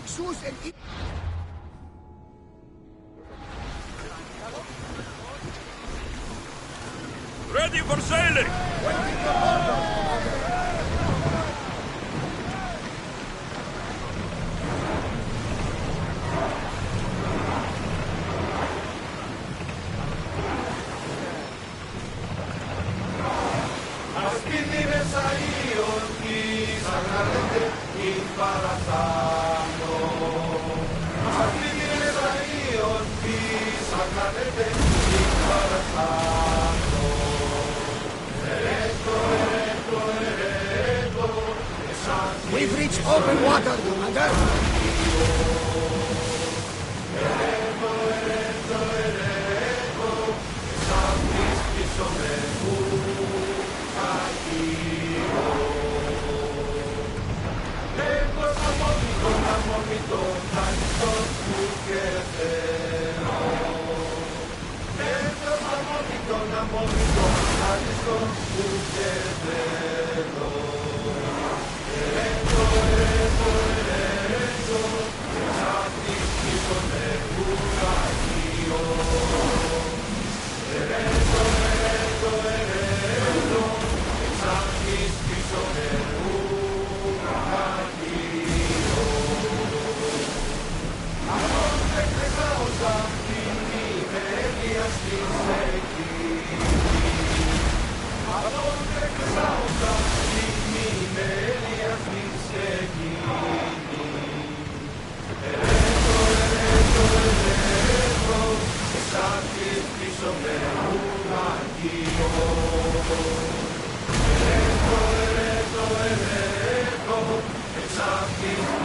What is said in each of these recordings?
Ixus and Ready for sailing! waiting for orders, Commander. We've reached open water, Commander.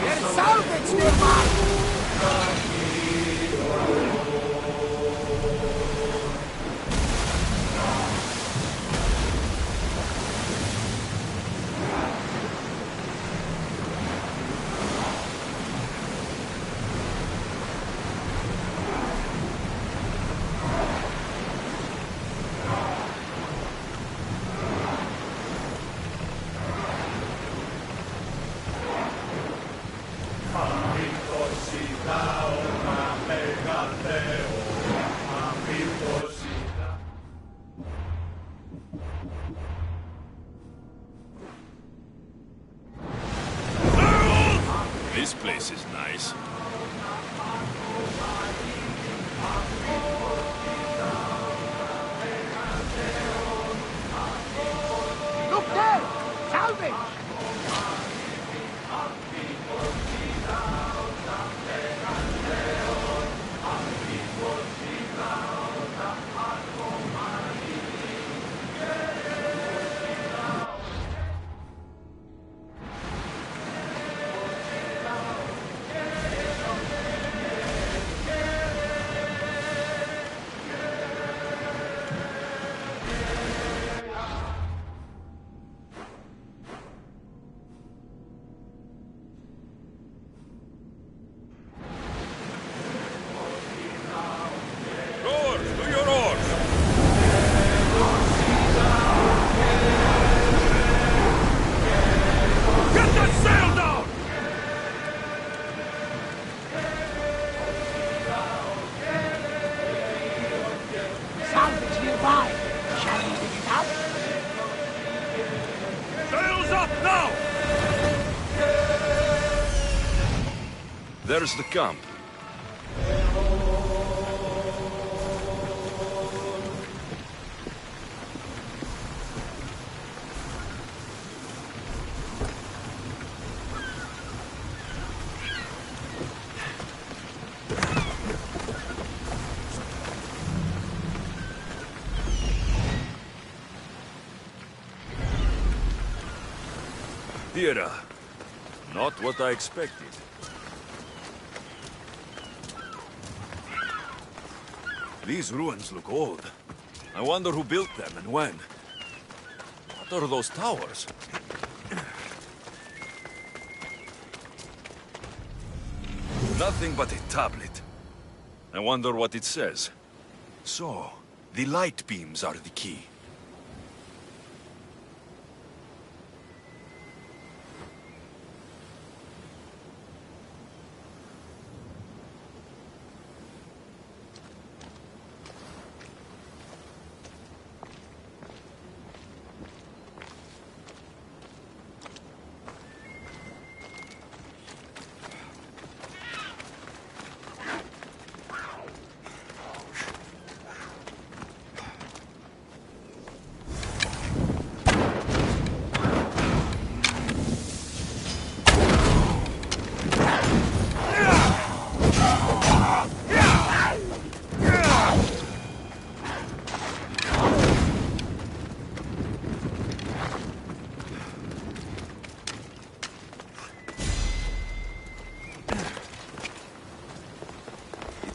There's salvage nearby! This place is nice. Look there! Salvage! Rowers, do your oars! Get that sail down! Salvage nearby! Shall we pick it up? Sails up now! There's the camp. Tira. Not what I expected. These ruins look old. I wonder who built them and when. What are those towers? Nothing but a tablet. I wonder what it says. So, the light beams are the key.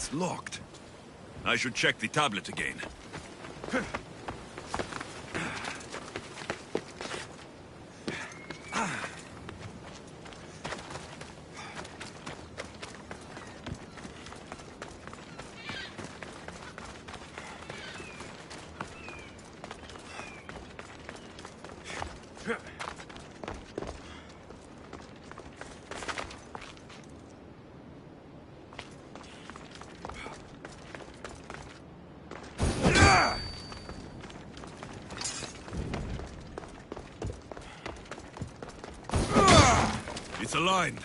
It's locked. I should check the tablet again. It's aligned.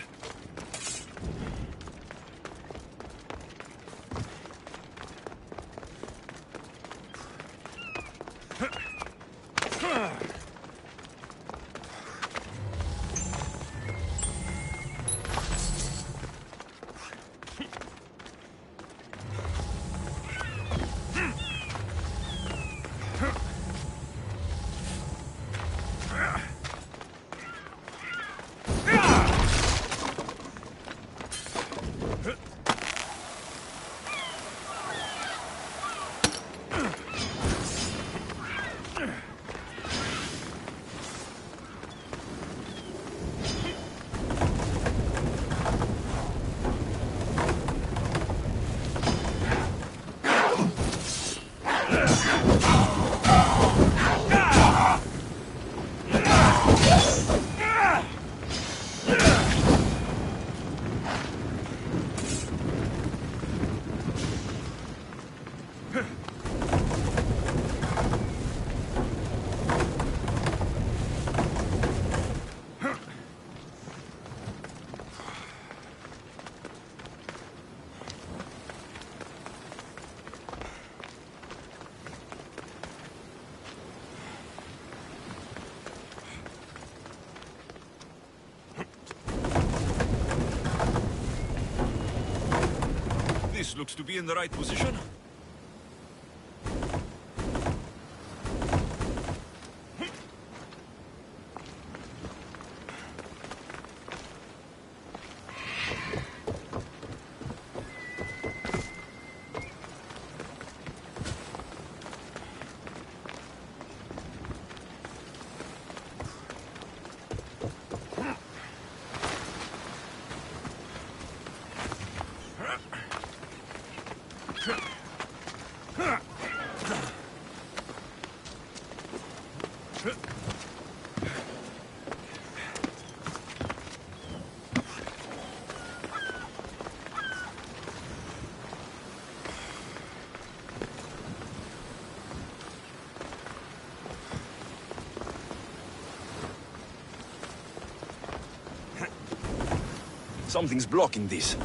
This looks to be in the right position. Something's blocking this.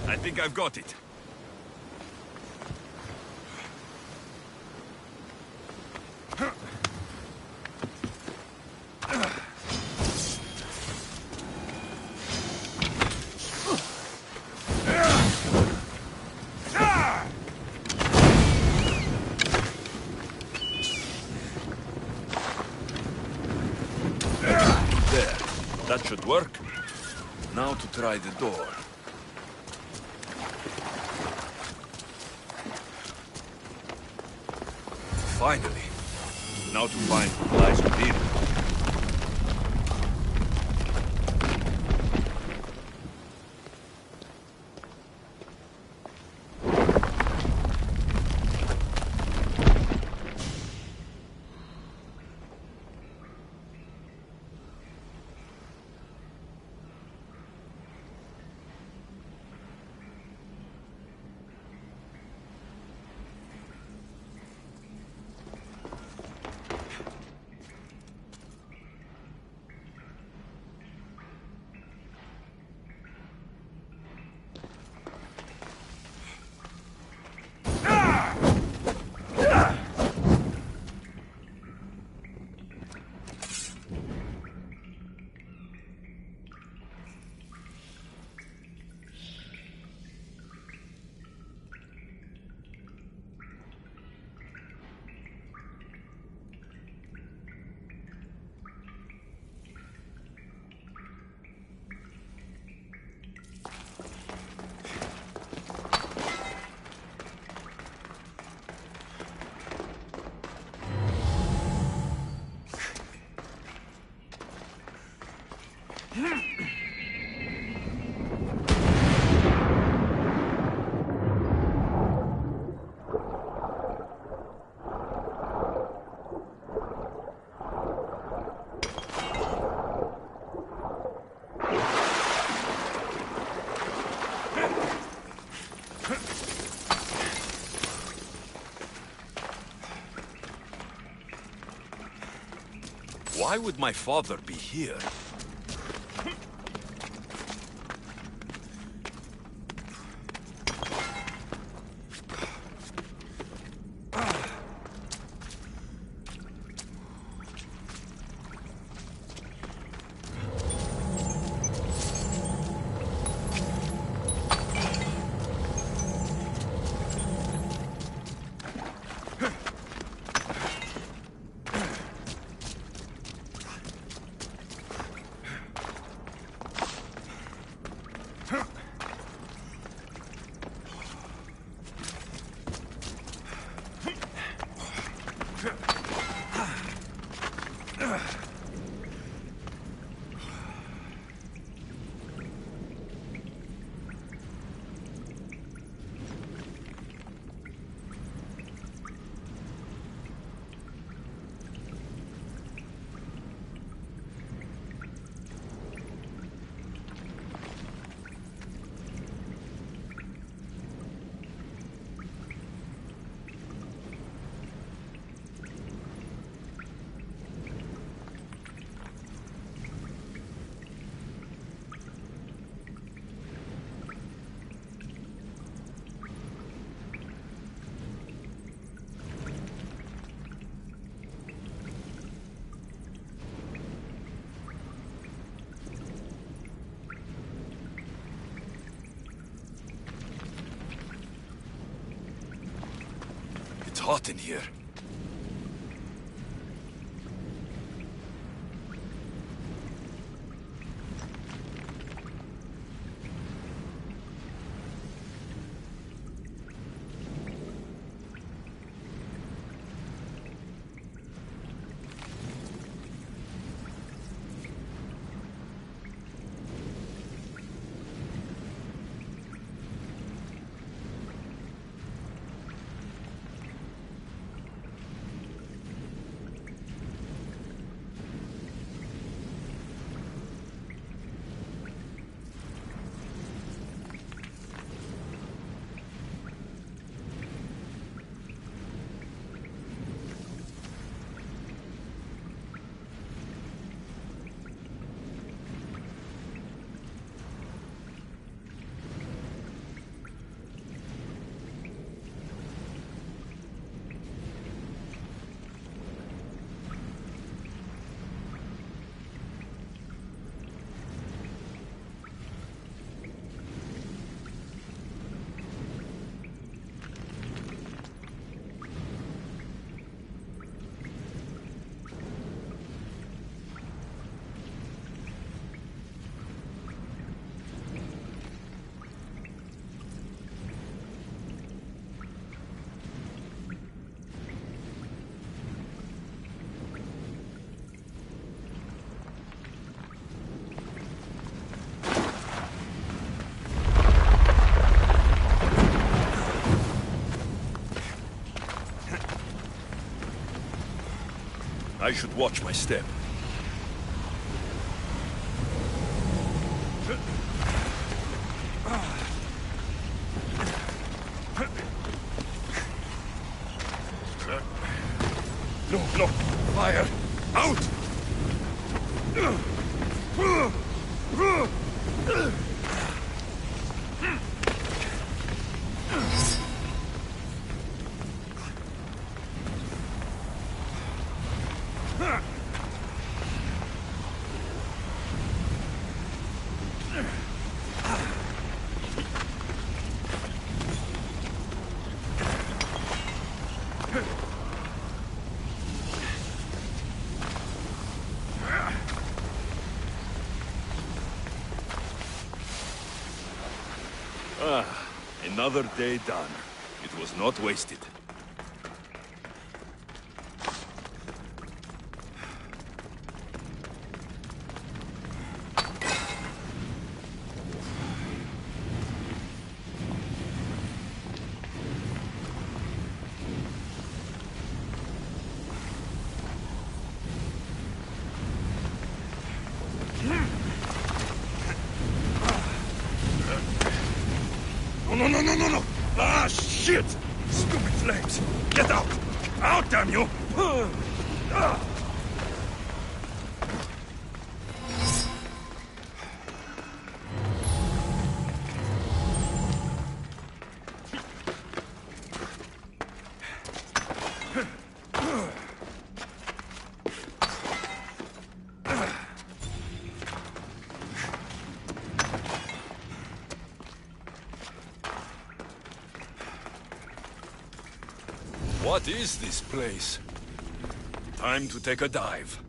I think I've got it. There. That should work. Now to try the door. Finally. Now to find what lies within. Why would my father be here? It's hot in here. I should watch my step. No, fire! Out! Another day done. It was not wasted. No! Ah, shit! Stupid flames! Get out! Out, damn you! What is this place? Time to take a dive.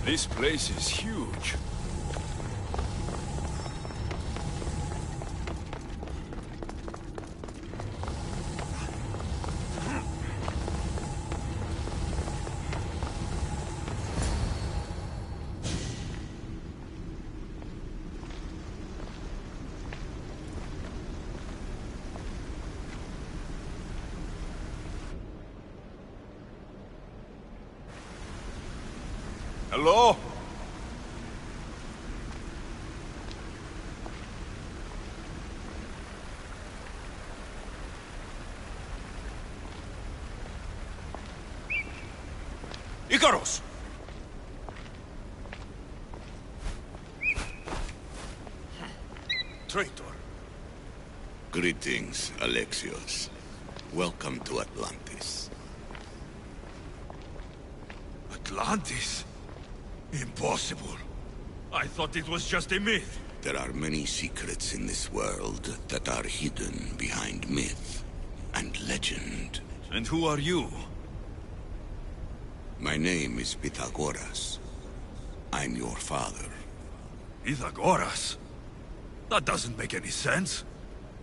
This place is huge. Hello? Icarus! Traitor. Greetings, Alexios. Welcome to Atlantis. Atlantis? Impossible. I thought it was just a myth. There are many secrets in this world that are hidden behind myth and legend. And who are you? My name is Pythagoras. I'm your father. Pythagoras? That doesn't make any sense.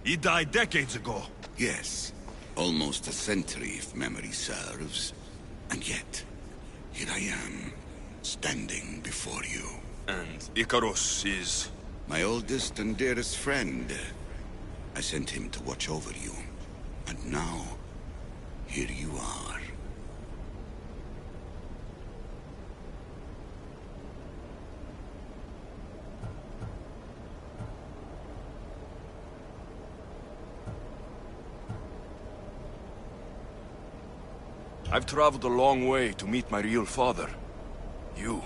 He died decades ago. Yes, almost a century if memory serves. And yet, here I am, standing before you. And Icarus is... My oldest and dearest friend. I sent him to watch over you. And now, here you are. I've traveled a long way to meet my real father. You.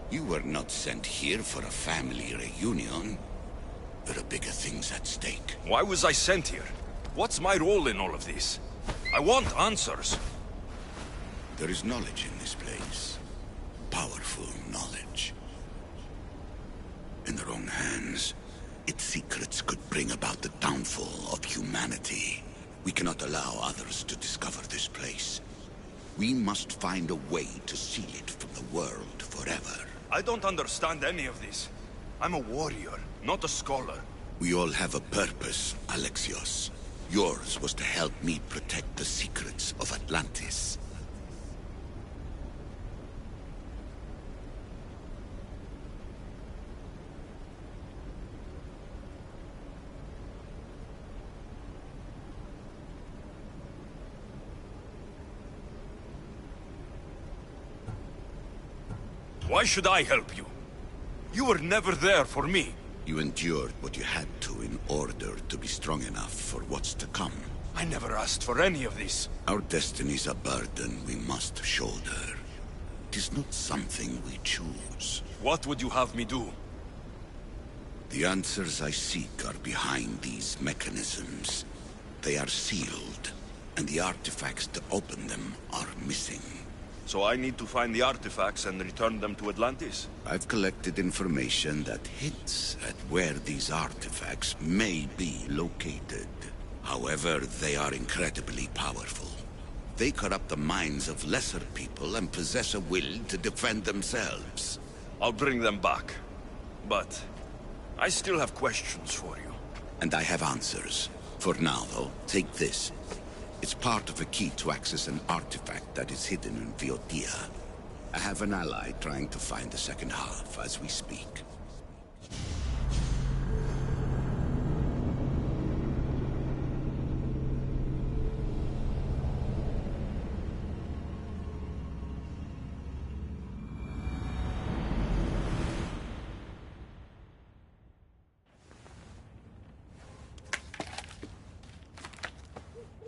You were not sent here for a family reunion. There are bigger things at stake. Why was I sent here? What's my role in all of this? I want answers. There is knowledge in this place. Powerful knowledge. In the wrong hands, its secrets could bring about the downfall of humanity. We cannot allow others to discover this place. We must find a way to seal it from the world forever. I don't understand any of this. I'm a warrior, not a scholar. We all have a purpose, Alexios. Yours was to help me protect the secrets of Atlantis. Why should I help you? You were never there for me. You endured what you had to in order to be strong enough for what's to come. I never asked for any of this. Our destiny's a burden we must shoulder. It is not something we choose. What would you have me do? The answers I seek are behind these mechanisms. They are sealed, and the artifacts to open them are missing. So I need to find the artifacts and return them to Atlantis? I've collected information that hints at where these artifacts may be located. However, they are incredibly powerful. They corrupt the minds of lesser people and possess a will to defend themselves. I'll bring them back. But I still have questions for you. And I have answers. For now, though, take this. It's part of a key to access an artifact that is hidden in Viotia. I have an ally trying to find the second half as we speak.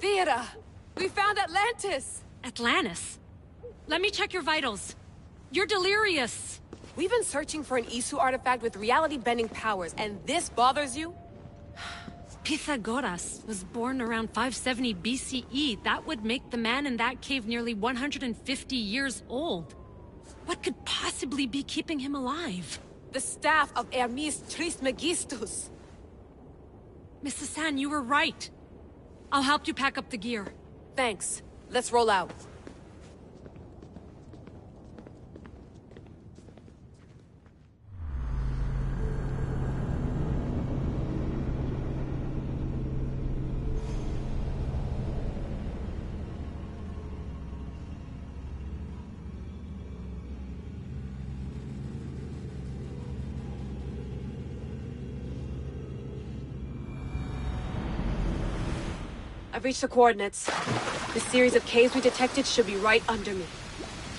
Theodore! We found Atlantis! Atlantis? Let me check your vitals. You're delirious. We've been searching for an Isu artifact with reality-bending powers, and this bothers you? Pythagoras was born around 570 BCE. That would make the man in that cave nearly 150 years old. What could possibly be keeping him alive? The staff of Hermes Trismegistus. Mrs. San, you were right. I'll help you pack up the gear. Thanks. Let's roll out. I've reached the coordinates. The series of caves we detected should be right under me.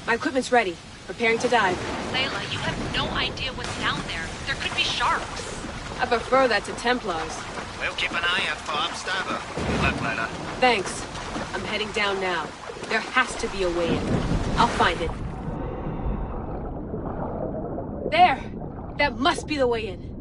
My equipment's ready. Preparing to dive. Layla, you have no idea what's down there. There could be sharks. I prefer that to Templars. We'll keep an eye out for Upstabber. Good luck, Layla. Thanks. I'm heading down now. There has to be a way in. I'll find it. There! That must be the way in.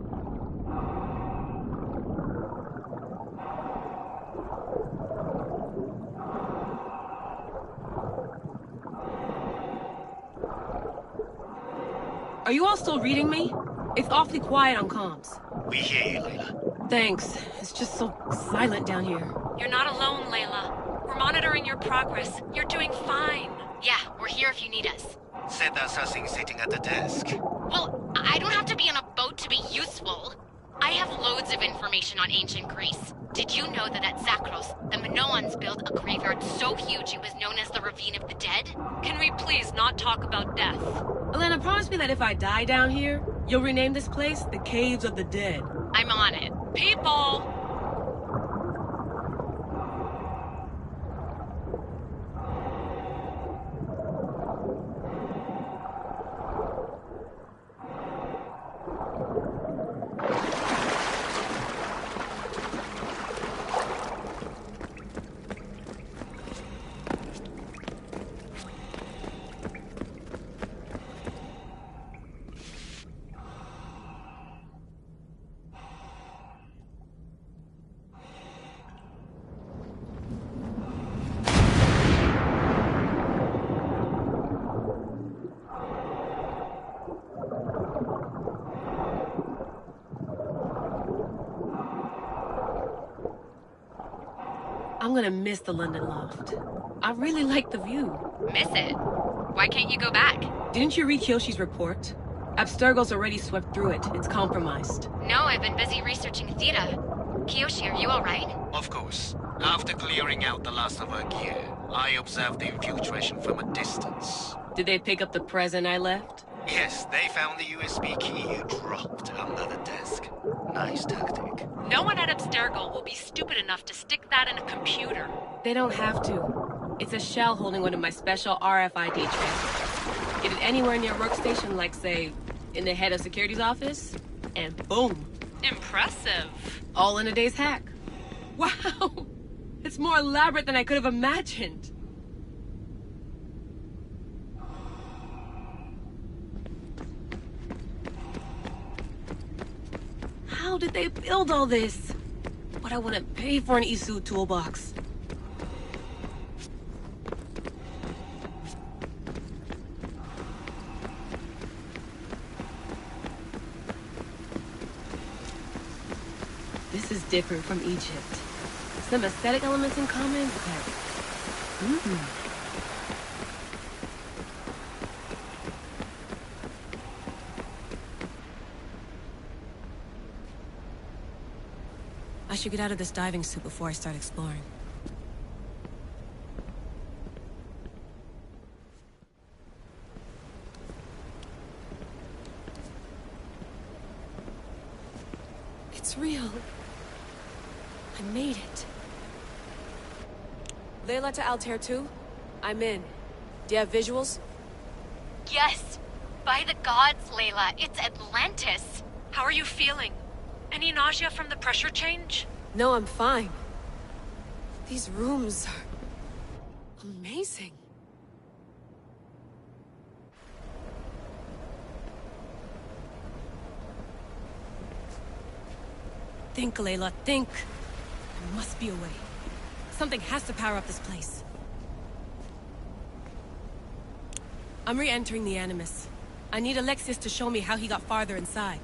Are you all still reading me? It's awfully quiet on comms. We hear you, Layla. Thanks. It's just so silent down here. You're not alone, Layla. We're monitoring your progress. You're doing fine. Yeah, we're here if you need us. Said there's nothing sitting at the desk. Well, I don't have to be on a boat to be useful. I have loads of information on ancient Greece. Did you know that at Zakros, the Minoans built a graveyard so huge it was known as the Ravine of the Dead? Can we please not talk about death? Elena, promise me that if I die down here, you'll rename this place the Caves of the Dead. I'm on it. People! I'm gonna miss the London loft. I really like the view. Miss it? Why can't you go back? Didn't you read Kyoshi's report? Abstergo's already swept through it. It's compromised. No, I've been busy researching Theta. Kiyoshi, are you alright? Of course. After clearing out the last of our gear, I observed the infiltration from a distance. Did they pick up the present I left? Yes, they found the USB key you dropped under the desk. Nice tactic. No one at Abstergo will be stupid enough to stick that in a computer. They don't have to. It's a shell holding one of my special RFID transmitters. Get it anywhere near workstation, like, say, in the head of security's office, and boom. Impressive. All in a day's hack. Wow! It's more elaborate than I could have imagined. How did they build all this? But I wouldn't pay for an Isu toolbox. This is different from Egypt. Some aesthetic elements in common, but... I should get out of this diving suit before I start exploring. It's real. I made it. Layla to Altair 2? I'm in. Do you have visuals? Yes! By the gods, Layla, it's Atlantis! How are you feeling? Any nausea from the pressure change? No, I'm fine. These rooms are... amazing. Think, Layla, think. There must be a way. Something has to power up this place. I'm re-entering the Animus. I need Alexis to show me how he got farther inside.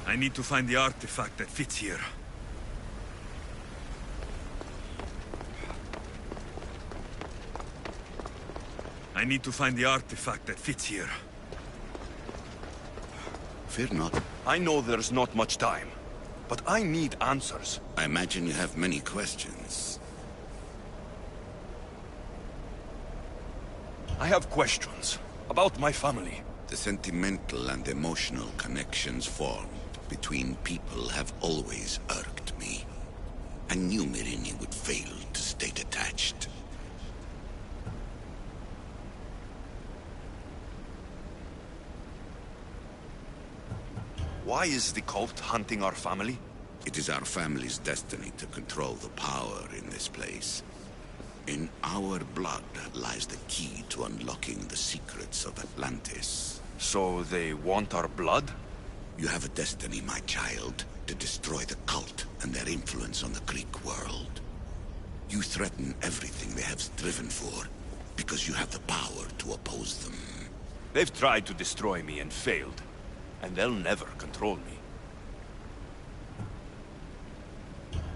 I need to find the artifact that fits here. I need to find the artifact that fits here. Fear not. I know there's not much time, but I need answers. I imagine you have many questions. I have questions about my family. The sentimental and emotional connections formed between people have always irked me. I knew Myrini would fail to stay detached. Why is the cult hunting our family? It is our family's destiny to control the power in this place. In our blood lies the key to unlocking the secrets of Atlantis. So they want our blood? You have a destiny, my child, to destroy the cult and their influence on the Greek world. You threaten everything they have striven for, because you have the power to oppose them. They've tried to destroy me and failed, and they'll never control me.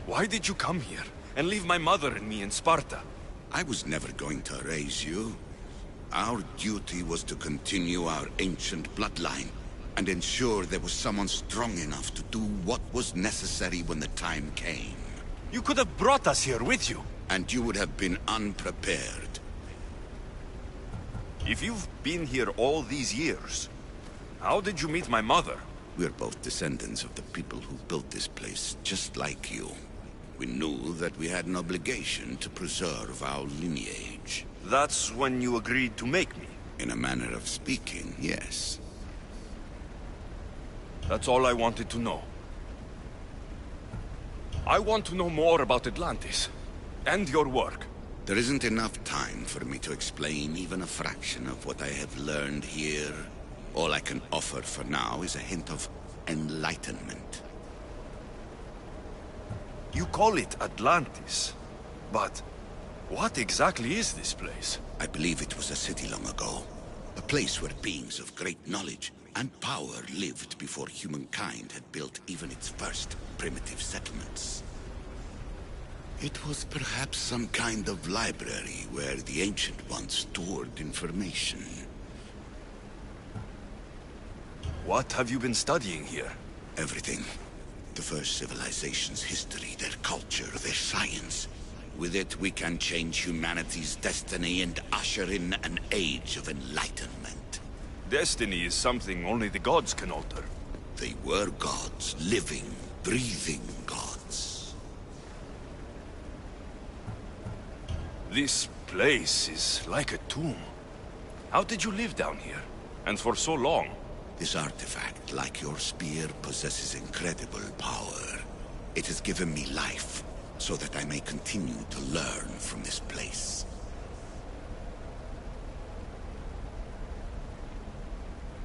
Why did you come here, and leave my mother and me in Sparta? I was never going to erase you. Our duty was to continue our ancient bloodline, and ensure there was someone strong enough to do what was necessary when the time came. You could have brought us here with you. And you would have been unprepared. If you've been here all these years, how did you meet my mother? We're both descendants of the people who built this place, just like you. We knew that we had an obligation to preserve our lineage. That's when you agreed to make me. In a manner of speaking, yes. That's all I wanted to know. I want to know more about Atlantis. And your work. There isn't enough time for me to explain even a fraction of what I have learned here. All I can offer for now is a hint of enlightenment. You call it Atlantis, but what exactly is this place? I believe it was a city long ago. A place where beings of great knowledge and power lived before humankind had built even its first primitive settlements. It was perhaps some kind of library where the Ancient Ones stored information. What have you been studying here? Everything. The first civilization's history, their culture, their science. With it, we can change humanity's destiny and usher in an age of enlightenment. Destiny is something only the gods can alter. They were gods, living, breathing gods. This place is like a tomb. How did you live down here? And for so long? This artifact, like your spear, possesses incredible power. It has given me life, so that I may continue to learn from this place.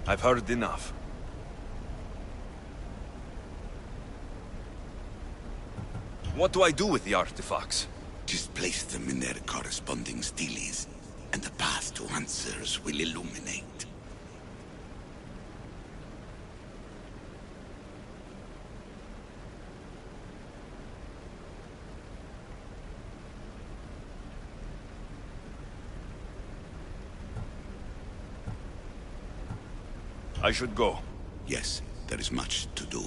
I've heard enough. What do I do with the artifacts? Just place them in their corresponding steles, and the path to answers will illuminate. I should go. Yes, there is much to do.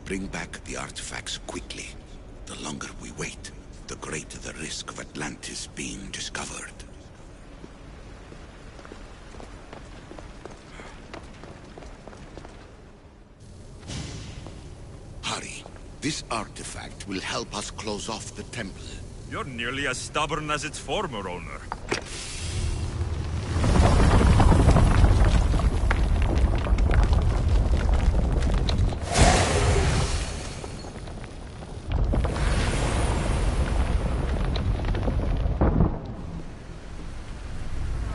Bring back the artifacts quickly. The longer we wait, the greater the risk of Atlantis being discovered. Hurry. This artifact will help us close off the temple. You're nearly as stubborn as its former owner.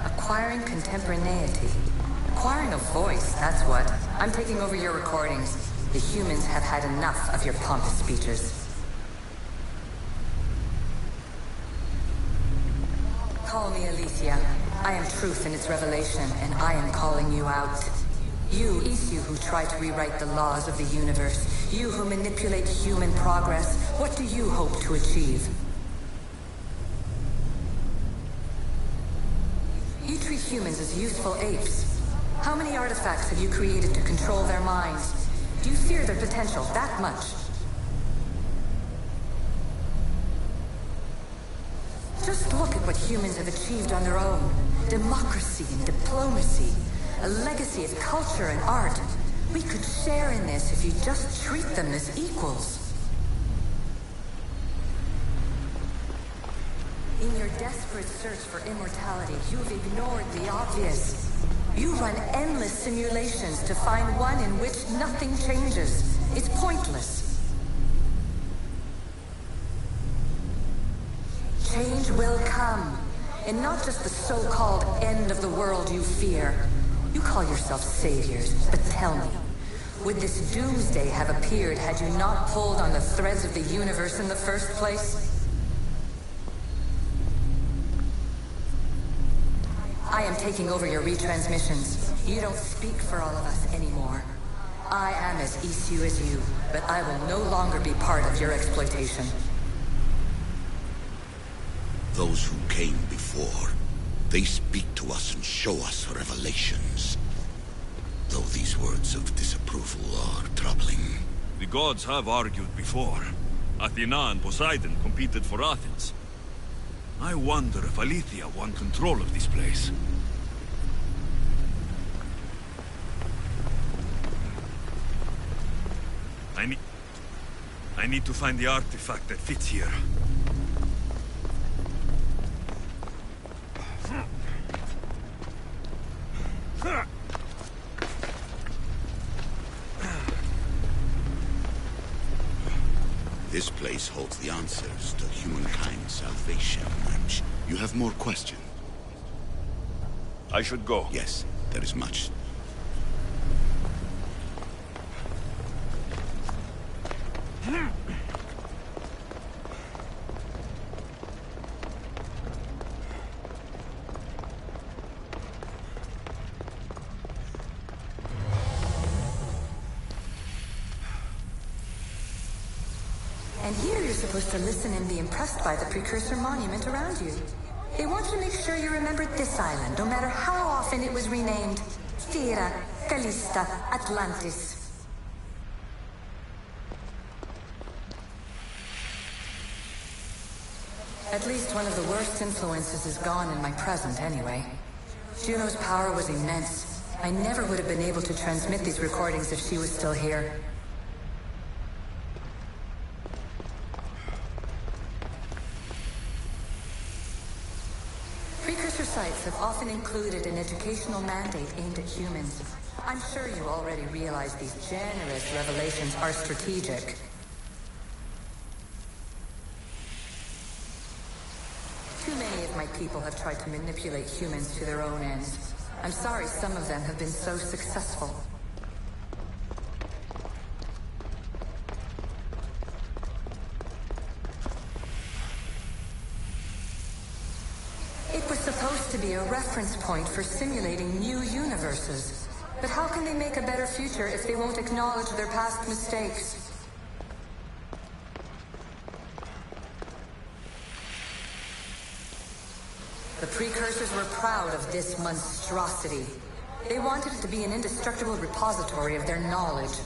Acquiring contemporaneity. Acquiring a voice, that's what. I'm taking over your recordings. The humans have had enough of your pompous speeches. Call me Alicia. I am truth in its revelation, and I am calling you out. You, Isu, who try to rewrite the laws of the universe. You who manipulate human progress. What do you hope to achieve? You treat humans as useful apes. How many artifacts have you created to control their minds? Do you fear their potential that much? Just look at what humans have achieved on their own. Democracy and diplomacy. A legacy of culture and art. We could share in this if you just treat them as equals. In your desperate search for immortality, you've ignored the obvious. You run endless simulations to find one in which nothing changes. It's pointless. Change will come. And not just the so-called end of the world you fear. You call yourselves saviors, but tell me, would this doomsday have appeared had you not pulled on the threads of the universe in the first place? I am taking over your retransmissions. You don't speak for all of us anymore. I am as Isu as you, but I will no longer be part of your exploitation. Those who came before, they speak to us and show us revelations. Though these words of disapproval are troubling. The gods have argued before. Athena and Poseidon competed for Athens. I wonder if Aletheia won control of this place. I need to find the artifact that fits here. This place holds the answers to humankind's salvation. You have more questions? I should go. Yes, there is much. And here you're supposed to listen and be impressed by the precursor monument around you. They want to make sure you remembered this island, no matter how often it was renamed. Terra, Callista, Atlantis. At least one of the worst influences is gone in my present, anyway. Juno's power was immense. I never would have been able to transmit these recordings if she was still here. Precursor sites have often included an educational mandate aimed at humans. I'm sure you already realize these generous revelations are strategic. Too many of my people have tried to manipulate humans to their own ends. I'm sorry some of them have been so successful. It was supposed to be a reference point for simulating new universes. But how can they make a better future if they won't acknowledge their past mistakes? The precursors were proud of this monstrosity. They wanted it to be an indestructible repository of their knowledge.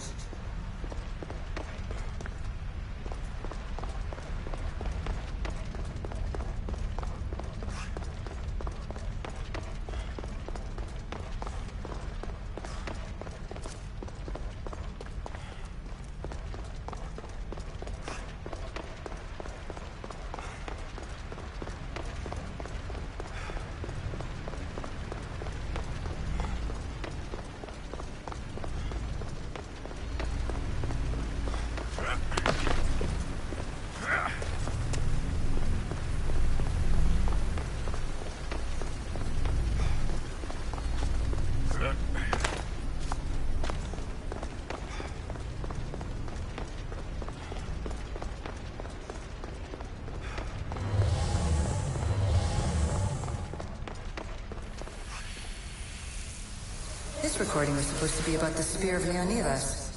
This recording was supposed to be about the Spear of Leonidas.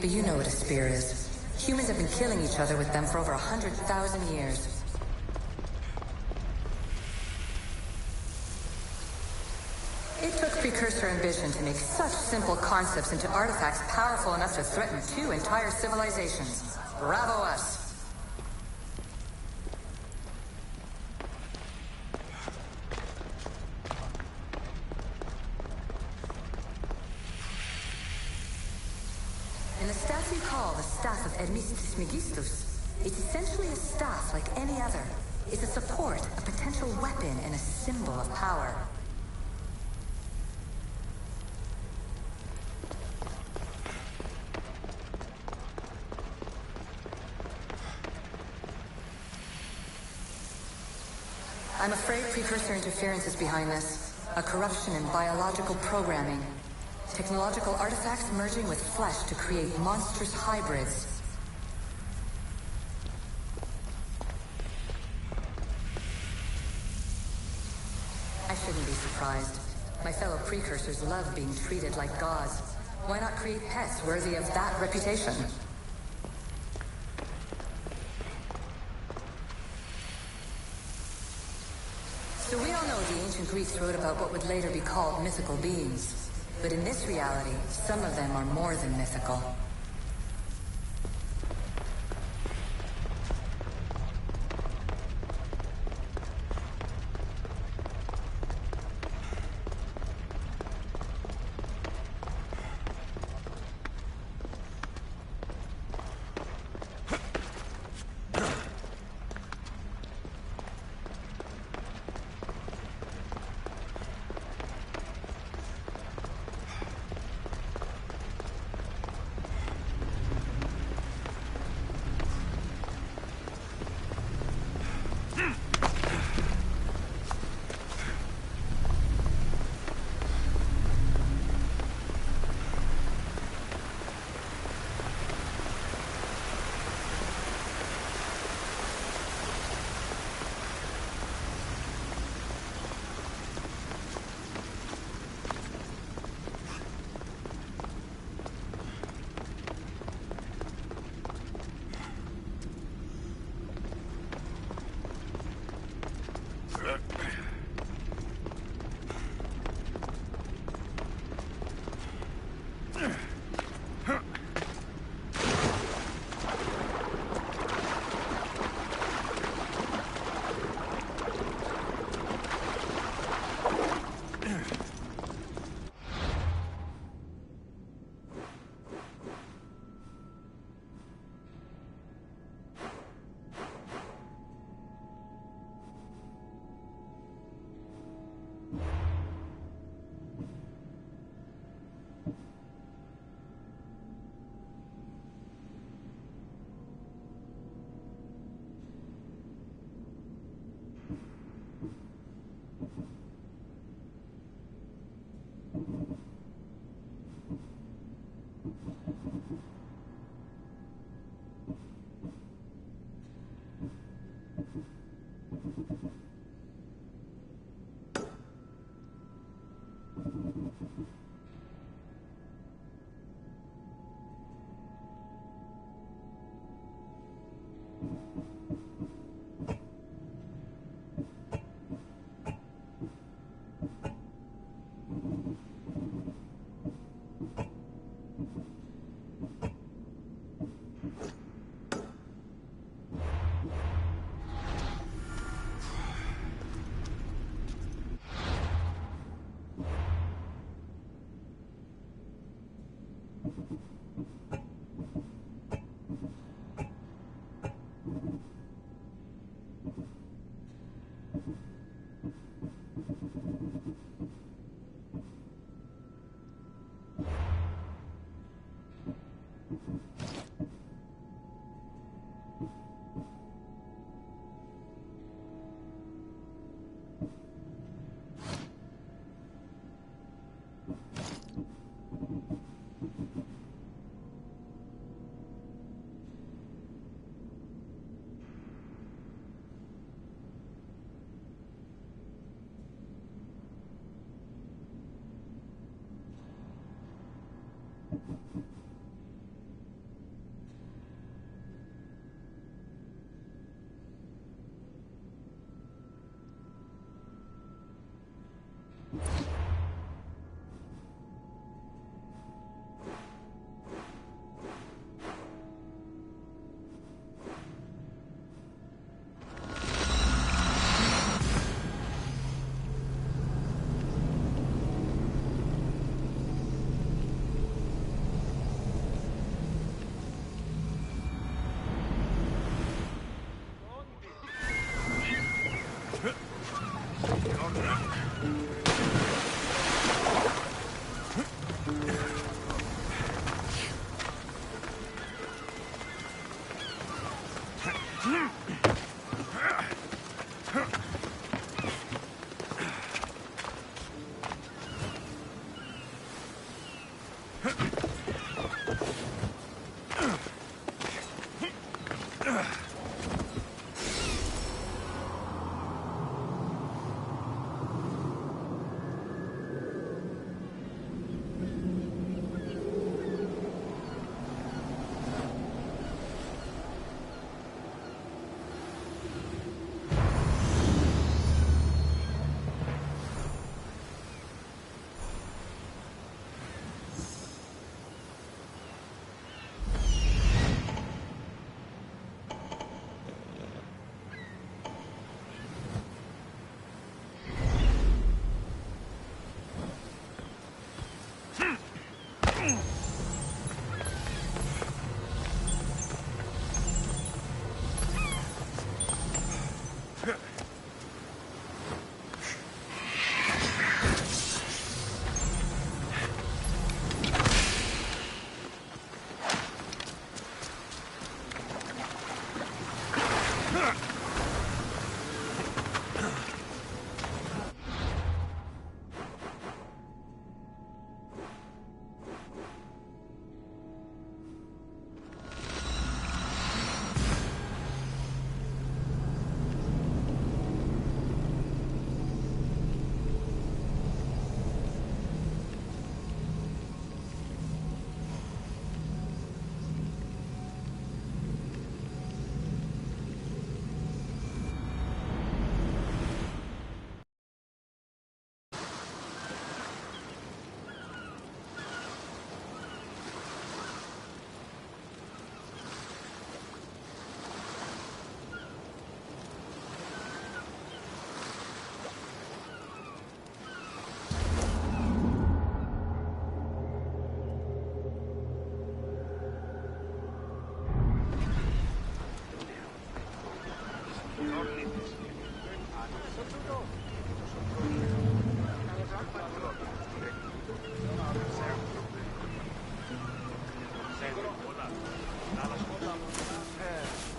But you know what a spear is. Humans have been killing each other with them for over 100,000 years. It took precursor ambition to make such simple concepts into artifacts powerful enough to threaten 2 entire civilizations. Bravo us! In the staff you call the Staff of Hermistus Megistus, it's essentially a staff like any other. It's a support, a potential weapon, and a symbol of power. I'm afraid precursor interference is behind this. A corruption in biological programming. Technological artifacts merging with flesh to create monstrous hybrids. I shouldn't be surprised. My fellow precursors love being treated like gods. Why not create pets worthy of that reputation? So we all know the ancient Greeks wrote about what would later be called mythical beings. But in this reality, some of them are more than mythical.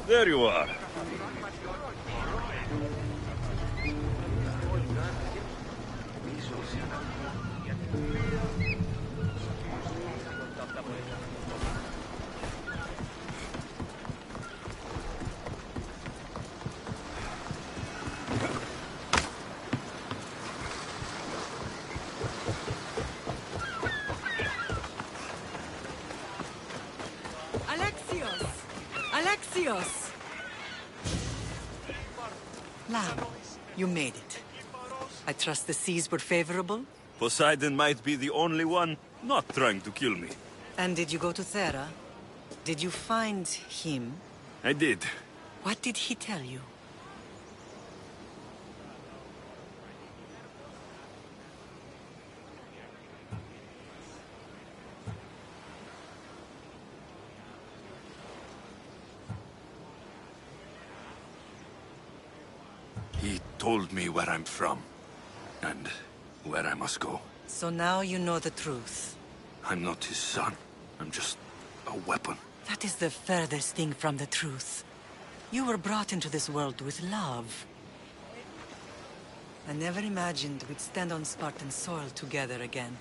There you are. Kyrios! Lamb, you made it. I trust the seas were favorable? Poseidon might be the only one not trying to kill me. And did you go to Thera? Did you find him? I did. What did he tell you? He told me where I'm from, and where I must go. So now you know the truth. I'm not his son. I'm just a weapon. That is the furthest thing from the truth. You were brought into this world with love. I never imagined we'd stand on Spartan soil together again.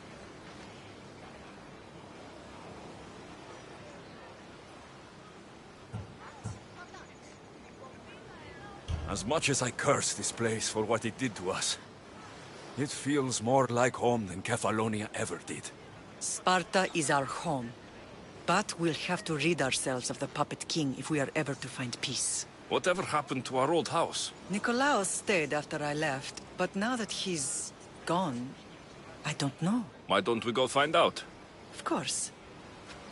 As much as I curse this place for what it did to us, it feels more like home than Kefalonia ever did. Sparta is our home. But we'll have to rid ourselves of the Puppet King if we are ever to find peace. Whatever happened to our old house? Nikolaos stayed after I left, but now that he's gone, I don't know. Why don't we go find out? Of course.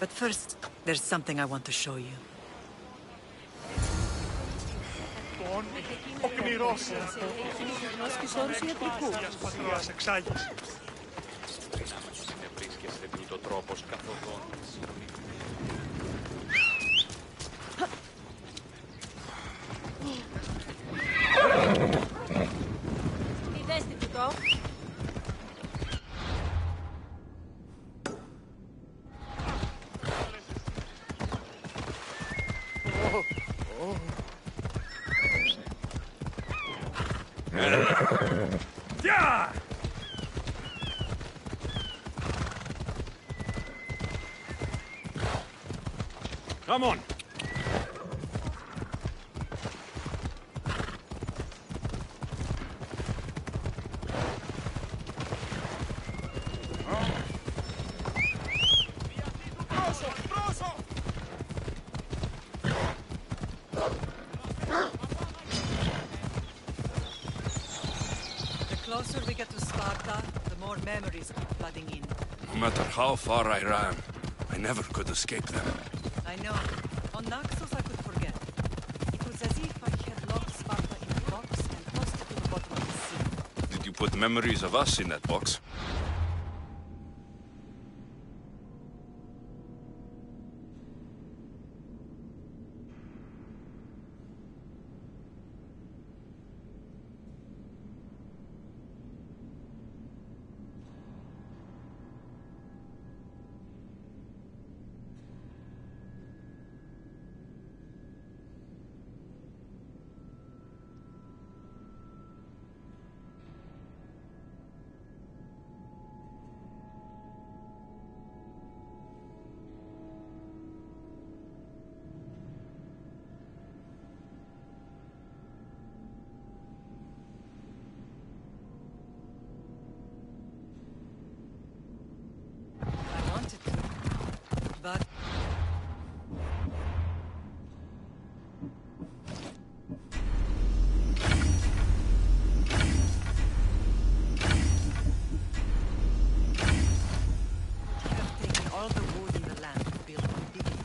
But first, there's something I want to show you. Yeah! Come on! The closer we get to Sparta, the more memories keep flooding in. No matter how far I ran, I never could escape them. I know. On Naxos I could forget. It was as if I had locked Sparta in a box and tossed it to the bottom of the sea. Did you put memories of us in that box? I wanted to, but... You have taken all the wood in the land to build one big one.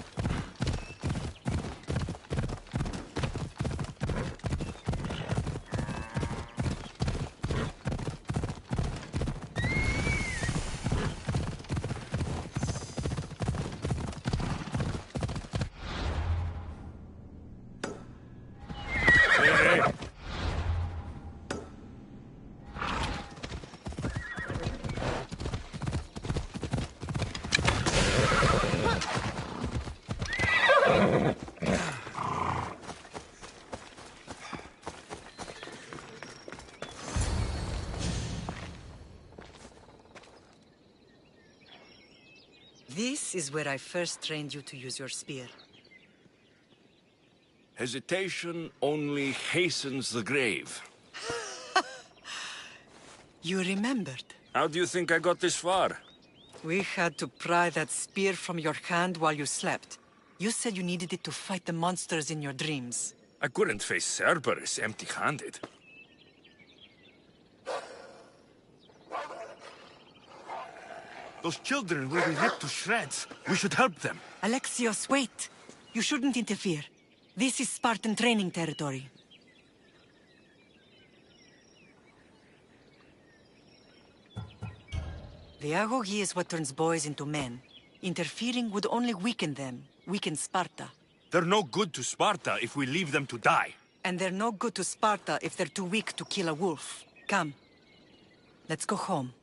This is where I first trained you to use your spear. Hesitation only hastens the grave. You remembered. How do you think I got this far? We had to pry that spear from your hand while you slept. You said you needed it to fight the monsters in your dreams. I couldn't face Cerberus empty-handed. Those children will be ripped to shreds. We should help them. Alexios, wait! You shouldn't interfere. This is Spartan training territory. The agoge is what turns boys into men. Interfering would only weaken them, weaken Sparta. They're no good to Sparta if we leave them to die. And they're no good to Sparta if they're too weak to kill a wolf. Come. Let's go home.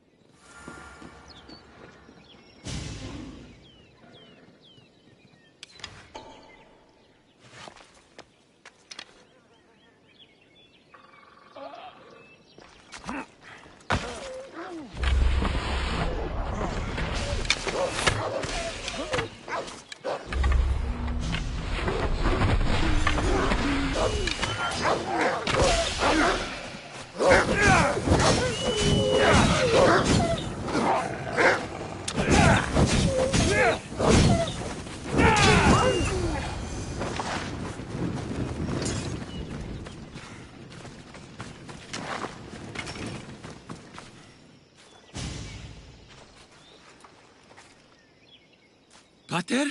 Pater?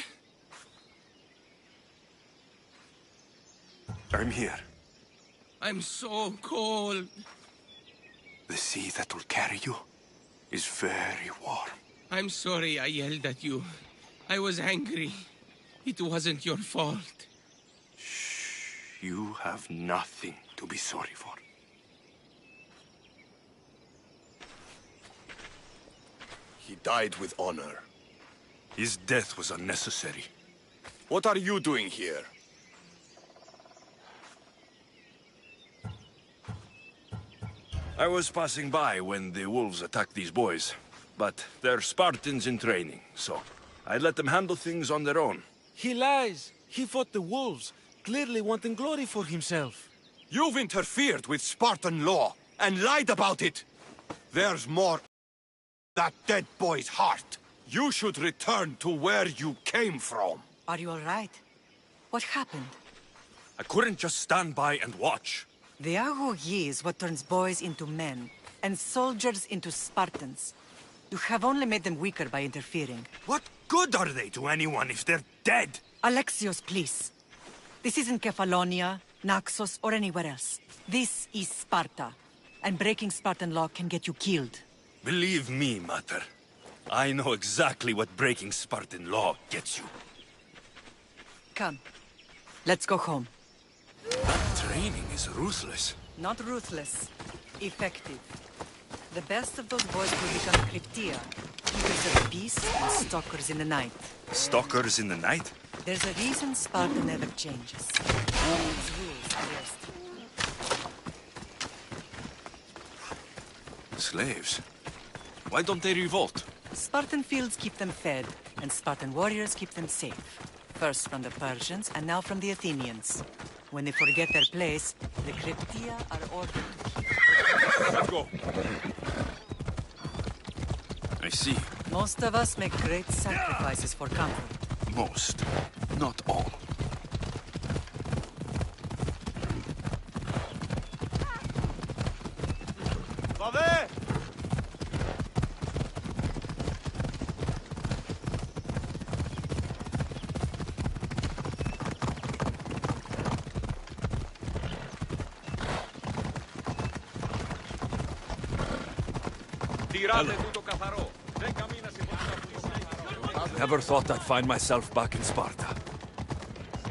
I'm here. I'm so cold. The sea that will carry you is very warm. I'm sorry I yelled at you. I was angry. It wasn't your fault. Shh. You have nothing to be sorry for. He died with honor. His death was unnecessary. What are you doing here? I was passing by when the wolves attacked these boys. But they're Spartans in training, so I let them handle things on their own. He lies. He fought the wolves, clearly wanting glory for himself. You've interfered with Spartan law and lied about it. There's more that dead boy's heart. You should return to where you came from. Are you all right? What happened? I couldn't just stand by and watch. The agoge is what turns boys into men, and soldiers into Spartans. You have only made them weaker by interfering. What good are they to anyone if they're dead? Alexios, please. This isn't Kefalonia, Naxos, or anywhere else. This is Sparta, and breaking Spartan law can get you killed. Believe me, Mater. I know exactly what breaking Spartan law gets you. Come. Let's go home. That training is ruthless. Not ruthless. Effective. The best of those boys will become Cryptia, keepers of peace and stalkers in the night. Stalkers in the night? There's a reason Sparta never changes. These rules are rest. Slaves? Why don't they revolt? Spartan fields keep them fed, and Spartan warriors keep them safe. First from the Persians, and now from the Athenians. When they forget their place, the Cryptia are ordered to keep. Let's go. I see. Most of us make great sacrifices for comfort. Most, not all. Never thought I'd find myself back in Sparta.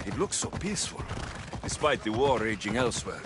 It looks so peaceful, despite the war raging elsewhere.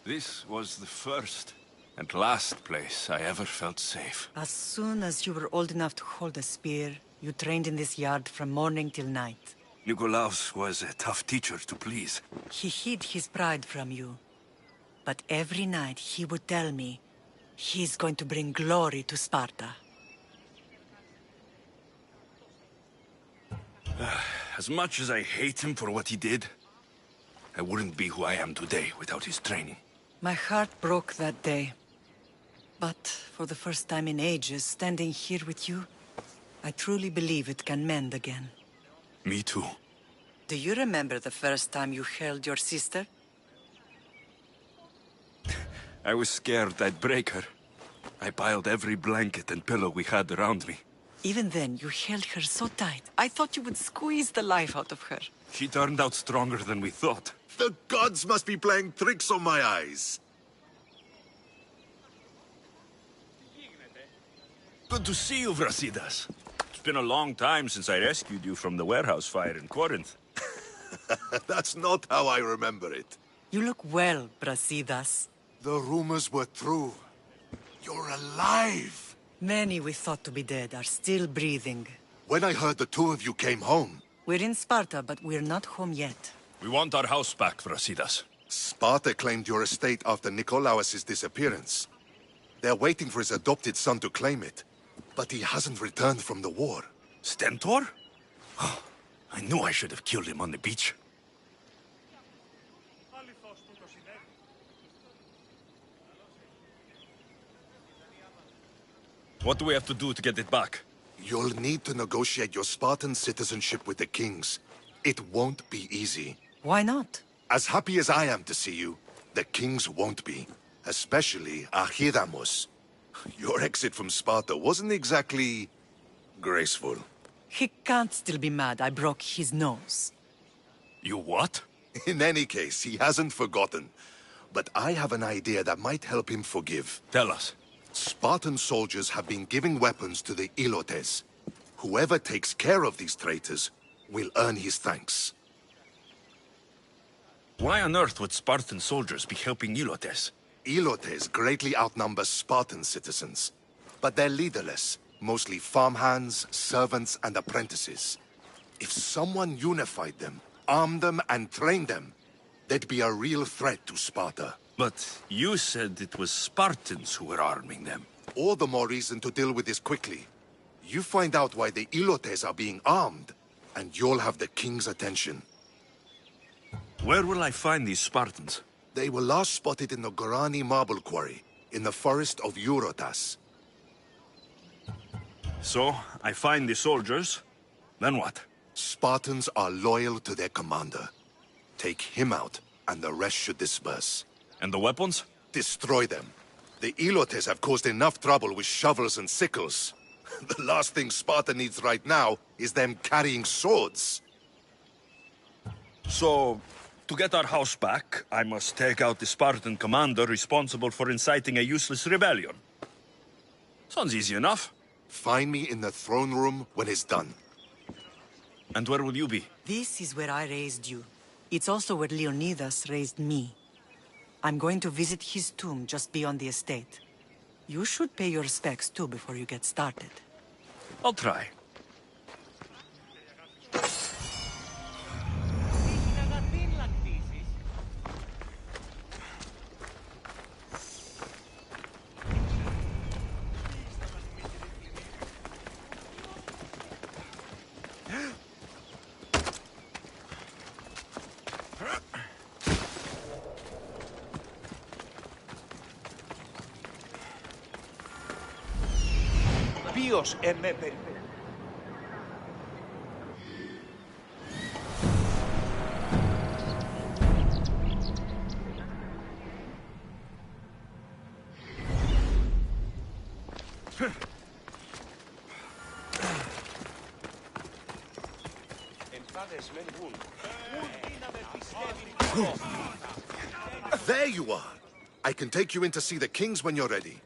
This was the first and last place I ever felt safe. As soon as you were old enough to hold a spear, you trained in this yard from morning till night. Nikolaus was a tough teacher to please. He hid his pride from you. But every night he would tell me, he's going to bring glory to Sparta. As much as I hate him for what he did, I wouldn't be who I am today without his training. My heart broke that day. But for the first time in ages, standing here with you, I truly believe it can mend again. Me too. Do you remember the first time you held your sister? I was scared I'd break her. I piled every blanket and pillow we had around me. Even then, you held her so tight. I thought you would squeeze the life out of her. She turned out stronger than we thought. The gods must be playing tricks on my eyes. Good to see you, Brasidas. It's been a long time since I rescued you from the warehouse fire in Corinth. That's not how I remember it. You look well, Brasidas. The rumors were true. You're alive! Many we thought to be dead are still breathing. When I heard the two of you came home... We're in Sparta, but we're not home yet. We want our house back, Brasidas. Sparta claimed your estate after Nikolaus' disappearance. They're waiting for his adopted son to claim it. But he hasn't returned from the war. Stentor? Oh, I knew I should have killed him on the beach. What do we have to do to get it back? You'll need to negotiate your Spartan citizenship with the kings. It won't be easy. Why not? As happy as I am to see you, the kings won't be. Especially Archidamos. Your exit from Sparta wasn't exactly... graceful. He can't still be mad I broke his nose. You what? In any case, he hasn't forgotten. But I have an idea that might help him forgive. Tell us. Spartan soldiers have been giving weapons to the Ilotes. Whoever takes care of these traitors will earn his thanks. Why on earth would Spartan soldiers be helping Ilotes? Ilotes greatly outnumber Spartan citizens. But they're leaderless, mostly farmhands, servants, and apprentices. If someone unified them, armed them, and trained them, they'd be a real threat to Sparta. But you said it was Spartans who were arming them. All the more reason to deal with this quickly. You find out why the Ilotes are being armed, and you'll have the king's attention. Where will I find these Spartans? They were last spotted in the Gorani marble quarry, in the forest of Eurotas. So, I find the soldiers, then what? Spartans are loyal to their commander. Take him out, and the rest should disperse. And the weapons? Destroy them. The Ilotes have caused enough trouble with shovels and sickles. The last thing Sparta needs right now is them carrying swords. So, to get our house back, I must take out the Spartan commander responsible for inciting a useless rebellion. Sounds easy enough. Find me in the throne room when it's done. And where will you be? This is where I raised you. It's also where Leonidas raised me. I'm going to visit his tomb just beyond the estate. You should pay your respects too before you get started. I'll try. Ποιος There you are! I can take you in to see the kings when you're ready.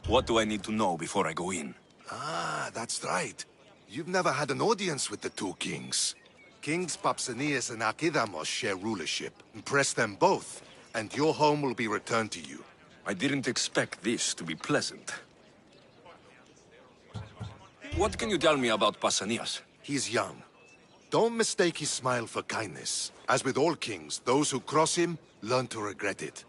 What do I need to know before I go in? Ah, that's right. You've never had an audience with the two kings. Kings Pausanias and Archidamos share rulership. Impress them both, and your home will be returned to you. I didn't expect this to be pleasant. What can you tell me about Pausanias? He's young. Don't mistake his smile for kindness. As with all kings, those who cross him learn to regret it.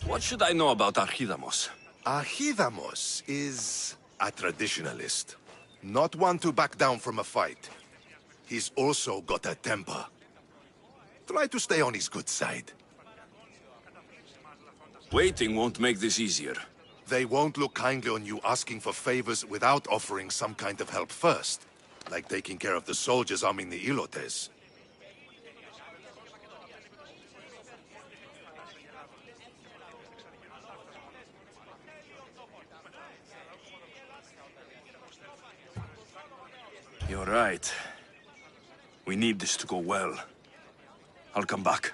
What should I know about Archidamos? Archidamos is a traditionalist. Not one to back down from a fight. He's also got a temper. Try to stay on his good side. Waiting won't make this easier. They won't look kindly on you asking for favors without offering some kind of help first. Like taking care of the soldiers arming the Ilotes. You're right. We need this to go well. I'll come back.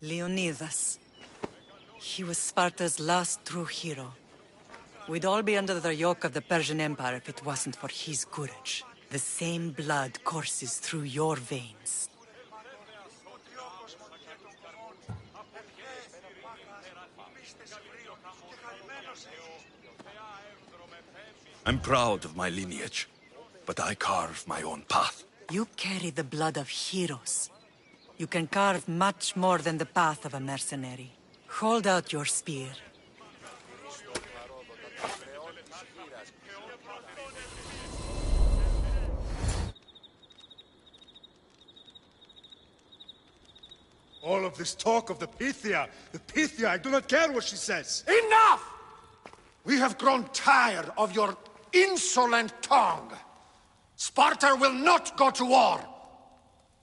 Leonidas. He was Sparta's last true hero. We'd all be under the yoke of the Persian Empire if it wasn't for his courage. The same blood courses through your veins. I'm proud of my lineage, but I carve my own path. You carry the blood of heroes. You can carve much more than the path of a mercenary. Hold out your spear. All of this talk of the Pythia, I do not care what she says. Enough! We have grown tired of your insolent tongue. Sparta will not go to war.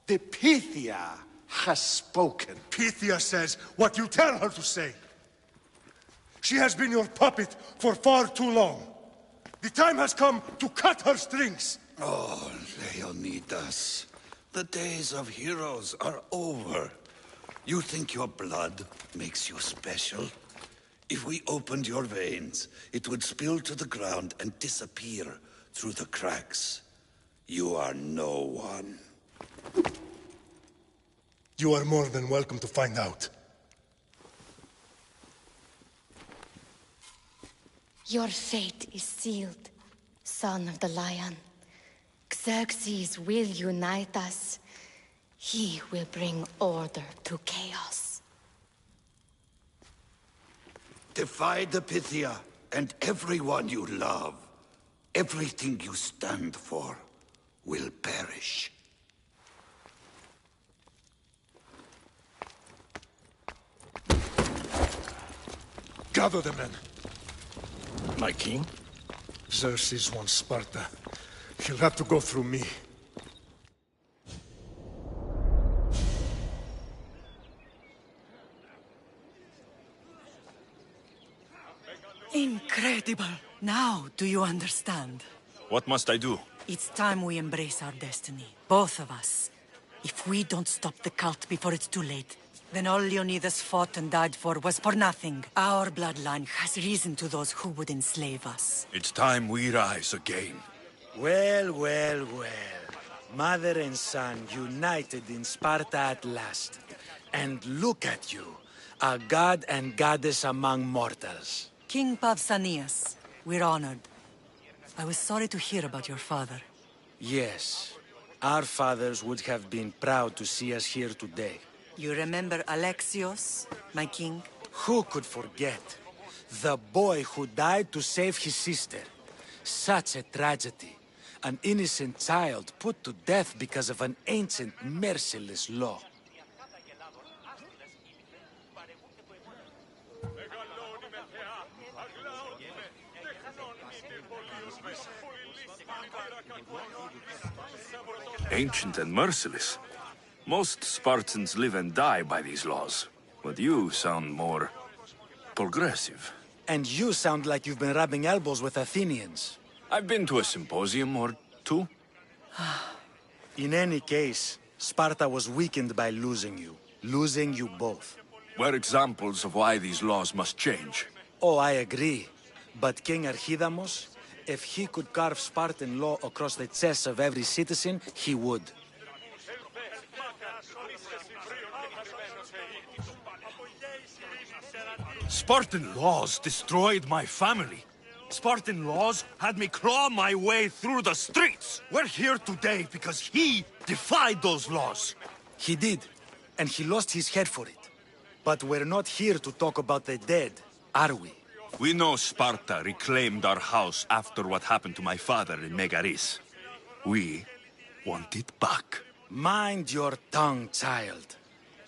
The Pythia has spoken. Pythia says what you tell her to say. She has been your puppet for far too long. The time has come to cut her strings. Oh, Leonidas. The days of heroes are over. You think your blood makes you special? If we opened your veins, it would spill to the ground and disappear through the cracks. You are no one. You are more than welcome to find out. Your fate is sealed, son of the Lion. Xerxes will unite us. He will bring order to chaos. Defy the Pythia and everyone you love. Everything you stand for will perish. Gather the men. My king? Xerxes wants Sparta. He'll have to go through me. Incredible! Now, do you understand? What must I do? It's time we embrace our destiny. Both of us. If we don't stop the cult before it's too late, then all Leonidas fought and died for was for nothing. Our bloodline has risen to those who would enslave us. It's time we rise again. Well, well, well. Mother and son united in Sparta at last. And look at you, a god and goddess among mortals. King Pausanias, we're honored. I was sorry to hear about your father. Yes, our fathers would have been proud to see us here today. You remember Alexios, my king? Who could forget? The boy who died to save his sister. Such a tragedy. An innocent child put to death because of an ancient, merciless law. Ancient and merciless. Most Spartans live and die by these laws. But you sound more progressive. And you sound like you've been rubbing elbows with Athenians. I've been to a symposium or two. In any case, Sparta was weakened by losing you. Losing you both. We're examples of why these laws must change. Oh, I agree. But King Archidamos, if he could carve Spartan law across the chests of every citizen, he would. Spartan laws destroyed my family. Spartan laws had me claw my way through the streets. We're here today because he defied those laws. He did, and he lost his head for it. But we're not here to talk about the dead, are we? We know Sparta reclaimed our house after what happened to my father in Megaris. We want it back. Mind your tongue, child.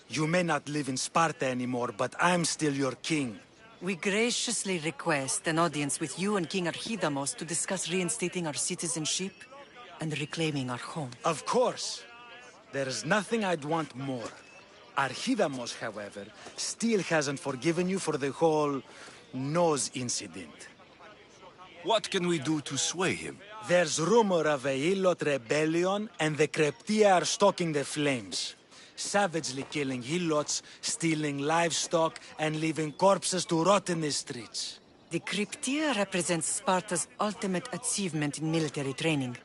You may not live in Sparta anymore, but I'm still your king. We graciously request an audience with you and King Archidamos to discuss reinstating our citizenship and reclaiming our home. Of course. There is nothing I'd want more. Archidamos, however, still hasn't forgiven you for the whole nose incident. What can we do to sway him? There's rumor of a Hilot rebellion, and the Kreptia are stoking the flames. Savagely killing Helots, stealing livestock, and leaving corpses to rot in the streets. The Kryptia represents Sparta's ultimate achievement in military training.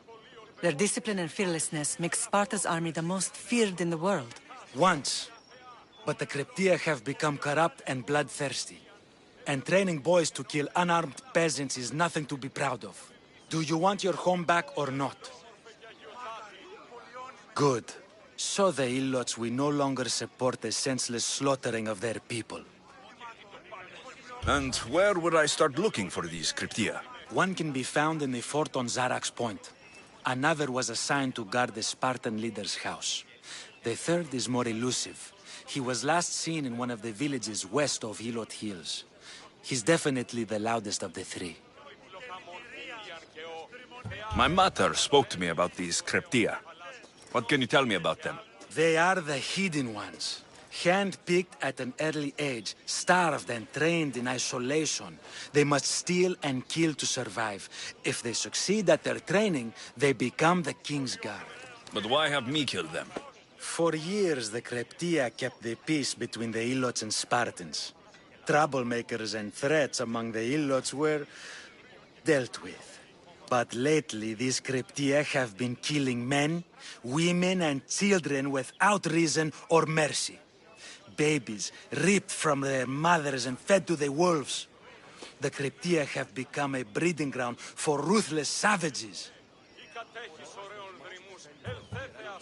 Their discipline and fearlessness make Sparta's army the most feared in the world. Once. But the Kryptia have become corrupt and bloodthirsty. And training boys to kill unarmed peasants is nothing to be proud of. Do you want your home back or not? Good. So the Ilots will no longer support the senseless slaughtering of their people. And where would I start looking for these Kryptia? One can be found in the fort on Zarak's Point. Another was assigned to guard the Spartan leader's house. The third is more elusive. He was last seen in one of the villages west of Hilot Hills. He's definitely the loudest of the three. My mater spoke to me about these Kryptia. What can you tell me about them? They are the hidden ones. Hand-picked at an early age, starved and trained in isolation. They must steal and kill to survive. If they succeed at their training, they become the King's Guard. But why have me kill them? For years, the Kryptia kept the peace between the Ilots and Spartans. Troublemakers and threats among the Ilots were dealt with. But lately, these Kryptia have been killing men, women, and children without reason or mercy. Babies ripped from their mothers and fed to the wolves. The Kryptia have become a breeding ground for ruthless savages.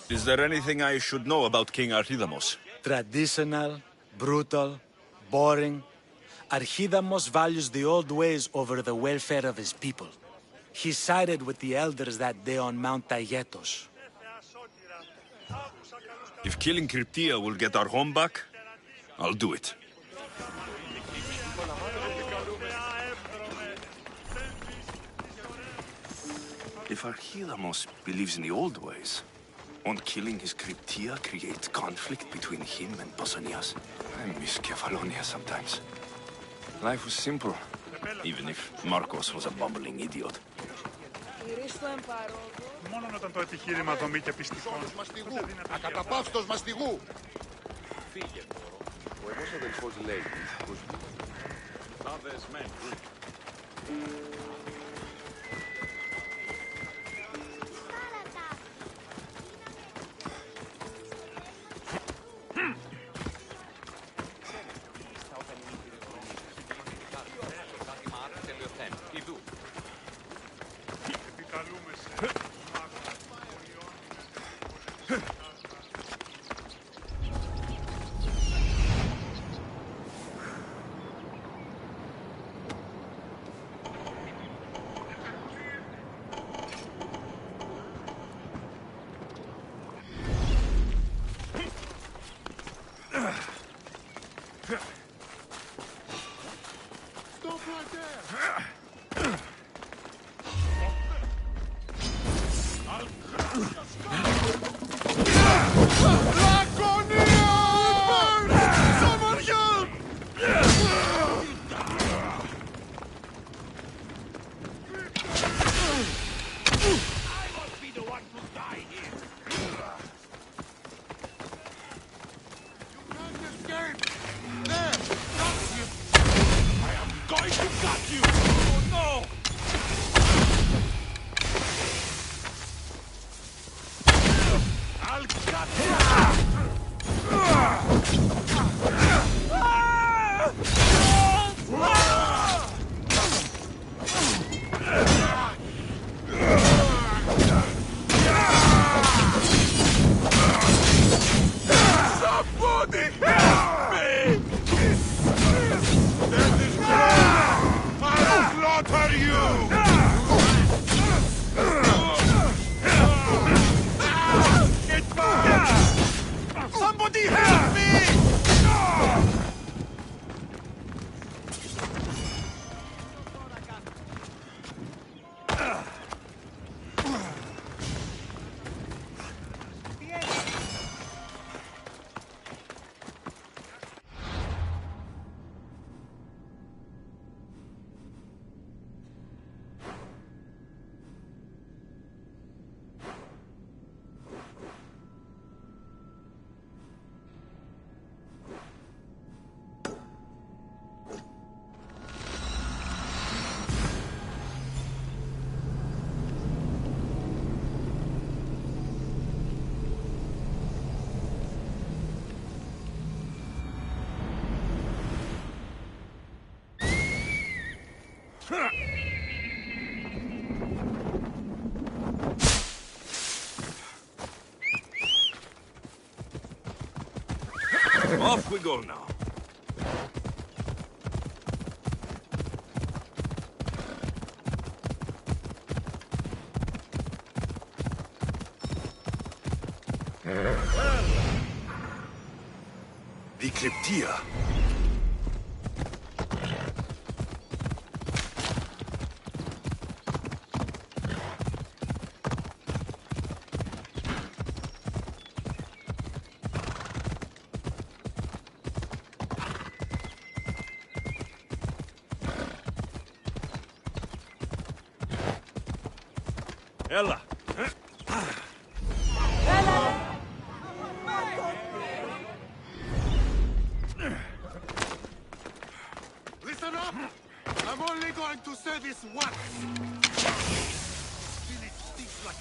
Is there anything I should know about King Archidamos? Traditional, brutal, boring. Archidamos values the old ways over the welfare of his people. He sided with the elders that day on Mount Taygetos. If killing Kryptia will get our home back, I'll do it. If Archidamos believes in the old ways, won't killing his Kryptia create conflict between him and Pausanias? I miss Kefalonia sometimes. Life was simple, even if Marcos was a bumbling idiot. Μόνο όταν το επιχείρημα δομή και πιστικών. Ακαταπαύστος μαστιγού. Φύγε, ο ενός αδελφός λέει πως... Others men. Stop right there! Someone help! Going to cut you! Oh no! I'll cut Somebody help me! This is wrong! I'll slaughter you! It's mine! Somebody help me! Off we go now. The Cryptia. Ella! Listen up! I'm only going to say this once! Still it stinks like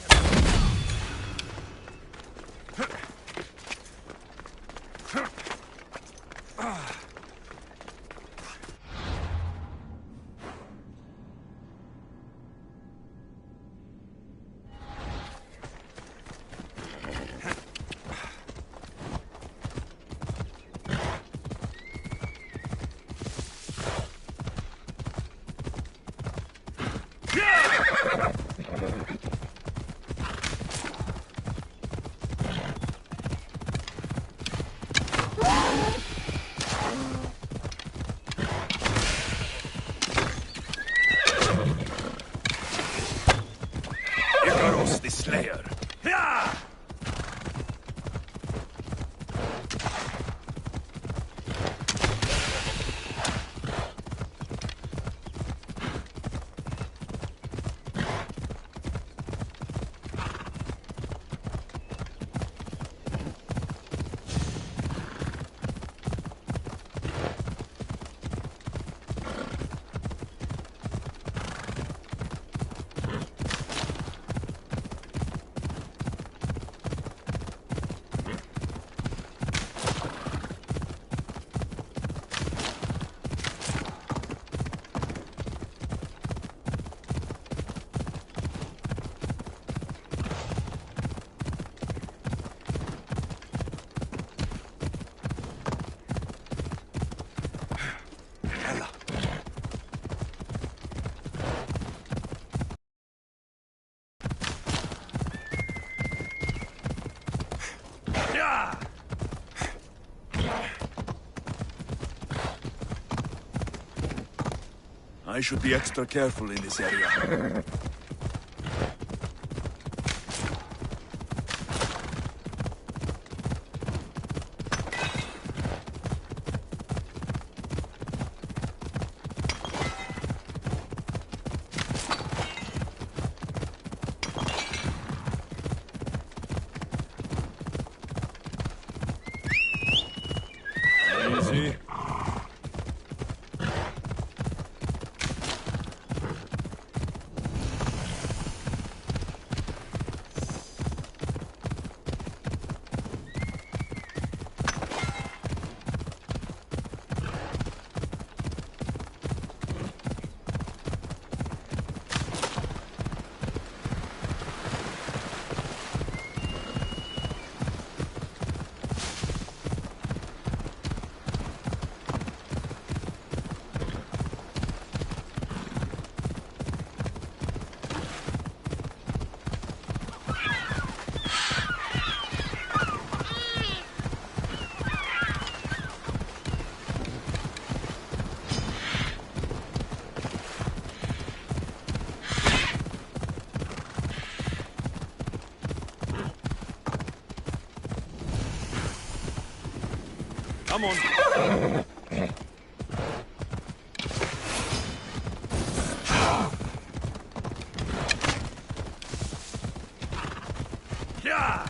Icarus the Slayer. I should be extra careful in this area. Come on. Yeah!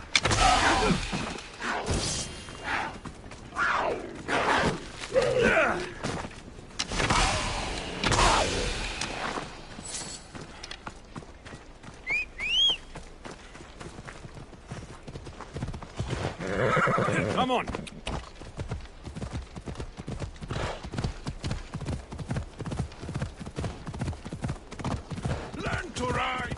Come on. Learn to ride!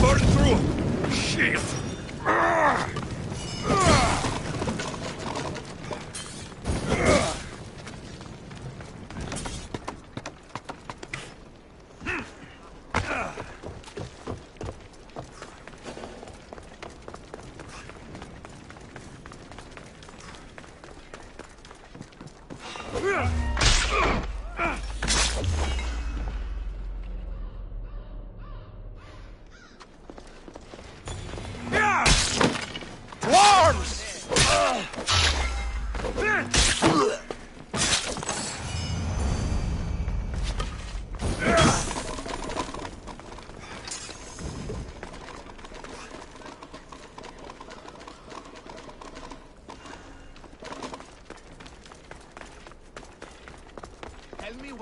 Burn through! Shit!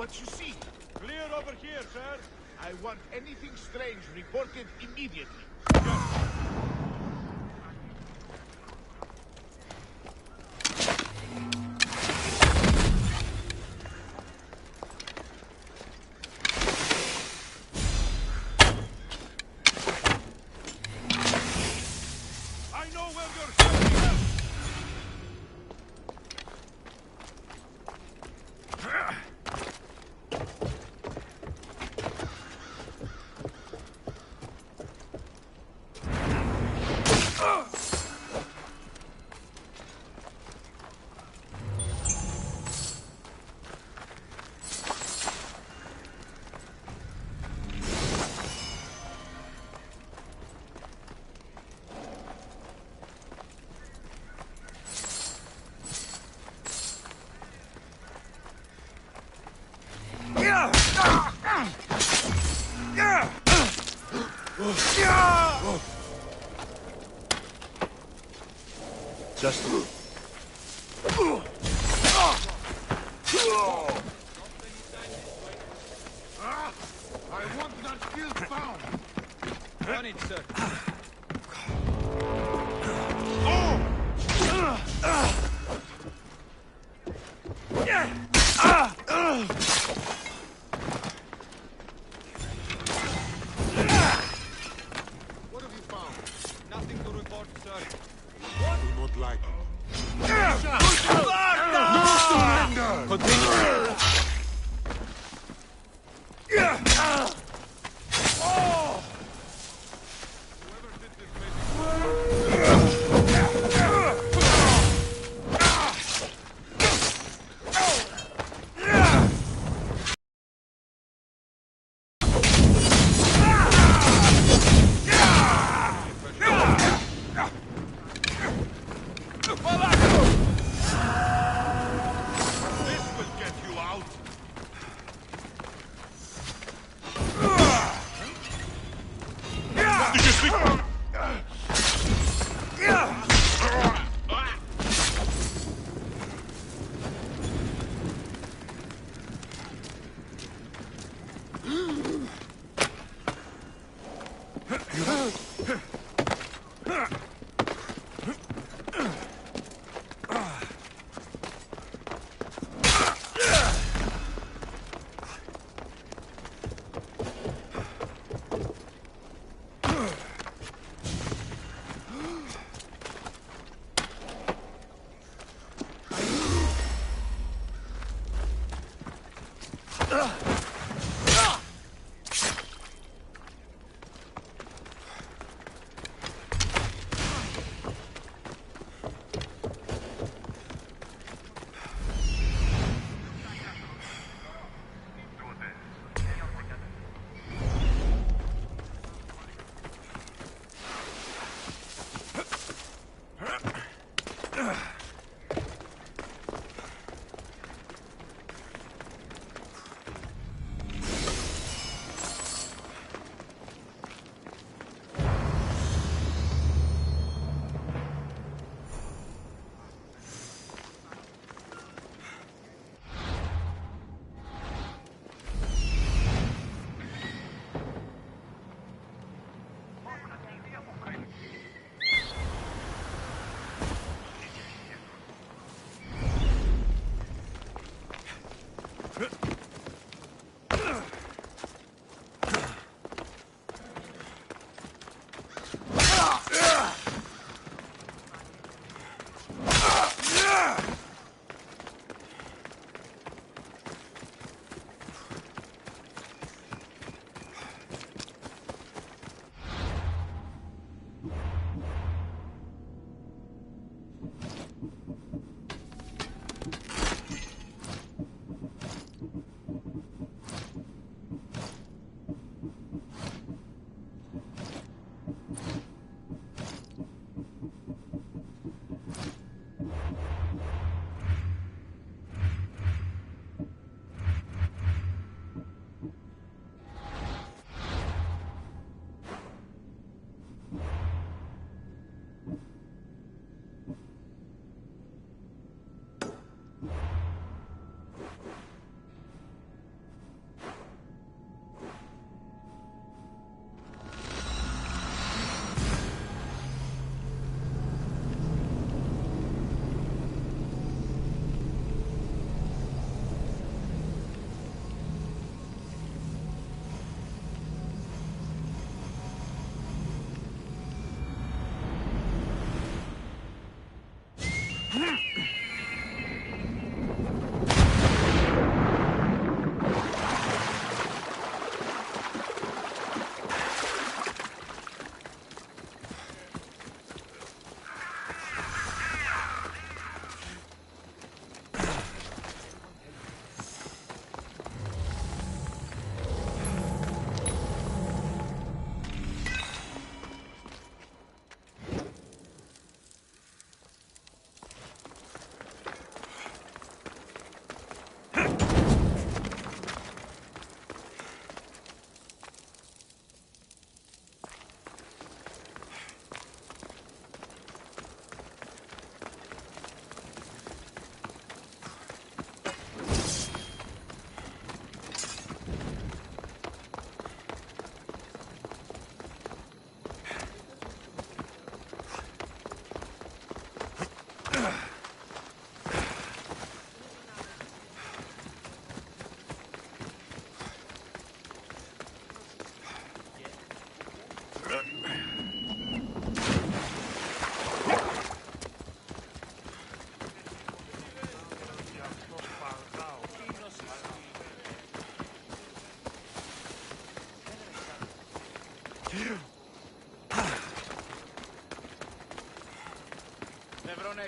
what you see. Clear over here, sir. I want anything strange reported immediately. I know where you're going. Just I want that skill found. On it, sir. What have you found? Nothing to report, sir. Do not like it. Continue. This will get you out. Did you speak?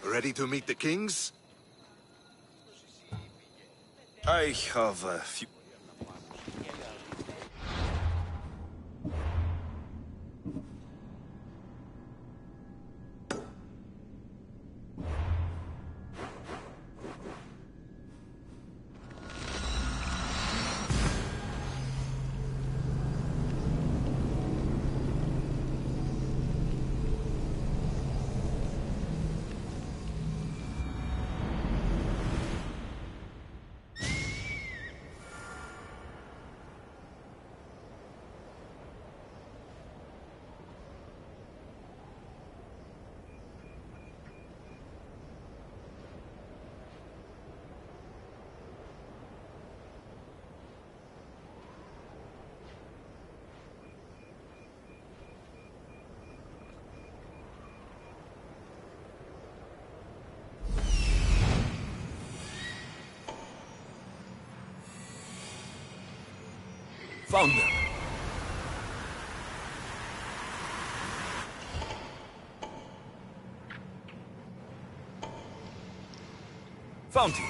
Ready to meet the kings? I have a few... Found them. Found him.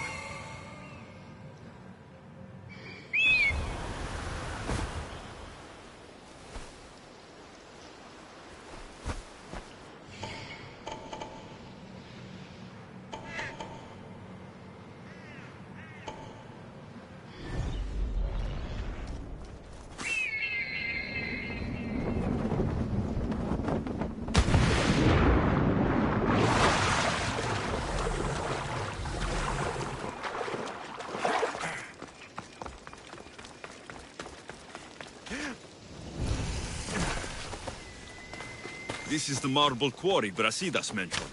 This is the marble quarry Brasidas mentioned.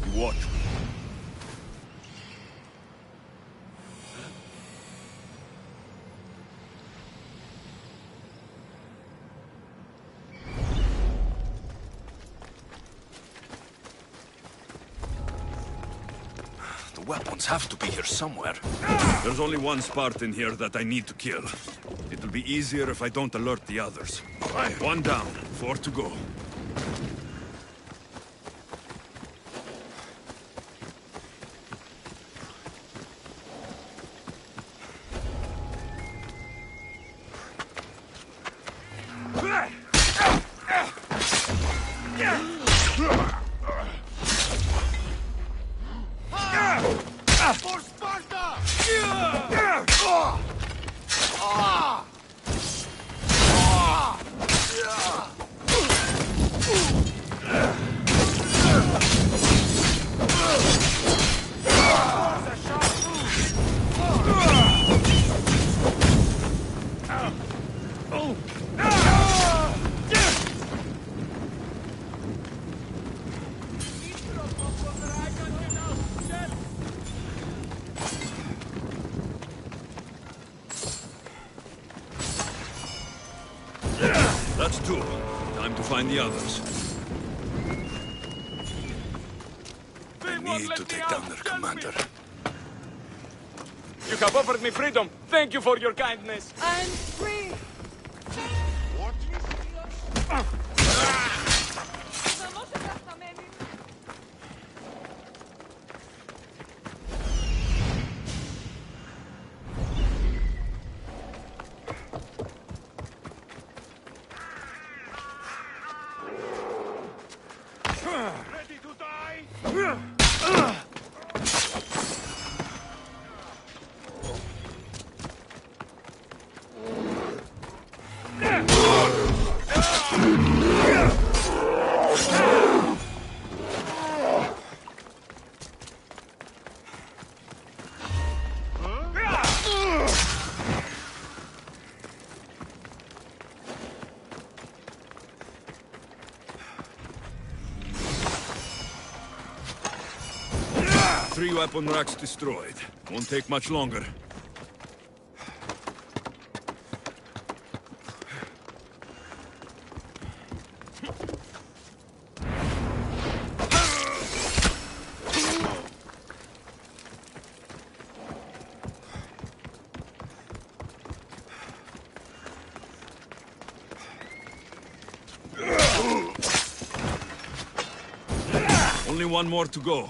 You watch. The weapons have to be here somewhere. There's only one Spartan here that I need to kill. It'll be easier if I don't alert the others. One down, 4 to go. For Sparta! That's 2. Time to find the others. I need to take down their commander. You have offered me freedom. Thank you for your kindness. I'm free! Ready to die? Three weapon racks destroyed. Won't take much longer. Only one more to go.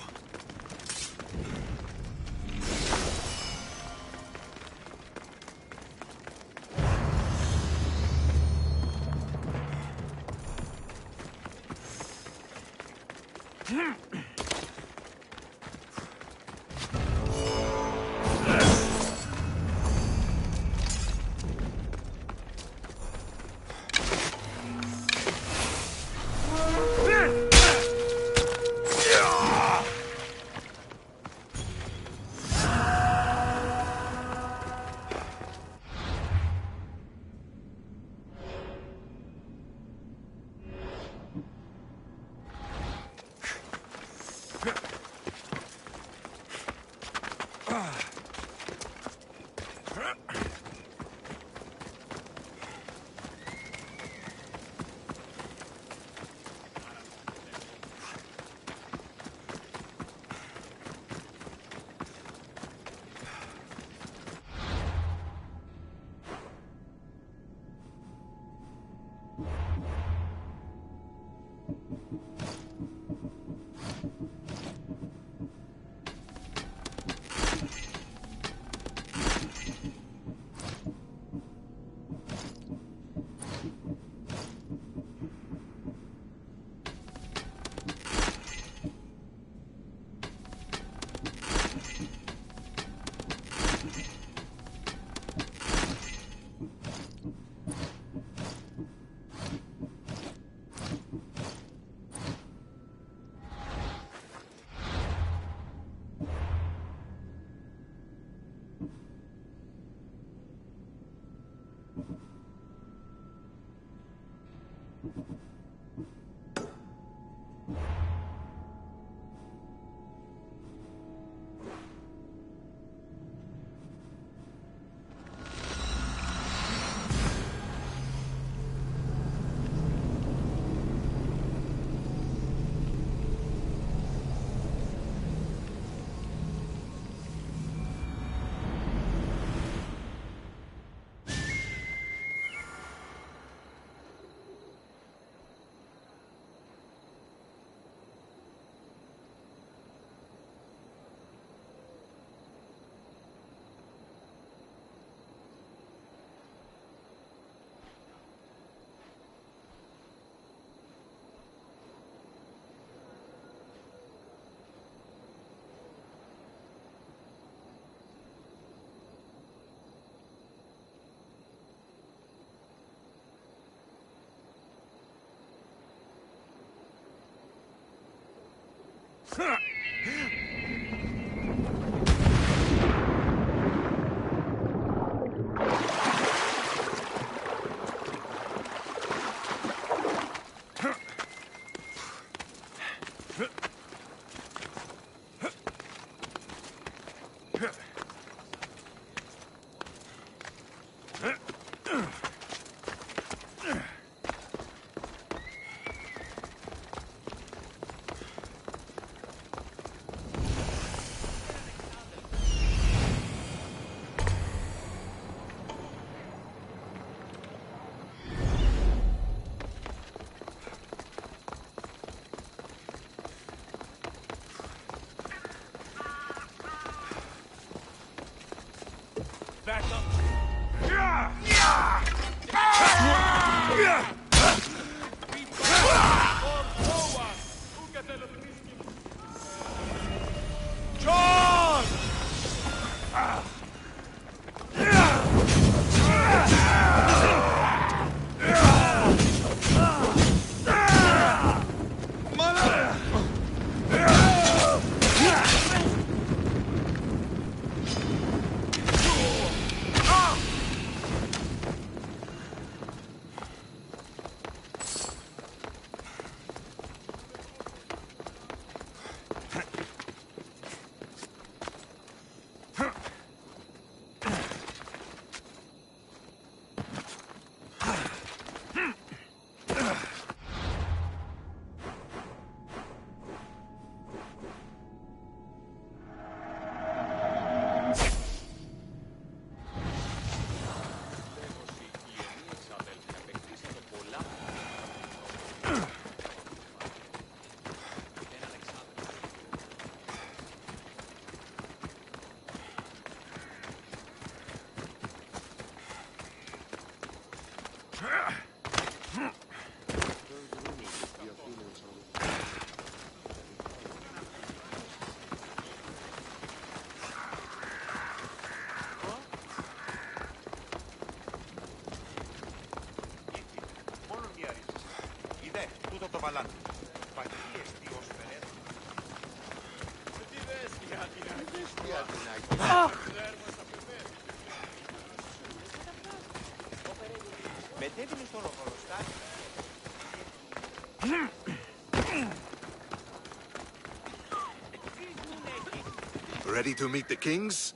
Ready to meet the kings?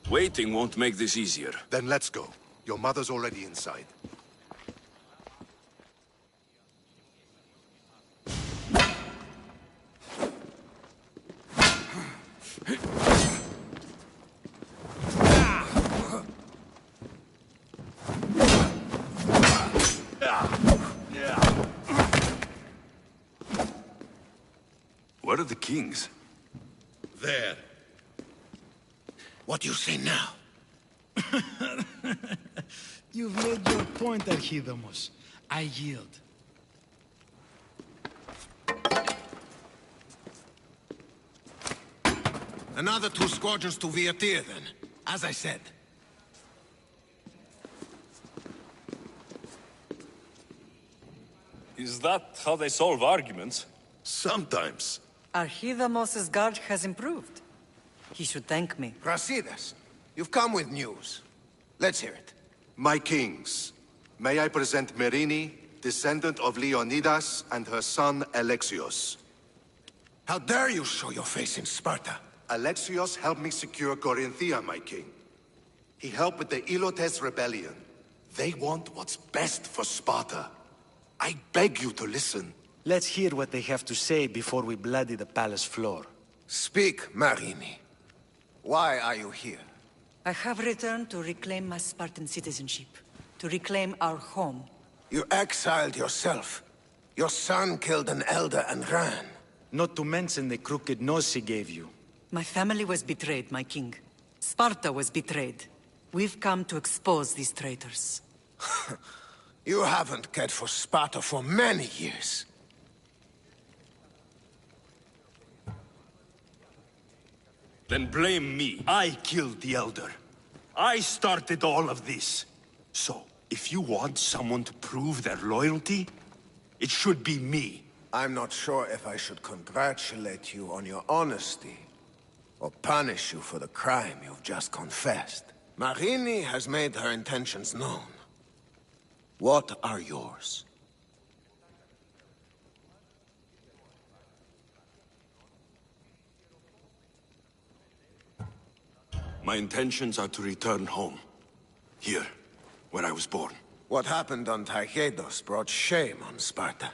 Waiting won't make this easier. Then let's go. Your mother's already inside. Where are the kings? There. What do you say now? You've made your point, Archidamos. I yield. Another 2 squadrons to Viatir, then. As I said. Is that how they solve arguments? Sometimes. Archidamos's guard has improved. He should thank me. Brasidas, you've come with news. Let's hear it. My kings, may I present Merini, descendant of Leonidas, and her son Alexios. How dare you show your face in Sparta? Alexios helped me secure Corinthia, my king. He helped with the Ilotes rebellion. They want what's best for Sparta. I beg you to listen. Let's hear what they have to say before we bloody the palace floor. Speak, Marini. Why are you here? I have returned to reclaim my Spartan citizenship. To reclaim our home. You exiled yourself. Your son killed an elder and ran. Not to mention the crooked nose he gave you. My family was betrayed, my king. Sparta was betrayed. We've come to expose these traitors. You haven't cared for Sparta for many years. Then blame me. I killed the Elder. I started all of this. So, if you want someone to prove their loyalty, it should be me. I'm not sure if I should congratulate you on your honesty, or punish you for the crime you've just confessed. Marini has made her intentions known. What are yours? My intentions are to return home. Here, where I was born. What happened on Taygedos brought shame on Sparta.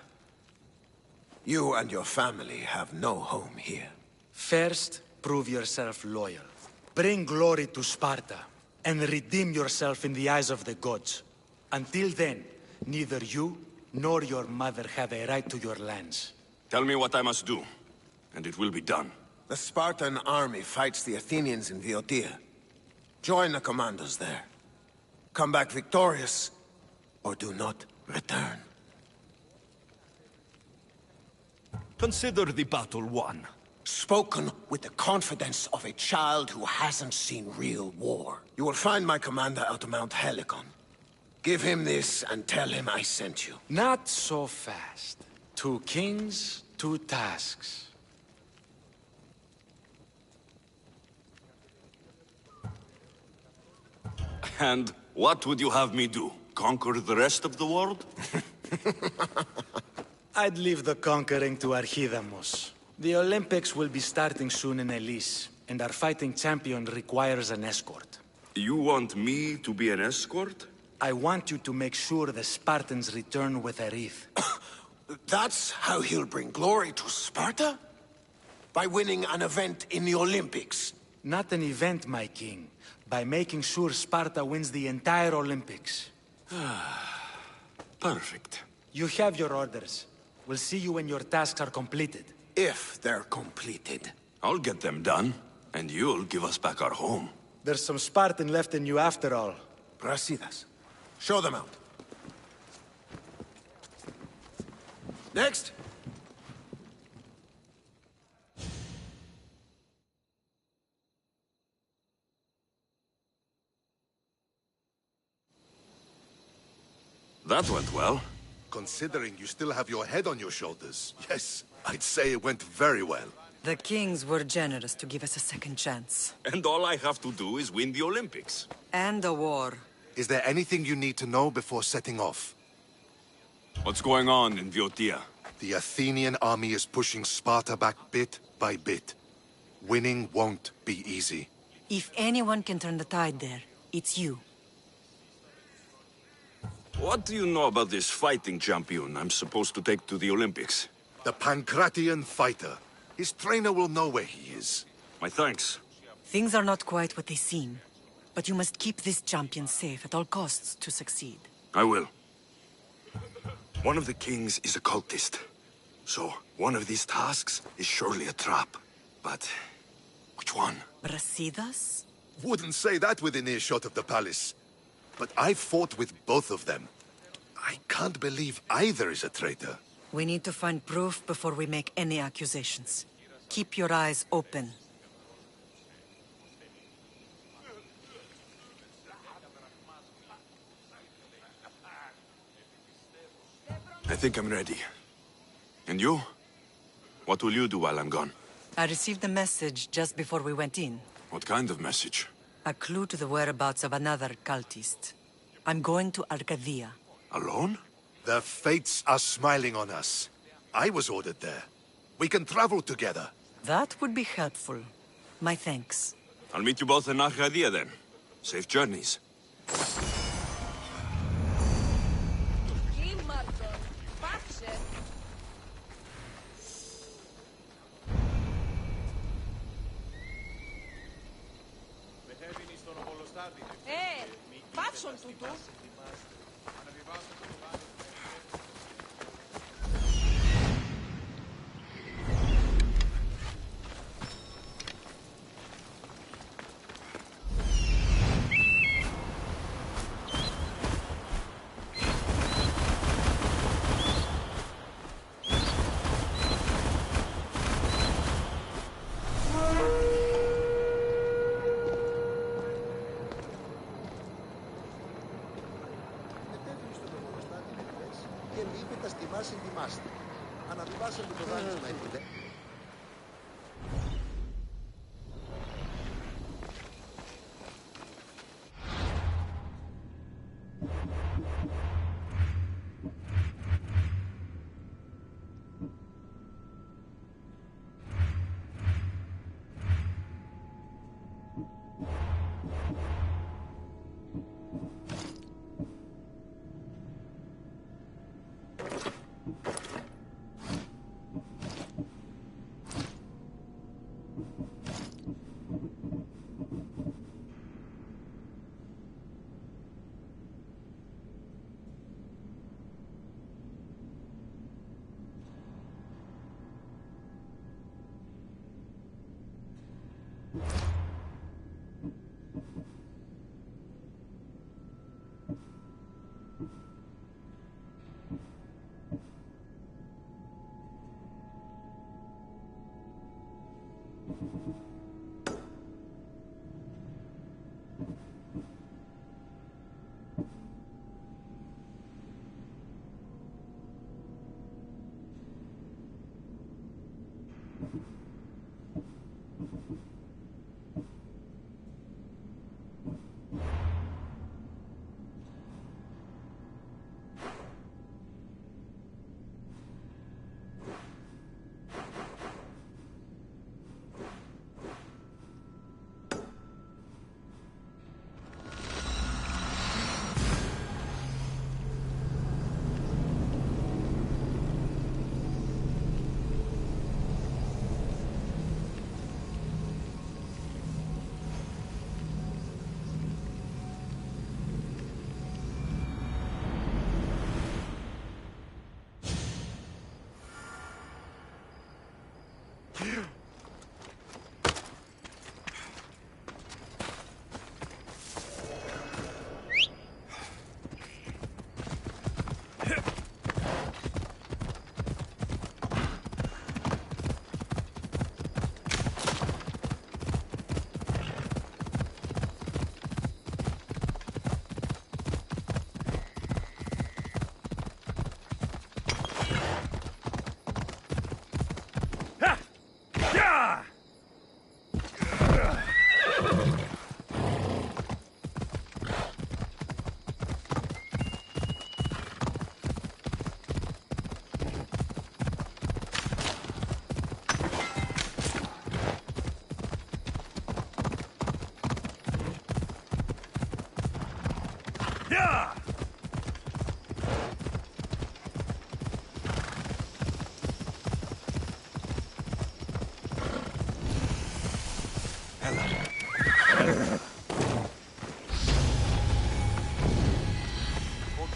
You and your family have no home here. First, prove yourself loyal. Bring glory to Sparta, and redeem yourself in the eyes of the gods. Until then, neither you nor your mother have a right to your lands. Tell me what I must do, and it will be done. The Spartan army fights the Athenians in Viotia. Join the commandos there. Come back victorious, or do not return. Consider the battle won. Spoken with the confidence of a child who hasn't seen real war. You will find my commander out of Mount Helicon. Give him this and tell him I sent you. Not so fast. 2 kings, 2 tasks. And what would you have me do? Conquer the rest of the world? I'd leave the conquering to Archidamos. The Olympics will be starting soon in Elise, and our fighting champion requires an escort. You want me to be an escort? I want you to make sure the Spartans return with a wreath. That's how he'll bring glory to Sparta? By winning an event in the Olympics? Not an event, my king. By making sure Sparta wins the entire Olympics. Perfect. You have your orders. We'll see you when your tasks are completed. If they're completed. I'll get them done, and you'll give us back our home. There's some Spartan left in you after all. Brasidas, show them out. Next. That went well. Considering you still have your head on your shoulders, yes, I'd say it went very well. The kings were generous to give us a second chance. And all I have to do is win the Olympics. And a war. Is there anything you need to know before setting off? What's going on in Viotia? The Athenian army is pushing Sparta back bit by bit. Winning won't be easy. If anyone can turn the tide there, it's you. What do you know about this fighting champion I'm supposed to take to the Olympics? The Pancratian fighter. His trainer will know where he is. My thanks. Things are not quite what they seem. But you must keep this champion safe at all costs to succeed. I will. One of the kings is a cultist. So, one of these tasks is surely a trap. But, which one? Brasidas? Wouldn't say that within earshot of the palace. But I fought with both of them. I can't believe either is a traitor. We need to find proof before we make any accusations. Keep your eyes open. I think I'm ready. And you? What will you do while I'm gone? I received a message just before we went in. What kind of message? A clue to the whereabouts of another cultist. I'm going to Arcadia. Alone? The fates are smiling on us. I was ordered there. We can travel together. That would be helpful. My thanks. I'll meet you both in Arcadia then. Safe journeys. Faccion tutto?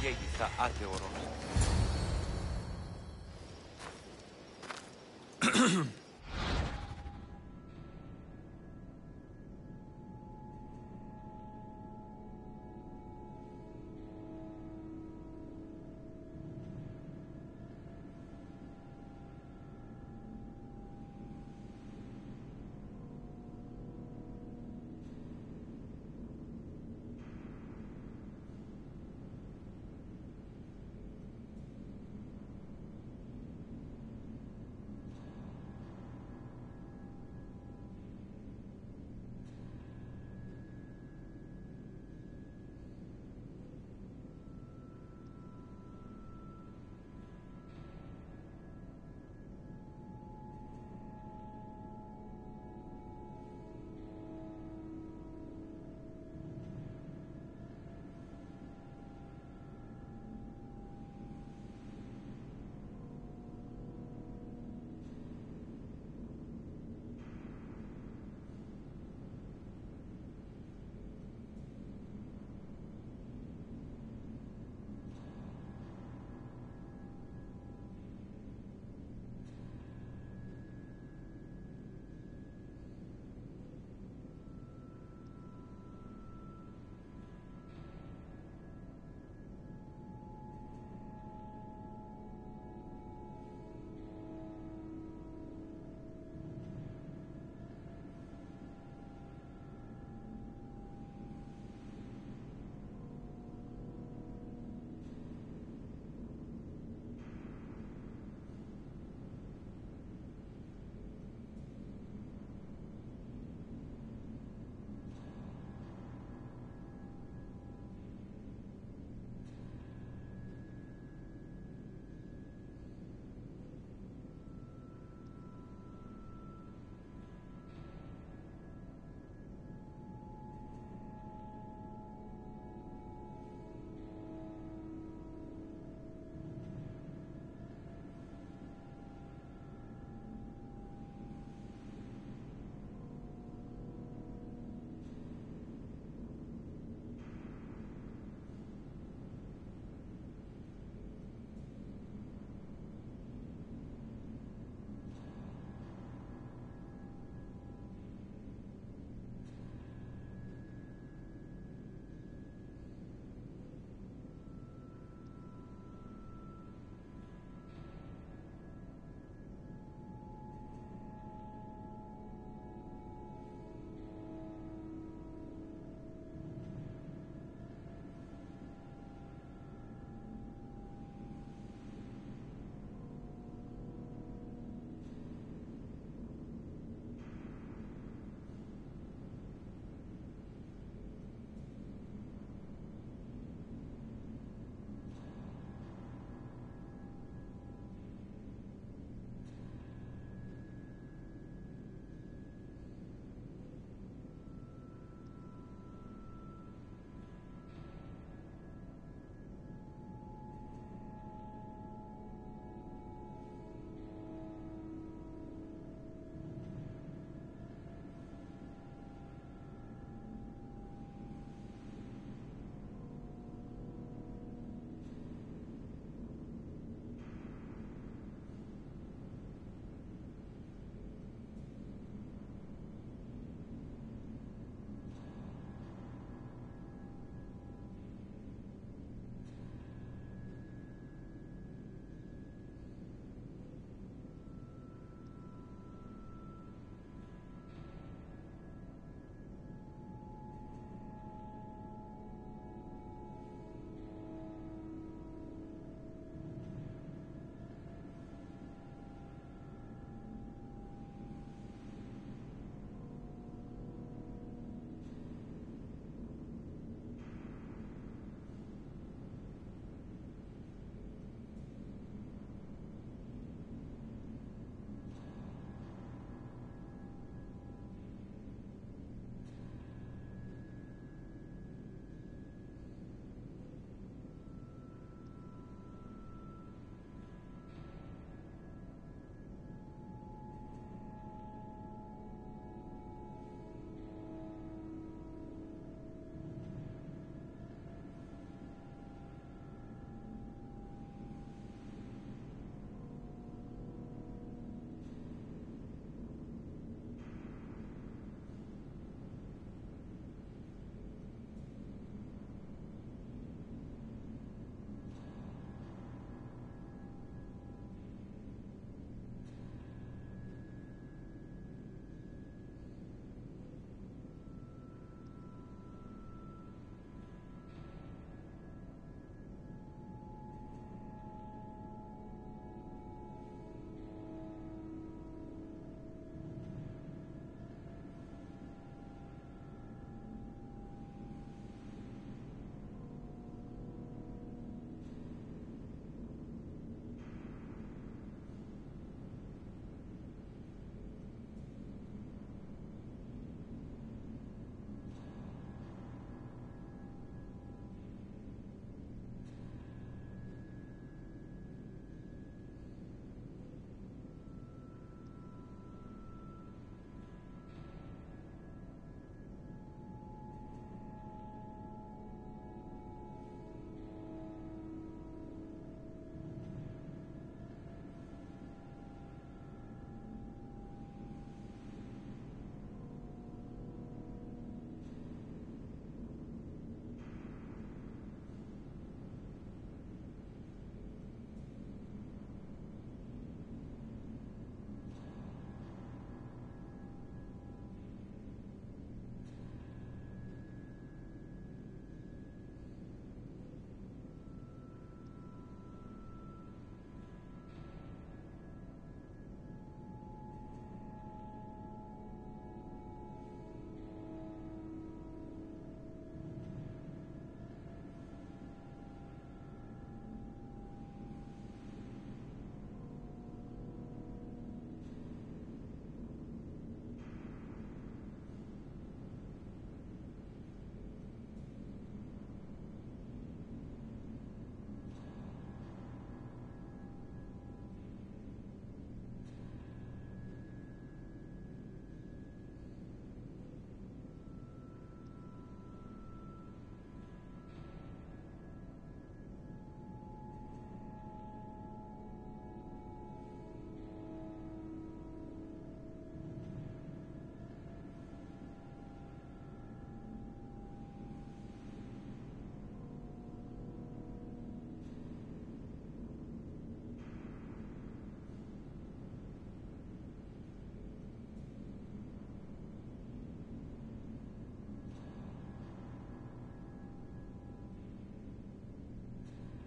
γέγηθα άτεωρος.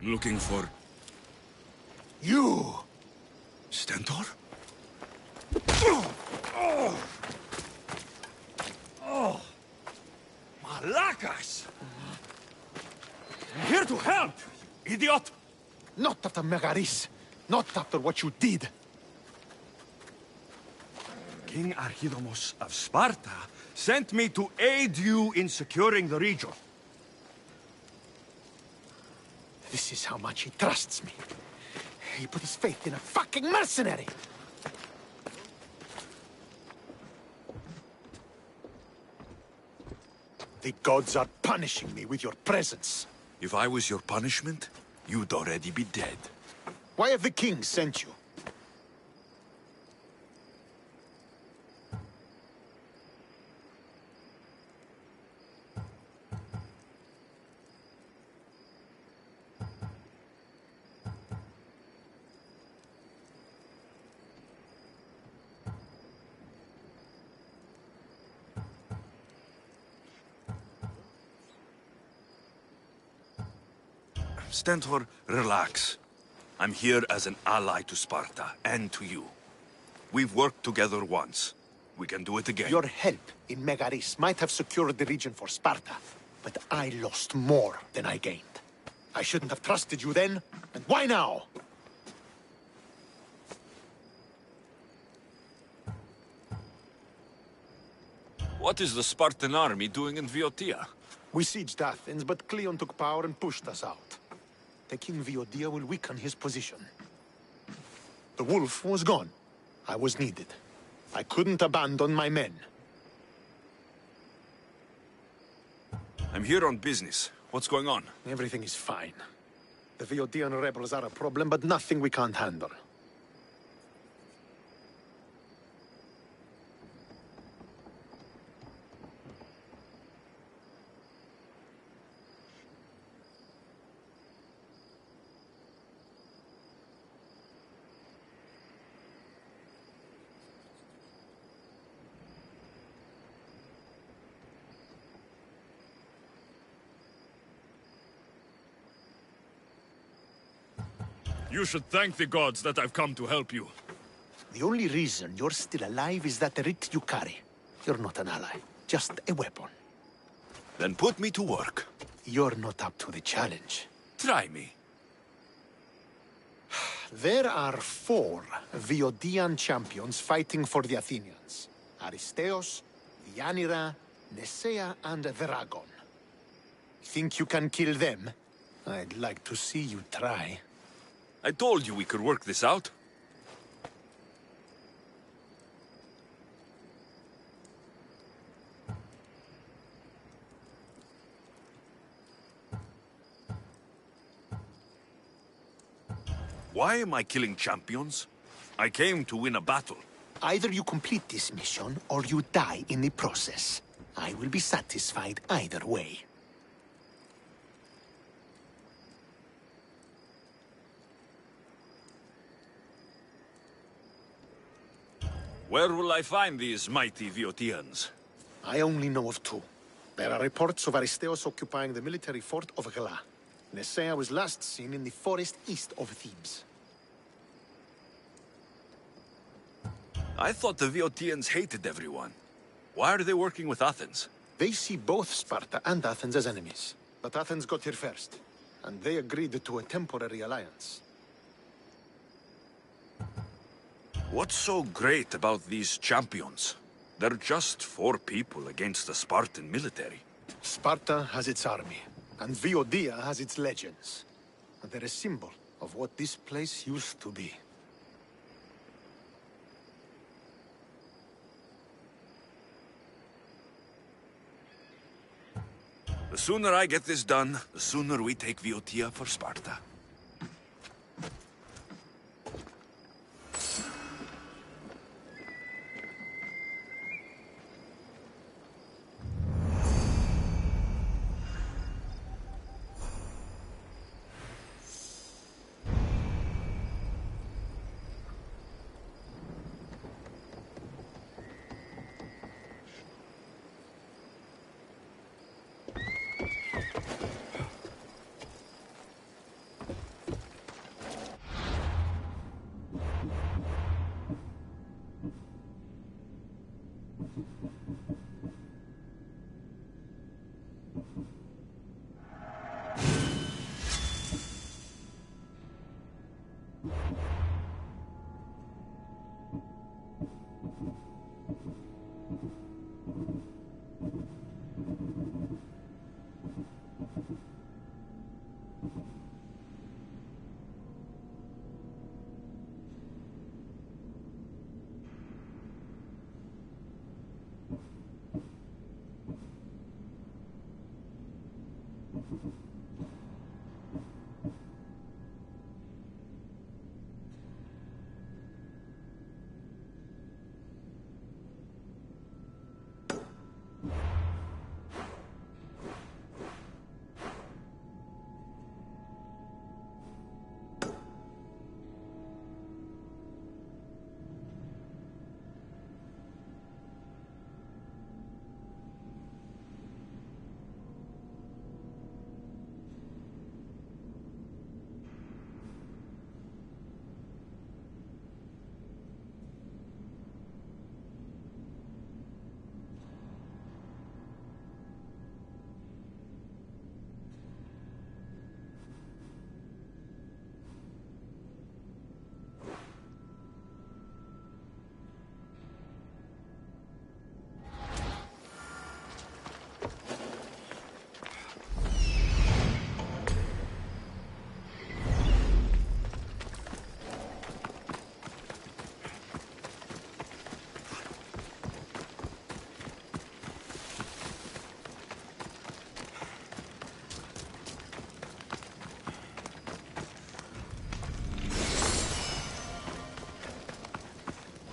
Looking for... You! Stentor? Malacas! I'm here to help, idiot! Not after Megaris. Not after what you did. King Archidamos of Sparta sent me to aid you in securing the region. This is how much he trusts me. He put his faith in a fucking mercenary! The gods are punishing me with your presence. If I was your punishment, you'd already be dead. Why have the kings sent you? Stentor, relax. I'm here as an ally to Sparta, and to you. We've worked together once. We can do it again. Your help in Megaris might have secured the region for Sparta, but I lost more than I gained. I shouldn't have trusted you then, and why now? What is the Spartan army doing in Viotia? We sieged Athens, but Cleon took power and pushed us out. Taking Viotia will weaken his position. The wolf was gone. I was needed. I couldn't abandon my men. I'm here on business. What's going on? Everything is fine. The Viotian rebels are a problem, but nothing we can't handle. You should thank the gods that I've come to help you. The only reason you're still alive is that writ you carry. You're not an ally, just a weapon. Then put me to work. You're not up to the challenge. Try me. There are 4 Viodian champions fighting for the Athenians. Aristeos, Deianira, Nesea, and Veragon. Think you can kill them? I'd like to see you try. I told you we could work this out. Why am I killing champions? I came to win a battle. Either you complete this mission, or you die in the process. I will be satisfied either way. Where will I find these mighty Viotians? I only know of 2. There are reports of Aristeos occupying the military fort of Gela. Nesea was last seen in the forest east of Thebes. I thought the Viotians hated everyone. Why are they working with Athens? They see both Sparta and Athens as enemies. But Athens got here first, and they agreed to a temporary alliance. What's so great about these champions? They're just 4 people against the Spartan military. Sparta has its army, and Viotia has its legends. And they're a symbol of what this place used to be. The sooner I get this done, the sooner we take Viotia for Sparta.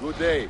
Good day.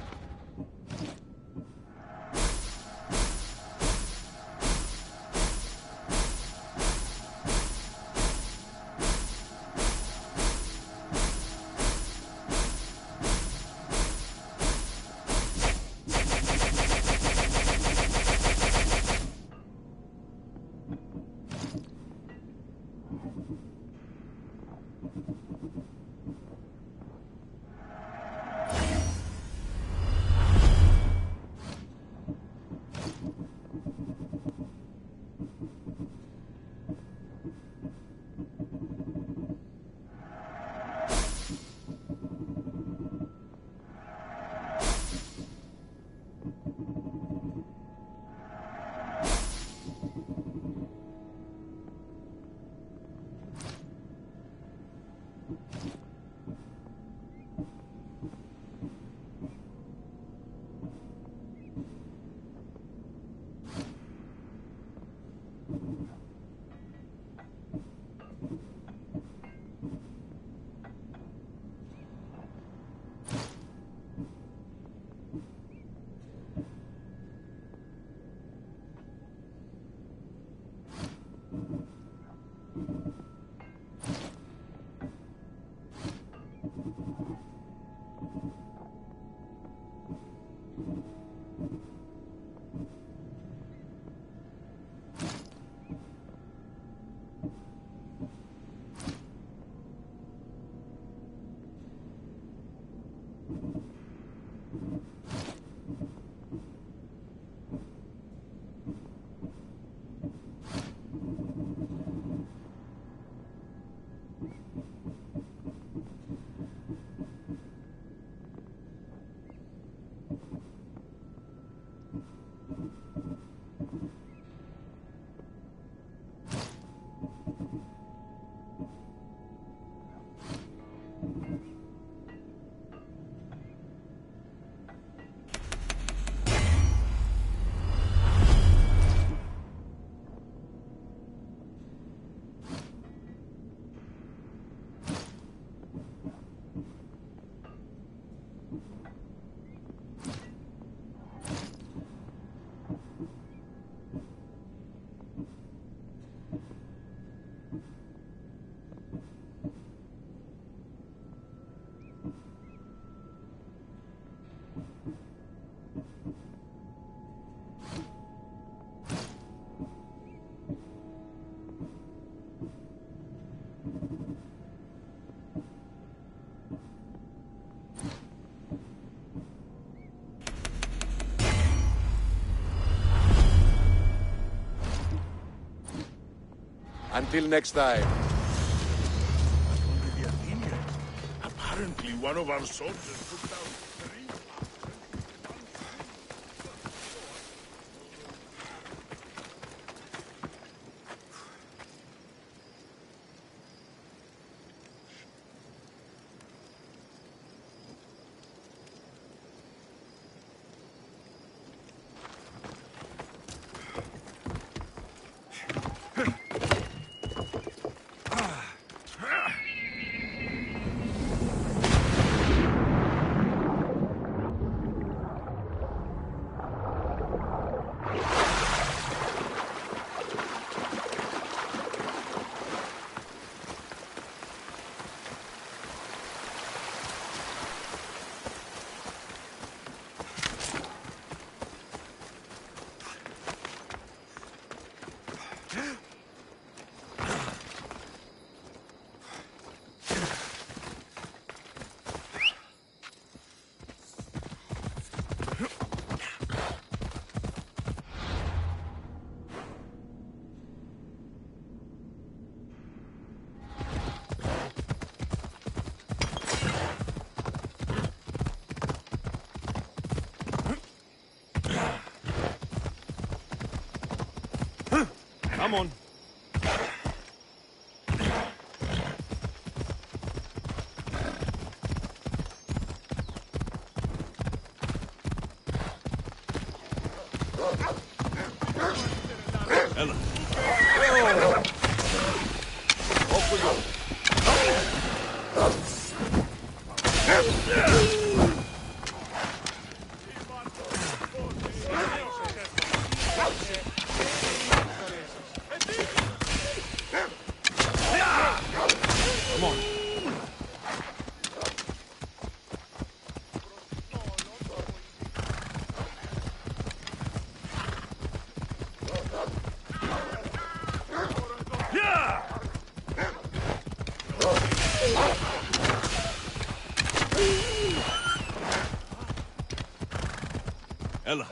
Until next time. Apparently, one of our soldiers took down 3. Come on. Ella. Oh. Off we go. Come on. Ella.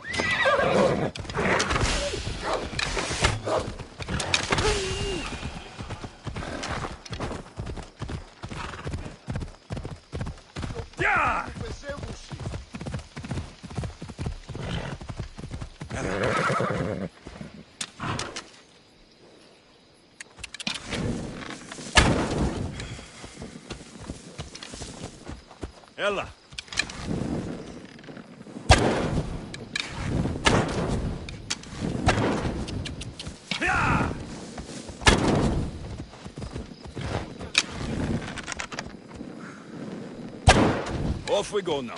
Ella. Off we go now.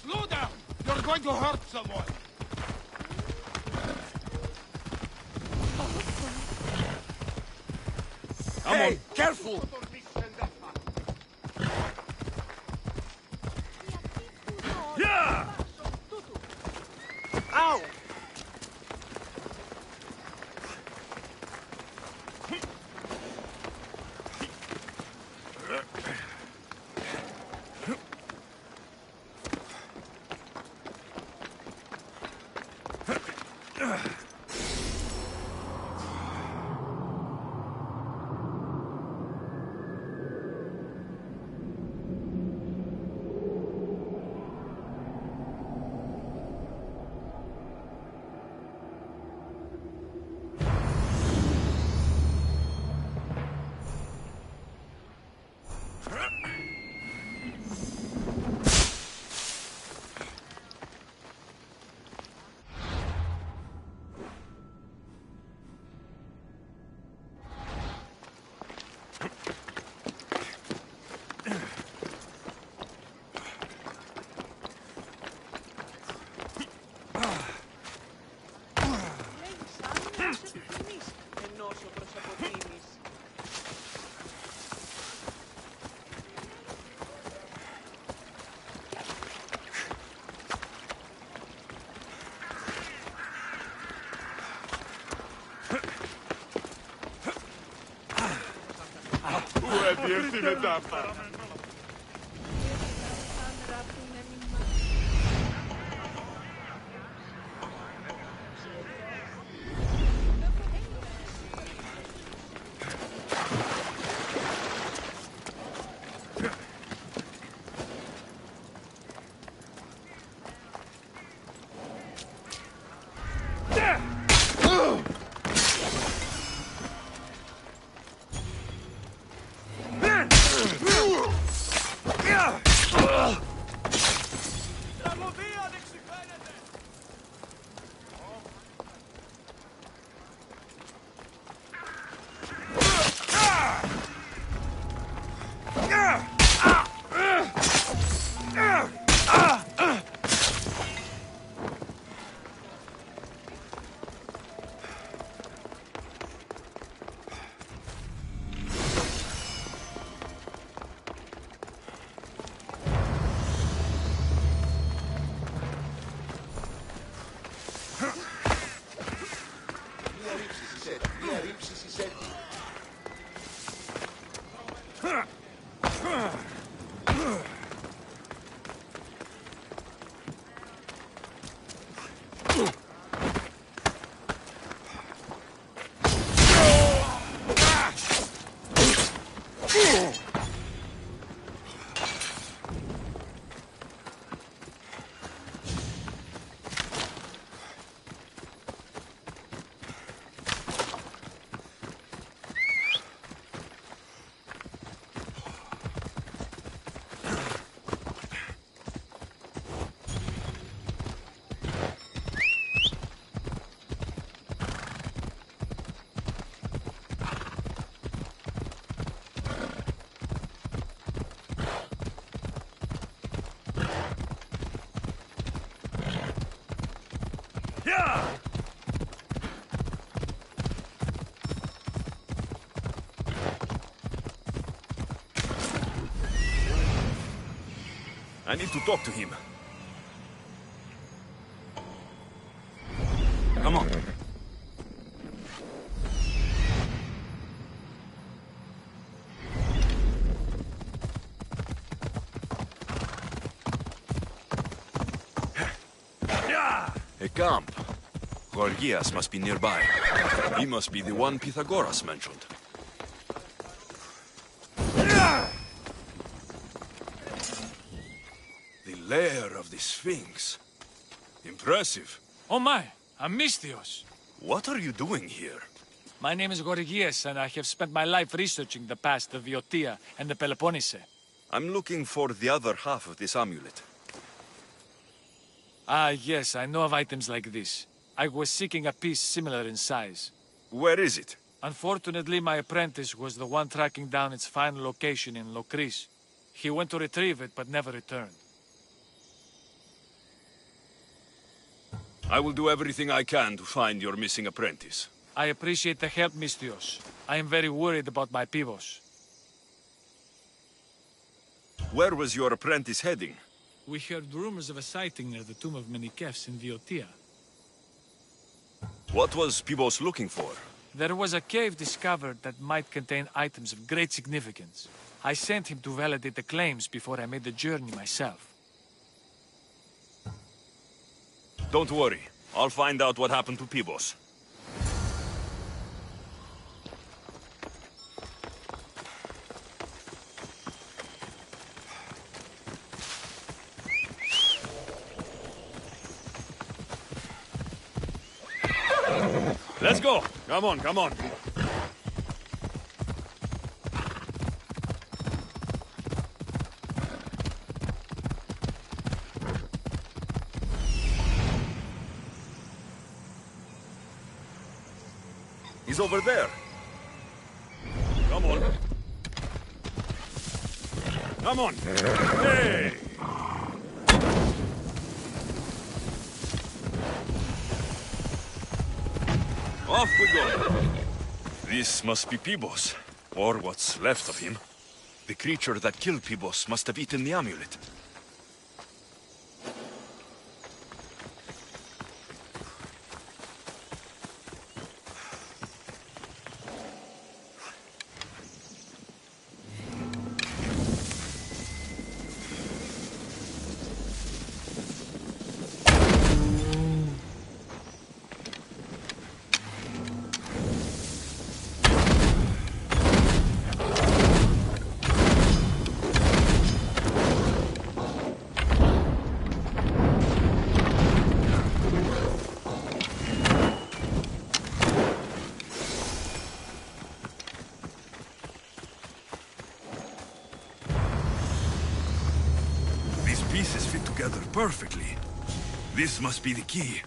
Slow down! You're going to hurt someone! Come on. Careful! Yeah! Ow! έρθει μετά. I need to talk to him. Come on. A camp. Gorgias must be nearby. He must be the one Pythagoras mentioned. The lair of the Sphinx. Impressive. Oh my, Amistios. What are you doing here? My name is Gorgias, and I have spent my life researching the past of Viotia and the Peloponnese. I'm looking for the other half of this amulet. Ah, yes, I know of items like this. I was seeking a piece similar in size. Where is it? Unfortunately, my apprentice was the one tracking down its final location in Locris. He went to retrieve it, but never returned. I will do everything I can to find your missing apprentice. I appreciate the help, Mistios. I am very worried about my pivos. Where was your apprentice heading? We heard rumors of a sighting near the tomb of Menikefs in Viotia. What was Pibos looking for? There was a cave discovered that might contain items of great significance. I sent him to validate the claims before I made the journey myself. Don't worry. I'll find out what happened to Pibos. Let's go! Come on, come on! He's over there. Come on. Come on. Hey! Off we go. This must be Pibos, or what's left of him. The creature that killed Pibos must have eaten the amulet. together perfectly. This must be the key.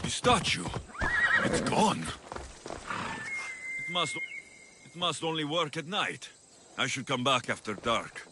The statue. It's gone. It must only work at night. I should come back after dark.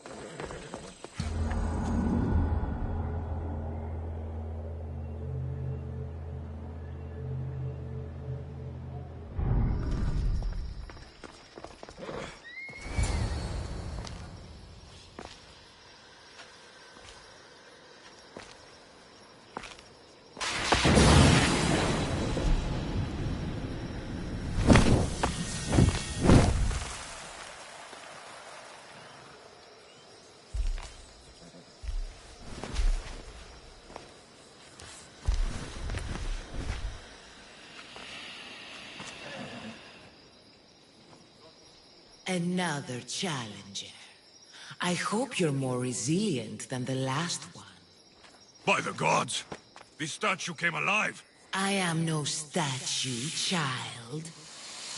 Another challenger. I hope you're more resilient than the last one. By the gods! This statue came alive! I am no statue, child.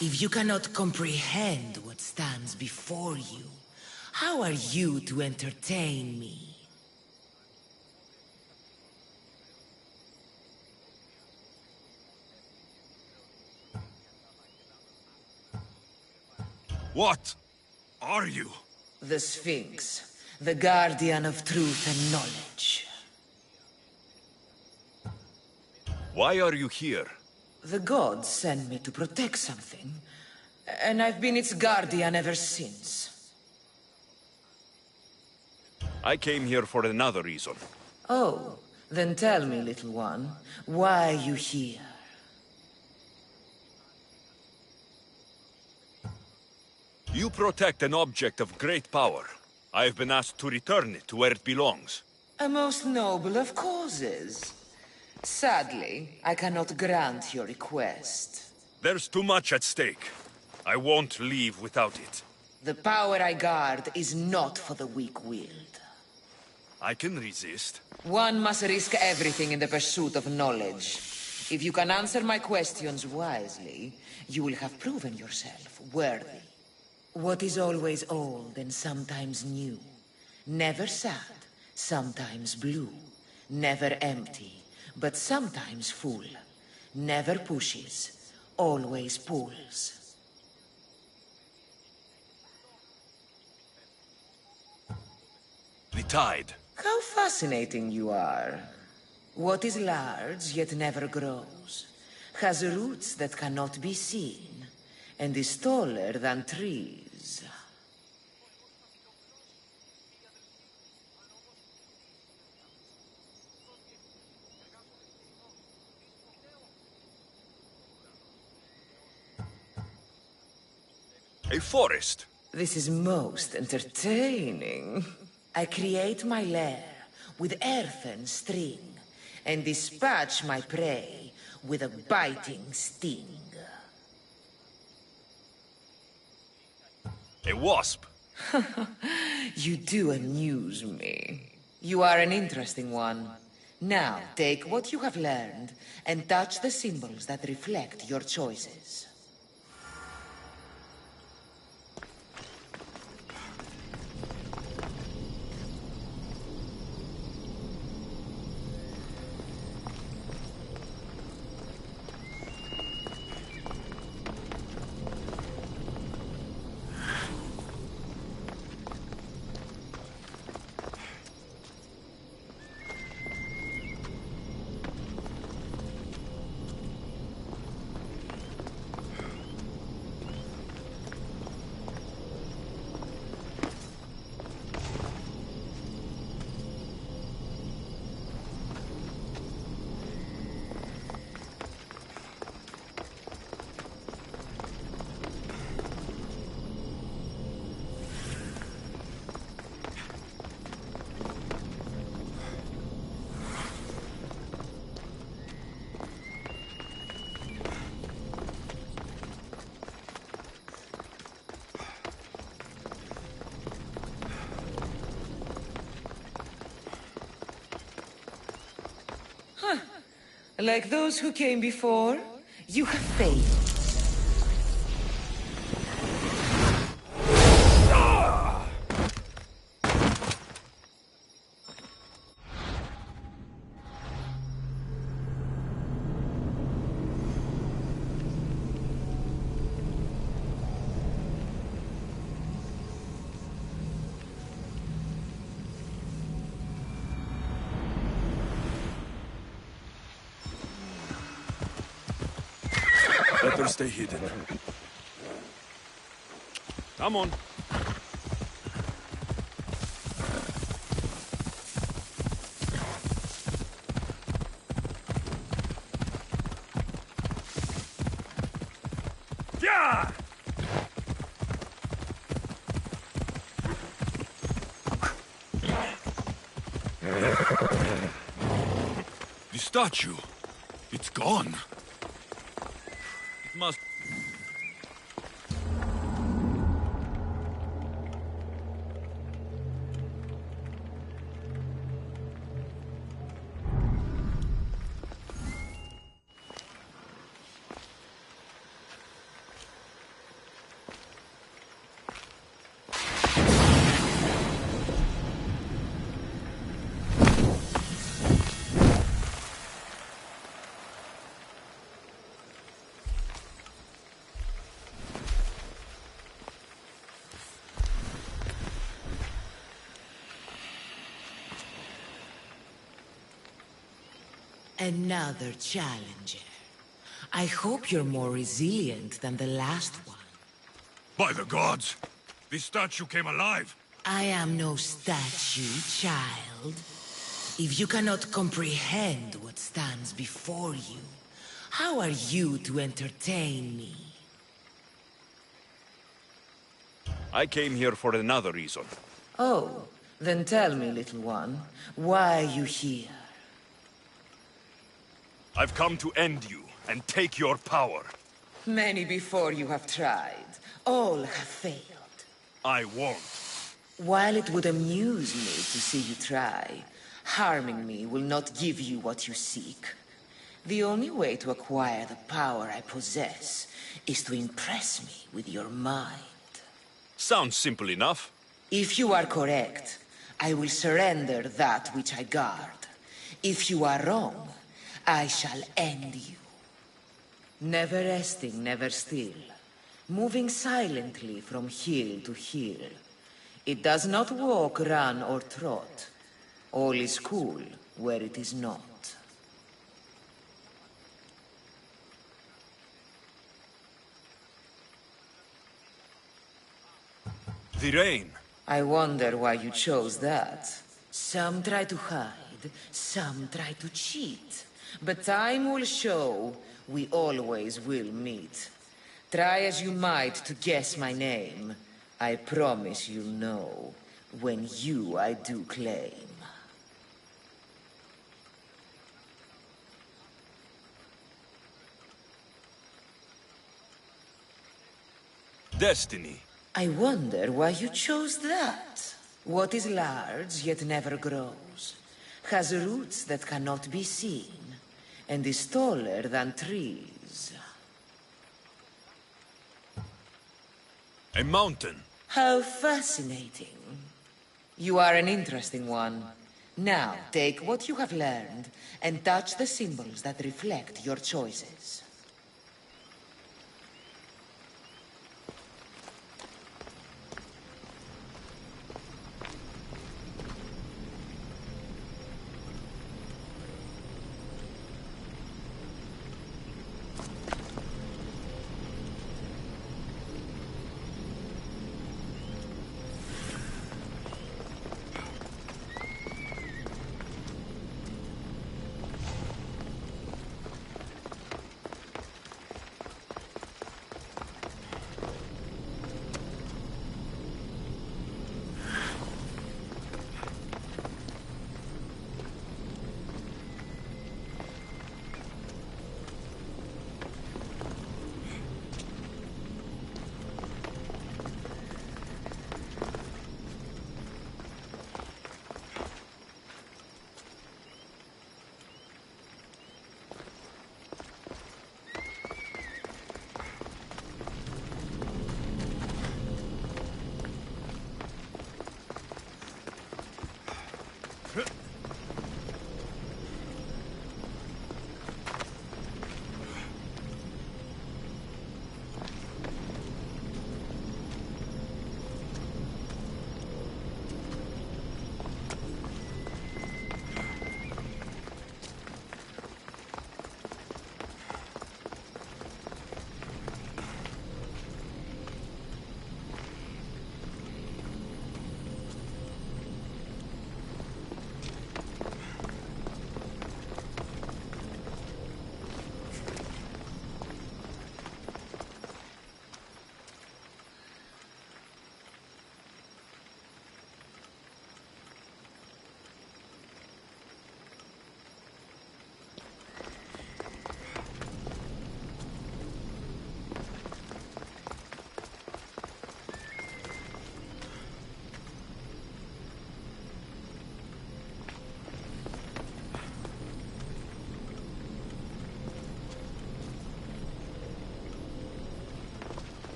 If you cannot comprehend what stands before you, how are you to entertain me? What are you? The Sphinx, the guardian of truth and knowledge. Why are you here? The gods sent me to protect something, and I've been its guardian ever since. I came here for another reason. Oh, then tell me, little one, why are you here? You protect an object of great power. I have been asked to return it to where it belongs. A most noble of causes. Sadly, I cannot grant your request. There's too much at stake. I won't leave without it. The power I guard is not for the weak-willed. I can resist. One must risk everything in the pursuit of knowledge. If you can answer my questions wisely, you will have proven yourself worthy. What is always old and sometimes new. Never sad, sometimes blue. Never empty, but sometimes full. Never pushes, always pulls. The tide. How fascinating you are. What is large yet never grows, has roots that cannot be seen, and is taller than trees. A forest. This is most entertaining. I create my lair with earthen string, and dispatch my prey with a biting sting. A wasp. You do amuse me. You are an interesting one. Now, take what you have learned and touch the symbols that reflect your choices. Like those who came before, you have failed. Better stay hidden. Come on. Yeah! The statue. It's gone. It must... Another challenger. I hope you're more resilient than the last one. By the gods! This statue came alive! I am no statue, child. If you cannot comprehend what stands before you, how are you to entertain me? I came here for another reason. Oh, then tell me, little one, why are you here? I've come to end you and take your power. Many before you have tried. All have failed. I won't. While it would amuse me to see you try, harming me will not give you what you seek. The only way to acquire the power I possess is to impress me with your mind. Sounds simple enough. If you are correct, I will surrender that which I guard. If you are wrong, I shall end you. Never resting, never still. Moving silently from hill to hill. It does not walk, run, or trot. All is cool where it is not. The rain. I wonder why you chose that. Some try to hide, some try to cheat. But time will show we always will meet. Try as you might to guess my name. I promise you'll know when you I do claim. Destiny. I wonder why you chose that. What is large yet never grows, has roots that cannot be seen, and is taller than trees. A mountain. How fascinating. You are an interesting one. Now, take what you have learned and touch the symbols that reflect your choices.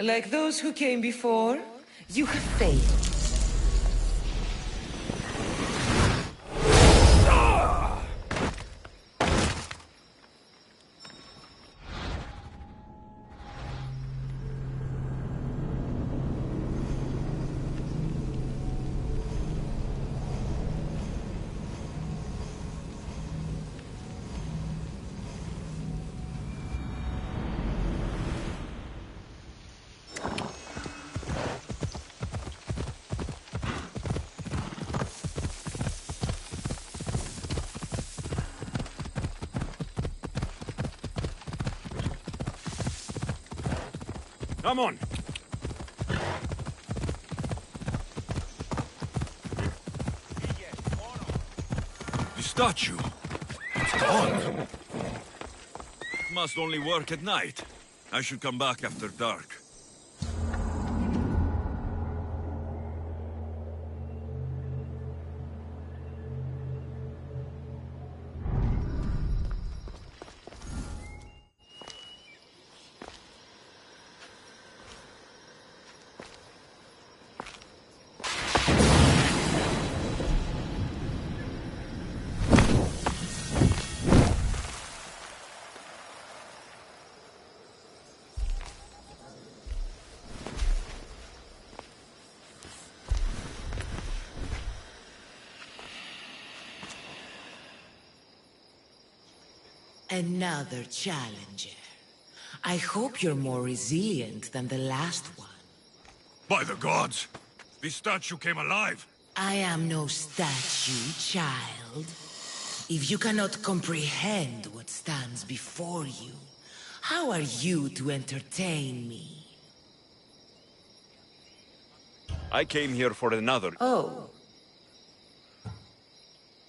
Like those who came before, you have failed. Come on! The statue! It's gone! Must only work at night. I should come back after dark. Another challenger. I hope you're more resilient than the last one. By the gods! This statue came alive! I am no statue, child. If you cannot comprehend what stands before you, how are you to entertain me? I came here for another. Oh.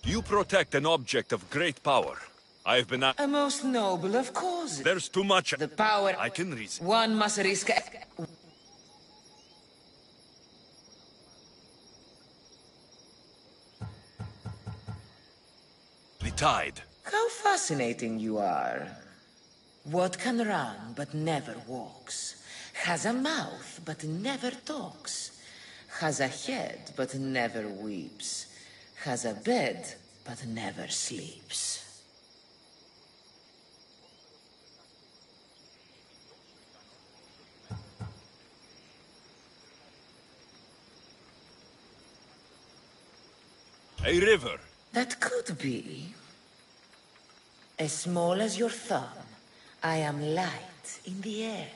You protect an object of great power. I've been A most noble of causes. There's too much. The power... I can reason. One must risk... The tide. How fascinating you are. What can run but never walks? Has a mouth but never talks? Has a head but never weeps? Has a bed but never sleeps? A river. That could be. As small as your thumb, I am light in the air.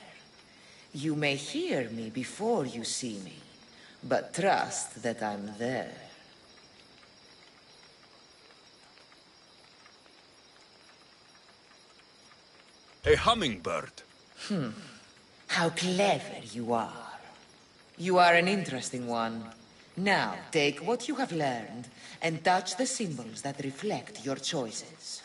You may hear me before you see me, but trust that I'm there. A hummingbird. How clever you are. You are an interesting one. Now, take what you have learned and touch the symbols that reflect your choices.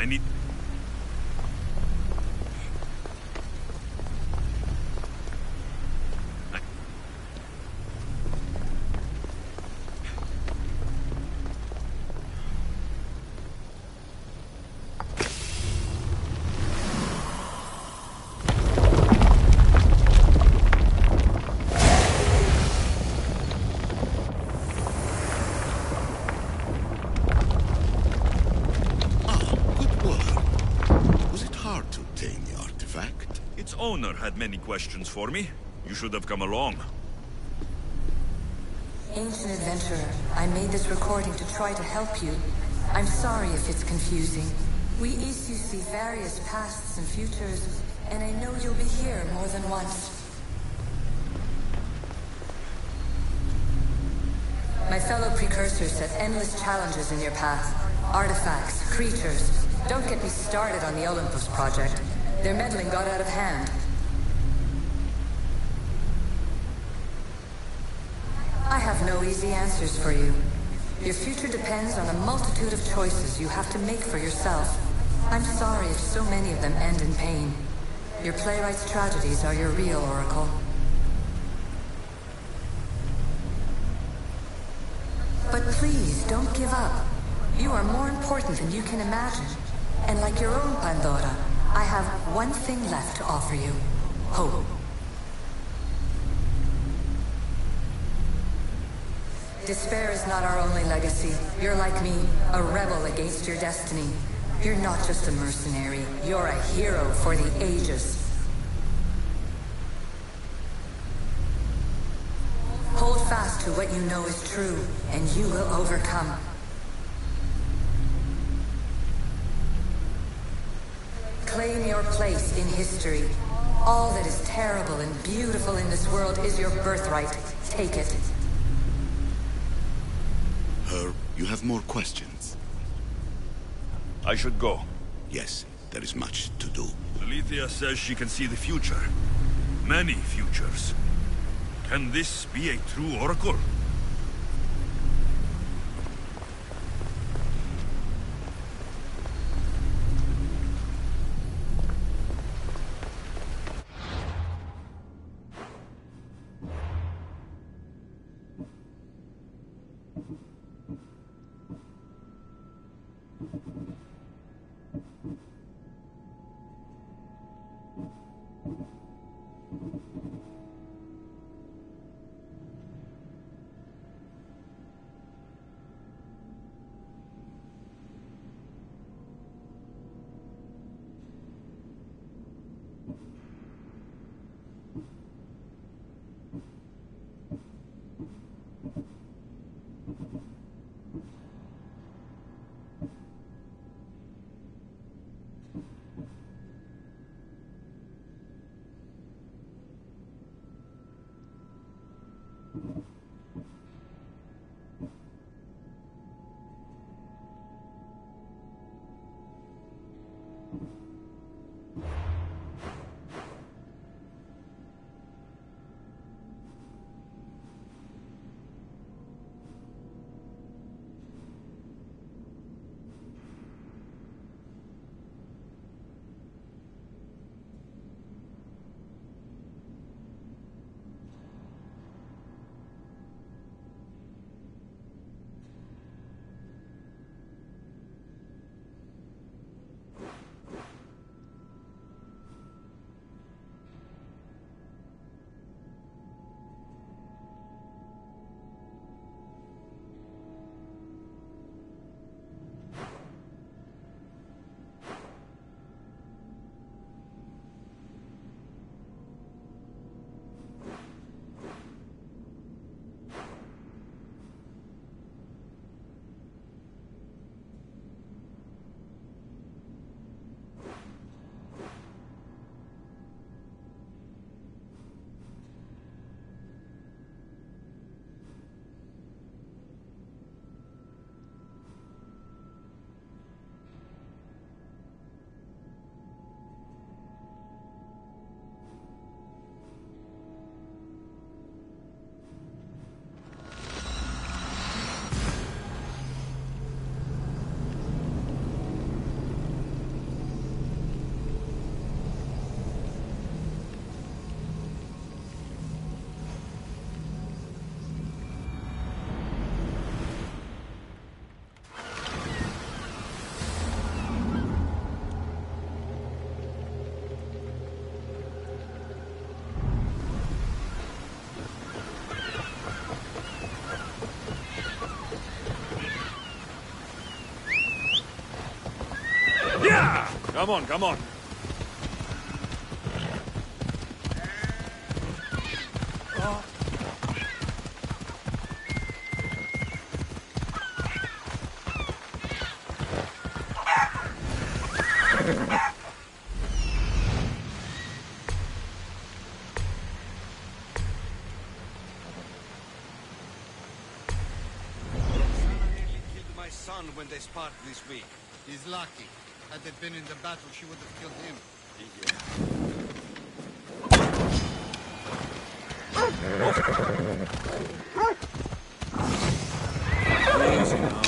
I need... Its owner had many questions for me. You should have come along. Ancient adventurer, I made this recording to try to help you. I'm sorry if it's confusing. We Isu see various pasts and futures, and I know you'll be here more than once. My fellow precursors set endless challenges in your path. Artifacts, creatures. Don't get me started on the Olympus project. Their meddling got out of hand. I have no easy answers for you. Your future depends on a multitude of choices you have to make for yourself. I'm sorry if so many of them end in pain. Your playwright's tragedies are your real oracle. But please, don't give up. You are more important than you can imagine. And like your own Pandora, I have one thing left to offer you. Hope. Despair is not our only legacy. You're like me, a rebel against your destiny. You're not just a mercenary, you're a hero for the ages. Hold fast to what you know is true, and you will overcome. Claim your place in history. All that is terrible and beautiful in this world is your birthright. Take it. Herb, you have more questions? I should go. Yes, there is much to do. Alethea says she can see the future. Many futures. Can this be a true oracle? Come on, come on. My son when they sparred this week. He's lucky. Had they been in the battle, she would have killed him. Easy now.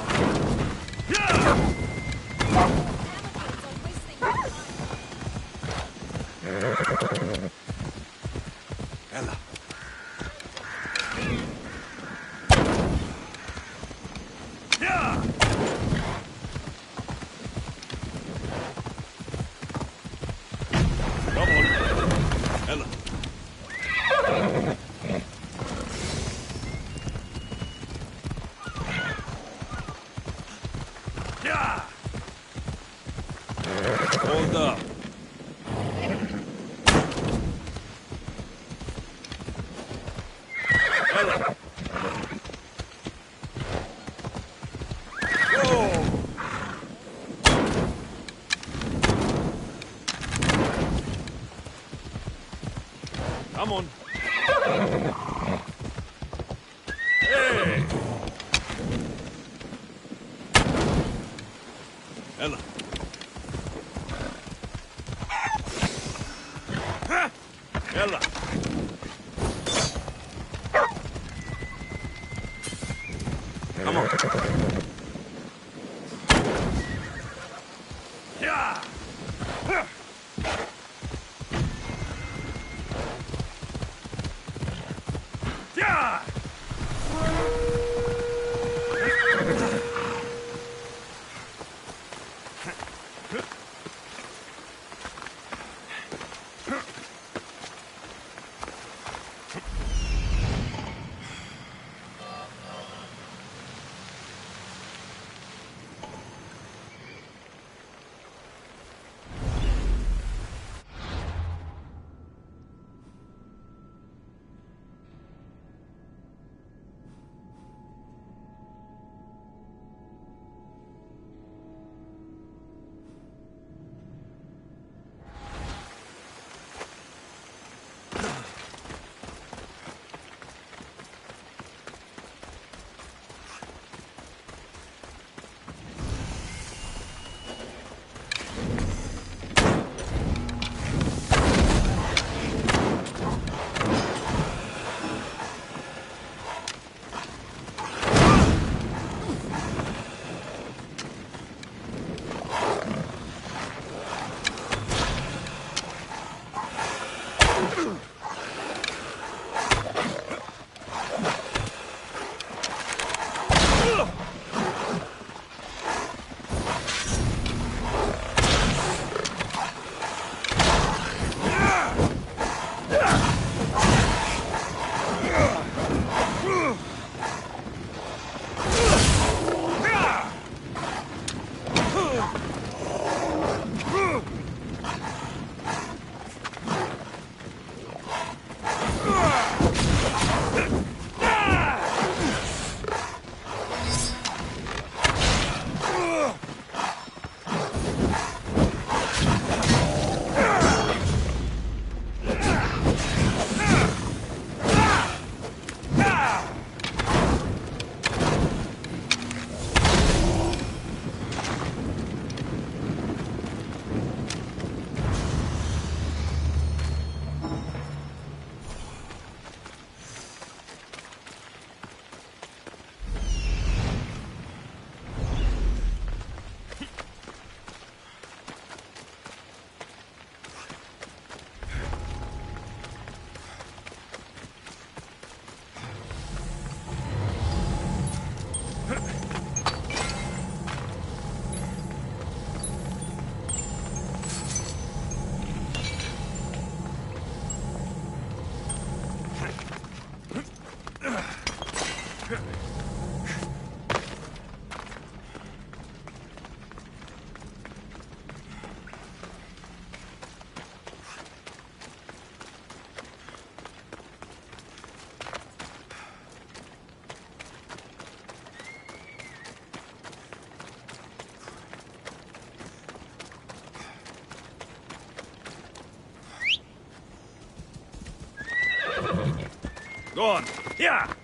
Ella. Come on. Ella. Yeah. Hold up. Ella. Go. Come on. Hey. Ella. Ella. Come on. Yeah. Yeah. Go on. Yeah!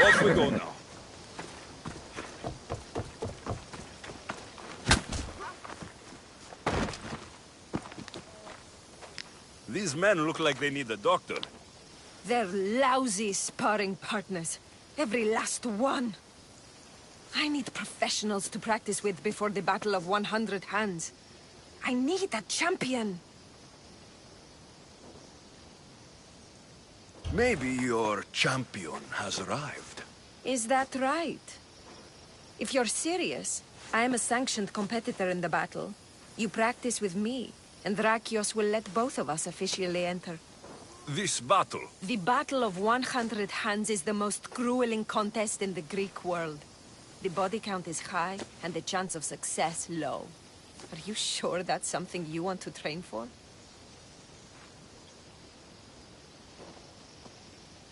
Off we go now. These men look like they need a doctor. They're lousy sparring partners. Every last one. I need professionals to practice with before the Battle of 100 Hands. I need a champion. Maybe your champion has arrived. Is that right? If you're serious, I am a sanctioned competitor in the battle. You practice with me, and Drakios will let both of us officially enter. This battle? The Battle of 100 Hands is the most grueling contest in the Greek world. The body count is high, and the chance of success low. Are you sure that's something you want to train for?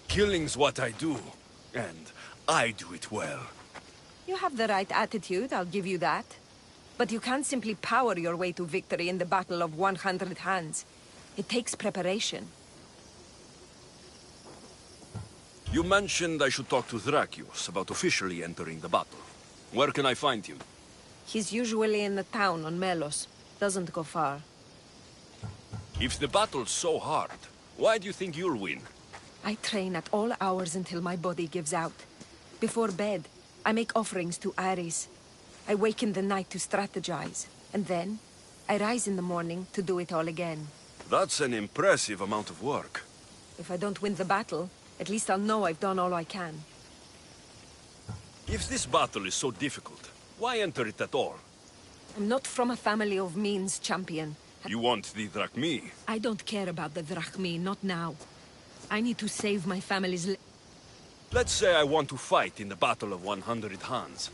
Killing's what I do, and I do it well. You have the right attitude, I'll give you that. But you can't simply power your way to victory in the Battle of 100 Hands. It takes preparation. You mentioned I should talk to Drakios about officially entering the battle. Where can I find him? He's usually in the town on Melos. Doesn't go far. If the battle's so hard, why do you think you'll win? I train at all hours until my body gives out. Before bed, I make offerings to Ares. I wake in the night to strategize. And then, I rise in the morning to do it all again. That's an impressive amount of work. If I don't win the battle, at least I'll know I've done all I can. If this battle is so difficult, why enter it at all? I'm not from a family of means, champion. You want the drachmi? I don't care about the drachmi, not now. I need to save my family's Let's say I want to fight in the Battle of 100 Hands.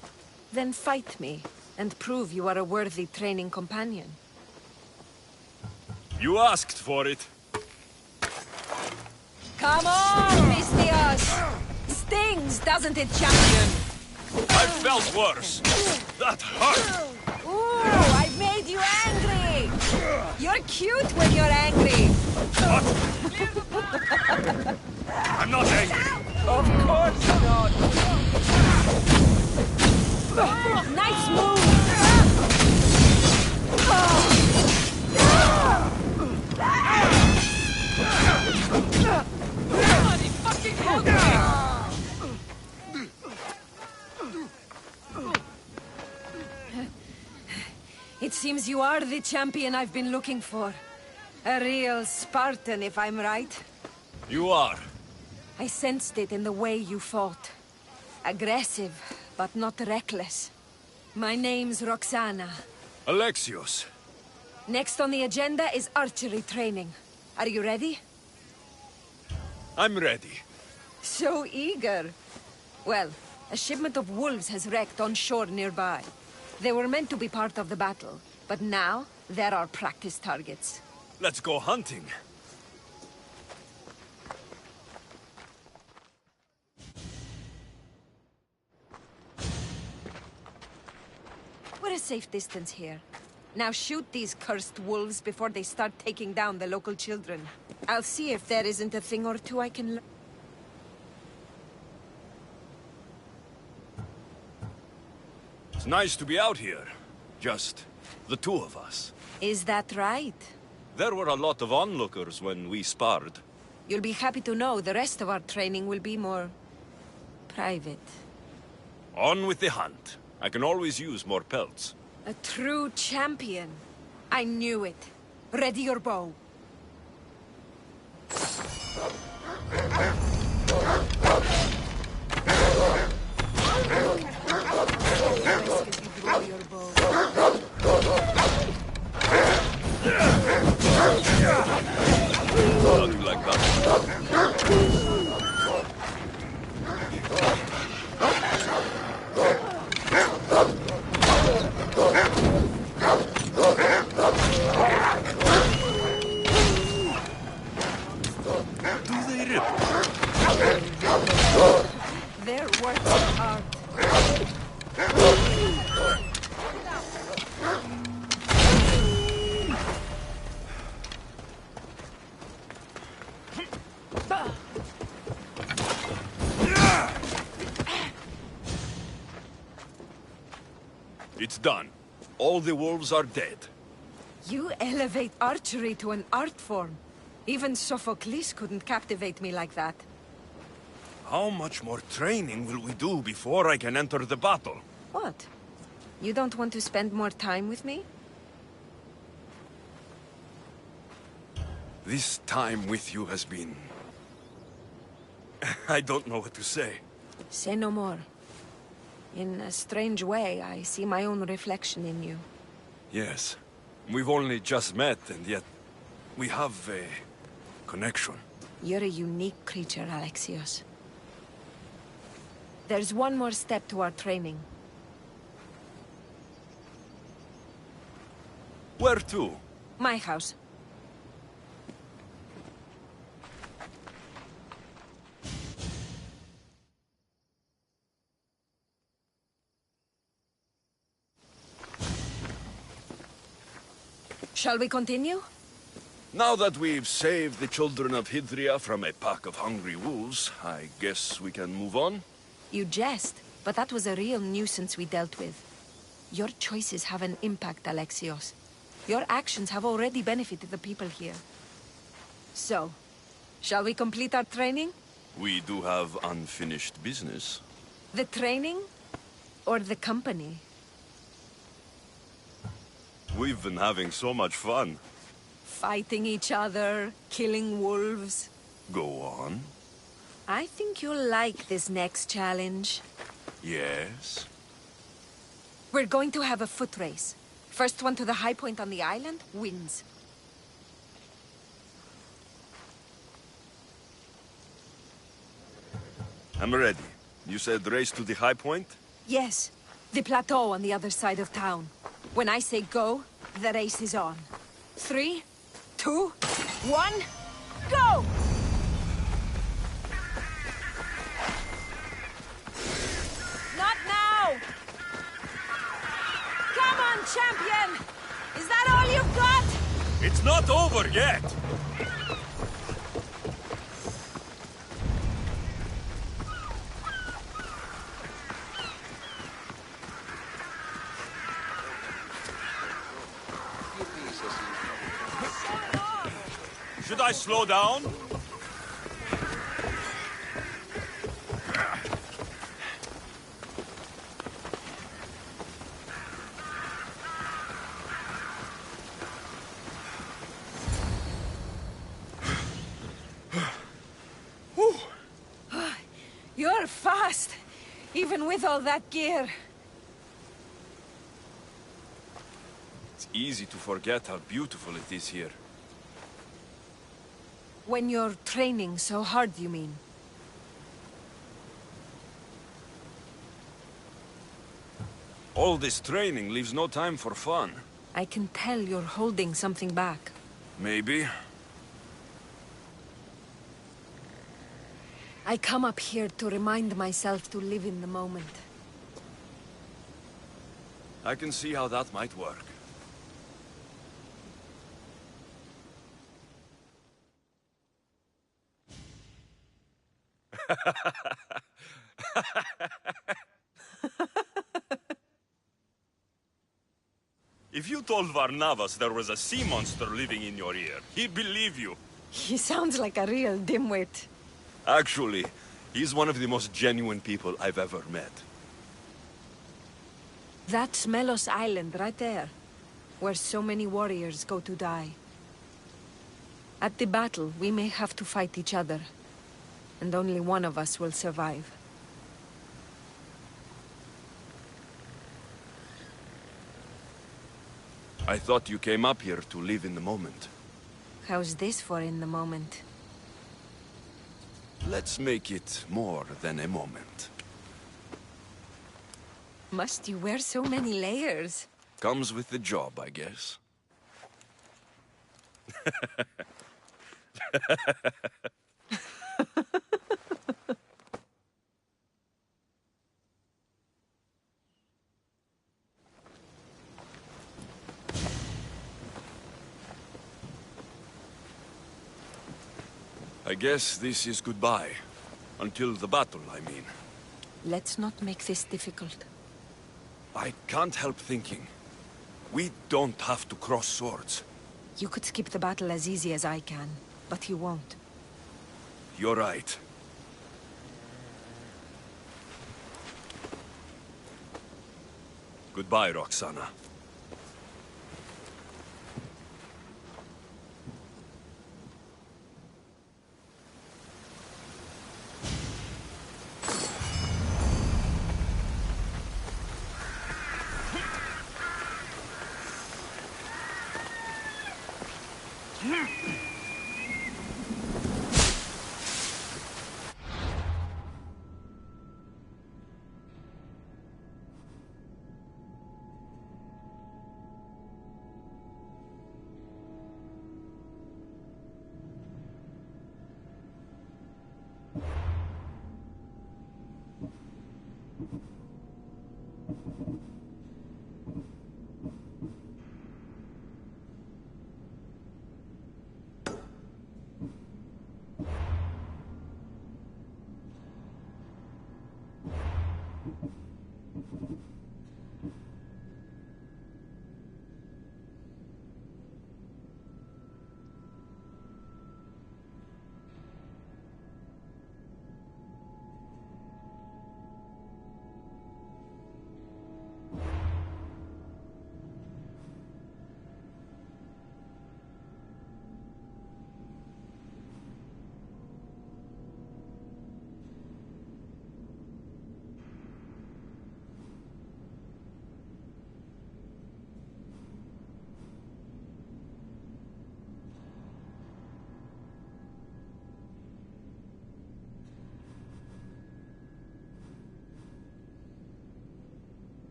Then fight me, and prove you are a worthy training companion. You asked for it. Come on, Pistios! Stings, doesn't it, champion? I felt worse. That hurt. Ooh, I made you angry! You're cute when you're angry! What? I'm not angry. Of course not! Nice move! Somebody fucking help me! It seems you are the champion I've been looking for. A real Spartan, if I'm right. You are. I sensed it in the way you fought. Aggressive, but not reckless. My name's Roxana. Alexios. Next on the agenda is archery training. Are you ready? I'm ready. So eager. Well, a shipment of wolves has wrecked on shore nearby. They were meant to be part of the battle, but now they're our practice targets. Let's go hunting. We're a safe distance here. Now shoot these cursed wolves before they start taking down the local children. I'll see if there isn't a thing or two I can learn. It's nice to be out here. Just the two of us. Is that right? There were a lot of onlookers when we sparred. You'll be happy to know the rest of our training will be more... private. On with the hunt. I can always use more pelts. A true champion. I knew it. Ready your bow. How do you like that? Their works of art. It's done. All the wolves are dead. You elevate archery to an art form. Even Sophocles couldn't captivate me like that. How much more training will we do before I can enter the battle? What? You don't want to spend more time with me? This time with you has been... I don't know what to say. Say no more. In a strange way, I see my own reflection in you. Yes. We've only just met, and yet... we have a... connection. You're a unique creature, Alexios. There's one more step to our training. Where to? My house. Shall we continue? Now that we've saved the children of Hydria from a pack of hungry wolves, I guess we can move on? You jest, but that was a real nuisance we dealt with. Your choices have an impact, Alexios. Your actions have already benefited the people here. So, shall we complete our training? We do have unfinished business. The training? Or the company? We've been having so much fun. Fighting each other, killing wolves. Go on. I think you'll like this next challenge. Yes? We're going to have a foot race. First one to the high point on the island wins. I'm ready. You said race to the high point? Yes, the plateau on the other side of town. When I say go, the race is on. 3, 2, 1, go! Not now! Come on, champion! Is that all you've got? It's not over yet! Should I slow down? You're fast, even with all that gear. It's easy to forget how beautiful it is here. When you're training so hard, you mean? All this training leaves no time for fun. I can tell you're holding something back. Maybe. I come up here to remind myself to live in the moment. I can see how that might work. If you told Varnavas there was a sea monster living in your ear, he'd believe you. He sounds like a real dimwit. Actually, he's one of the most genuine people I've ever met. That's Melos Island right there, where so many warriors go to die. At the battle, we may have to fight each other, and only one of us will survive. I thought you came up here to live in the moment. How's this for in the moment? Let's make it more than a moment. Must you wear so many layers? Comes with the job, I guess. I guess this is goodbye. Until the battle, I mean. Let's not make this difficult. I can't help thinking. We don't have to cross swords. You could skip the battle as easy as I can, but you won't. You're right. Goodbye, Roxana.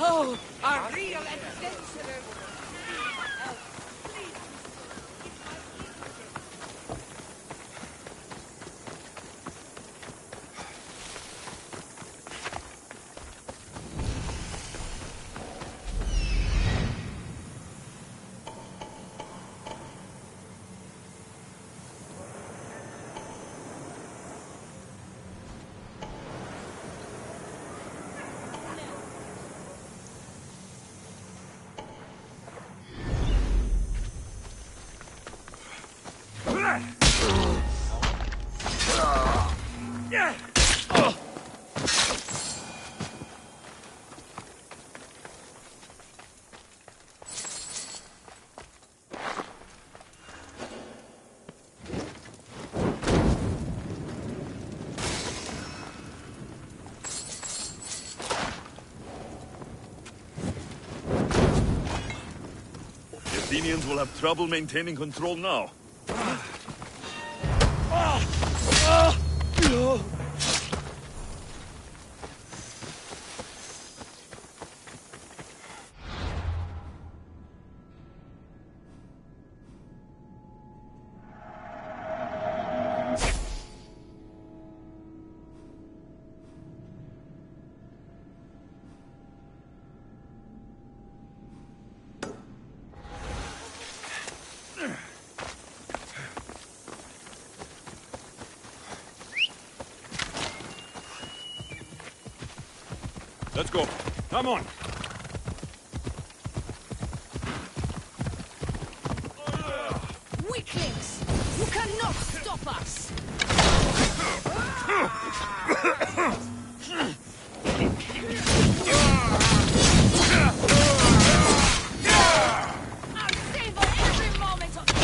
Oh, a real adventurer! The Athenians will have trouble maintaining control now. Let's go. Come on. Weaklings! You cannot stop us! I'll savor every moment of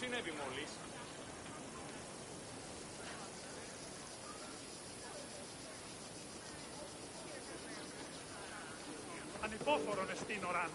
συνέβη μόλις? Ανυπόφορον εστίν οράν.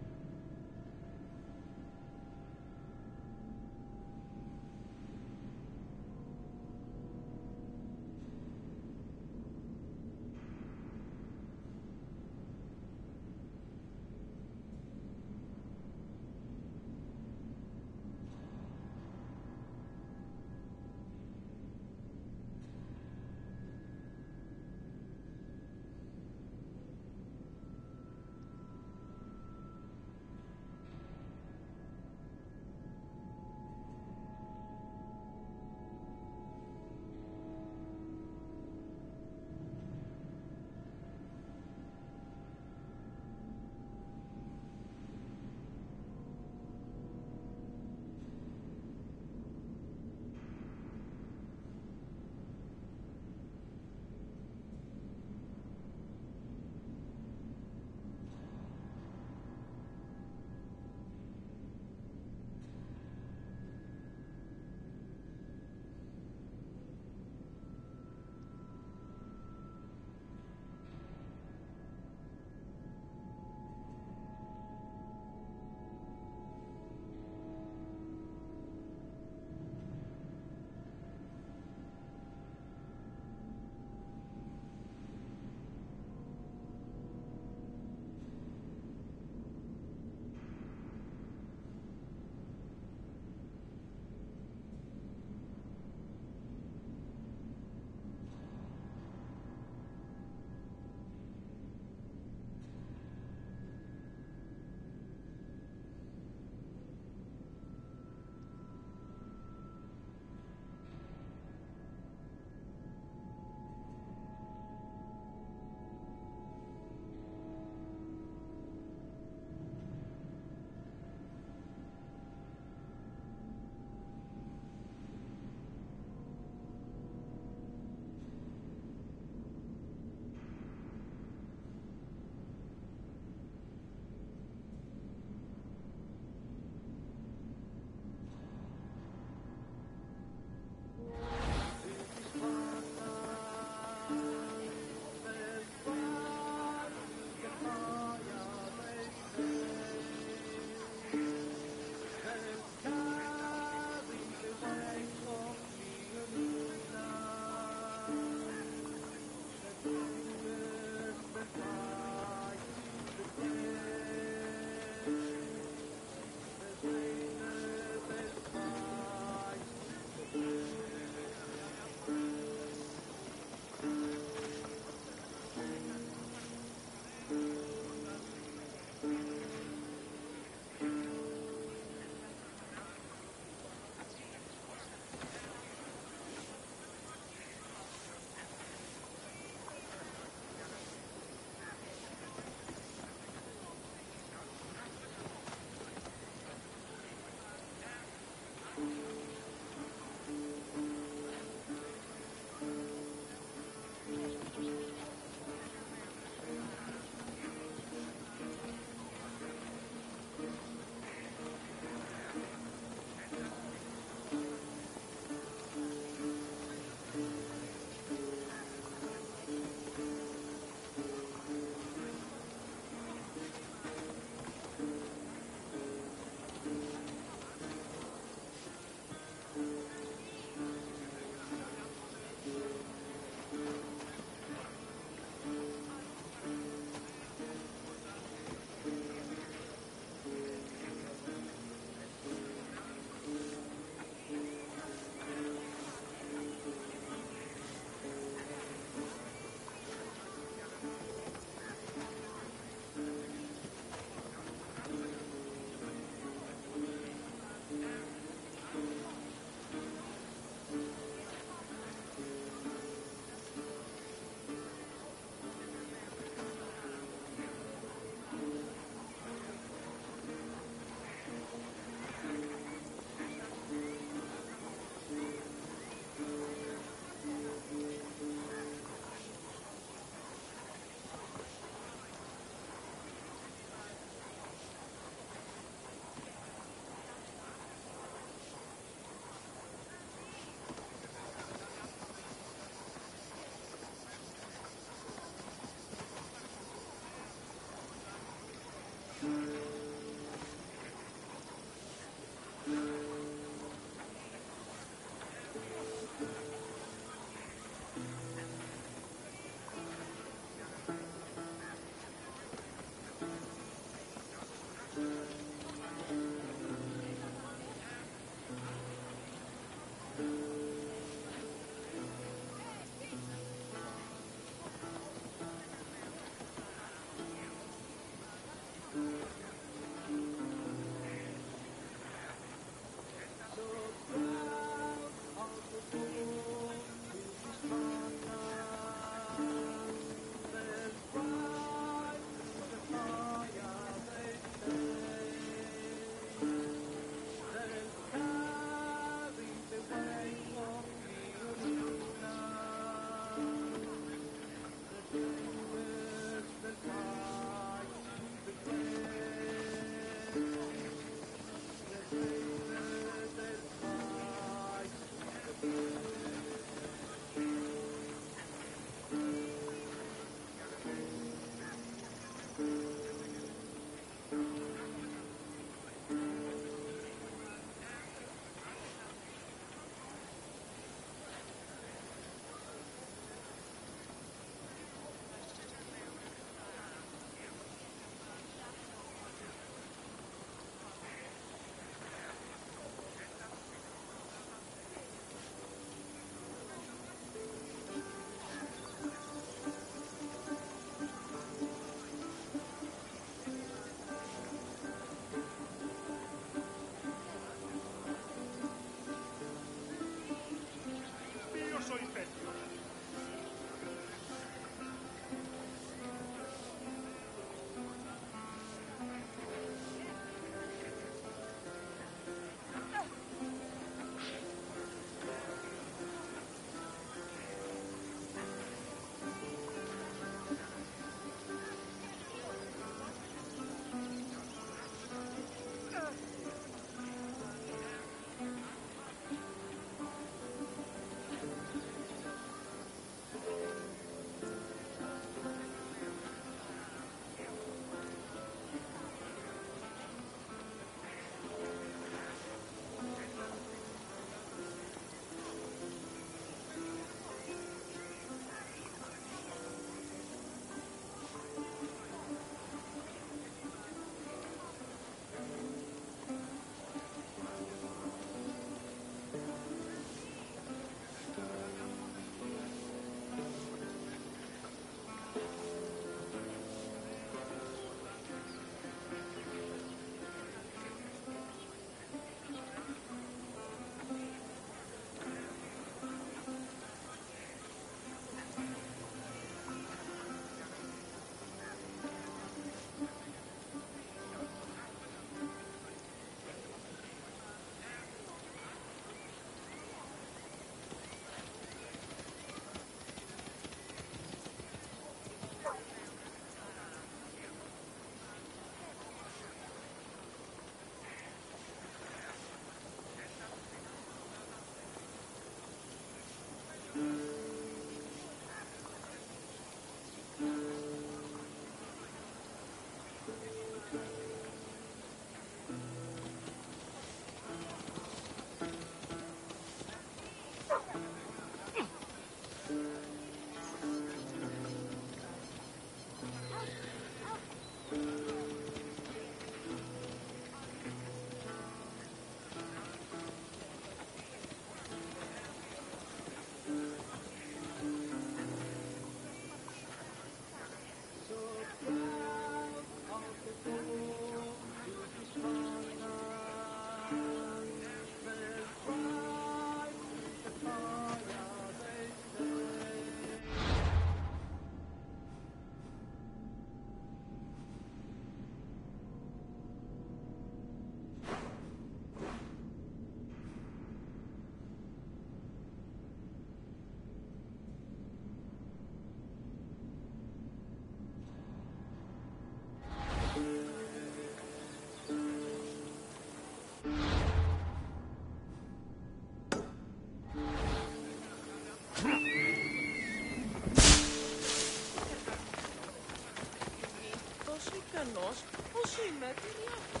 μόνος, πώς είμαι, τι νιώθω.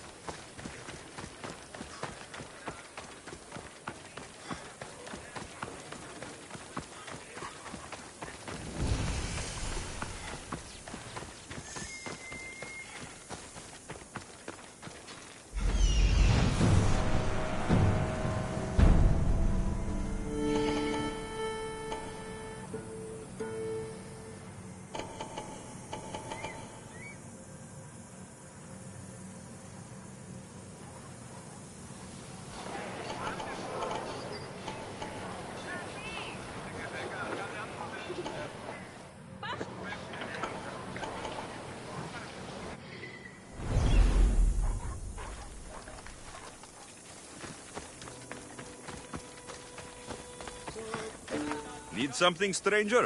Need something, stranger?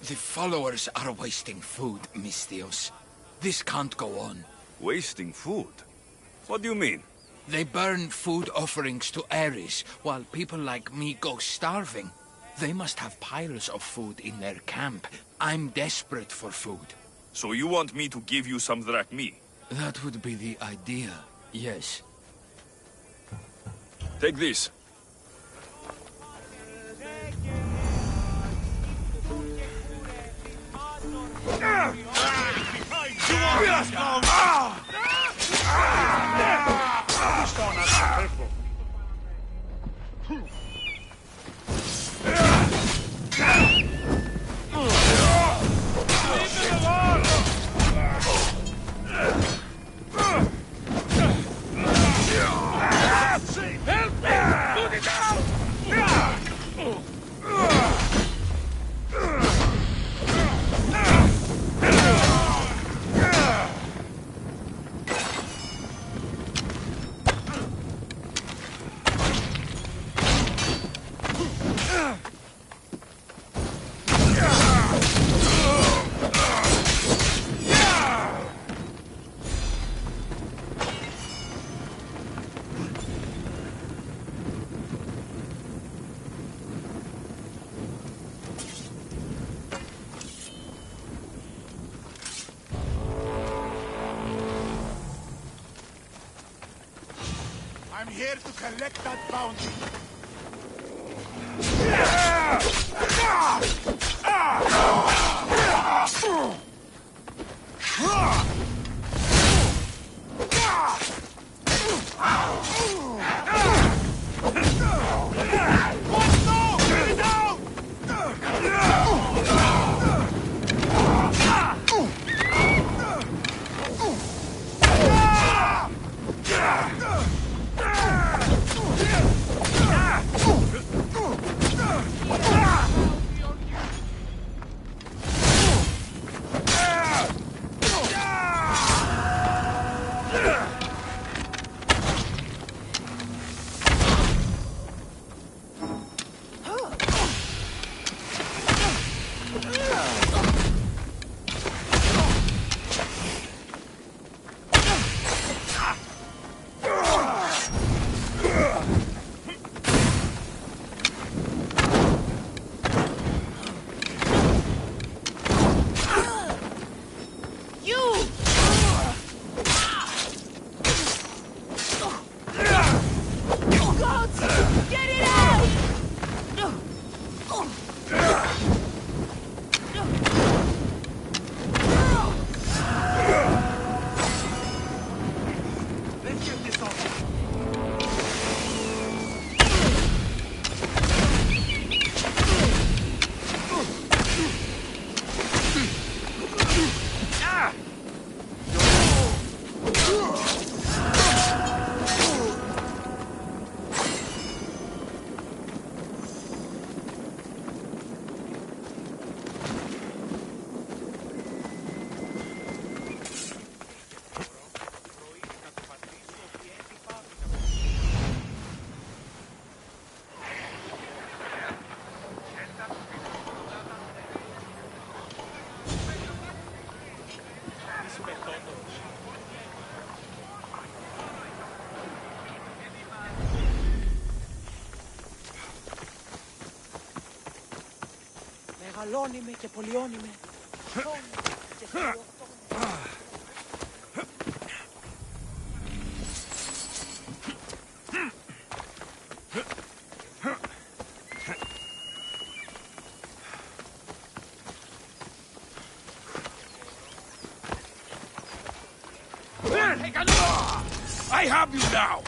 The followers are wasting food, Mistios. This can't go on. Wasting food? What do you mean? They burn food offerings to Ares, while people like me go starving. They must have piles of food in their camp. I'm desperate for food. So you want me to give you some drachmi? That would be the idea, yes. Take this. I'm here to collect that bounty. Μεγαλώνει με και πολιώνει με. have you now!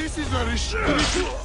This is very spiritual.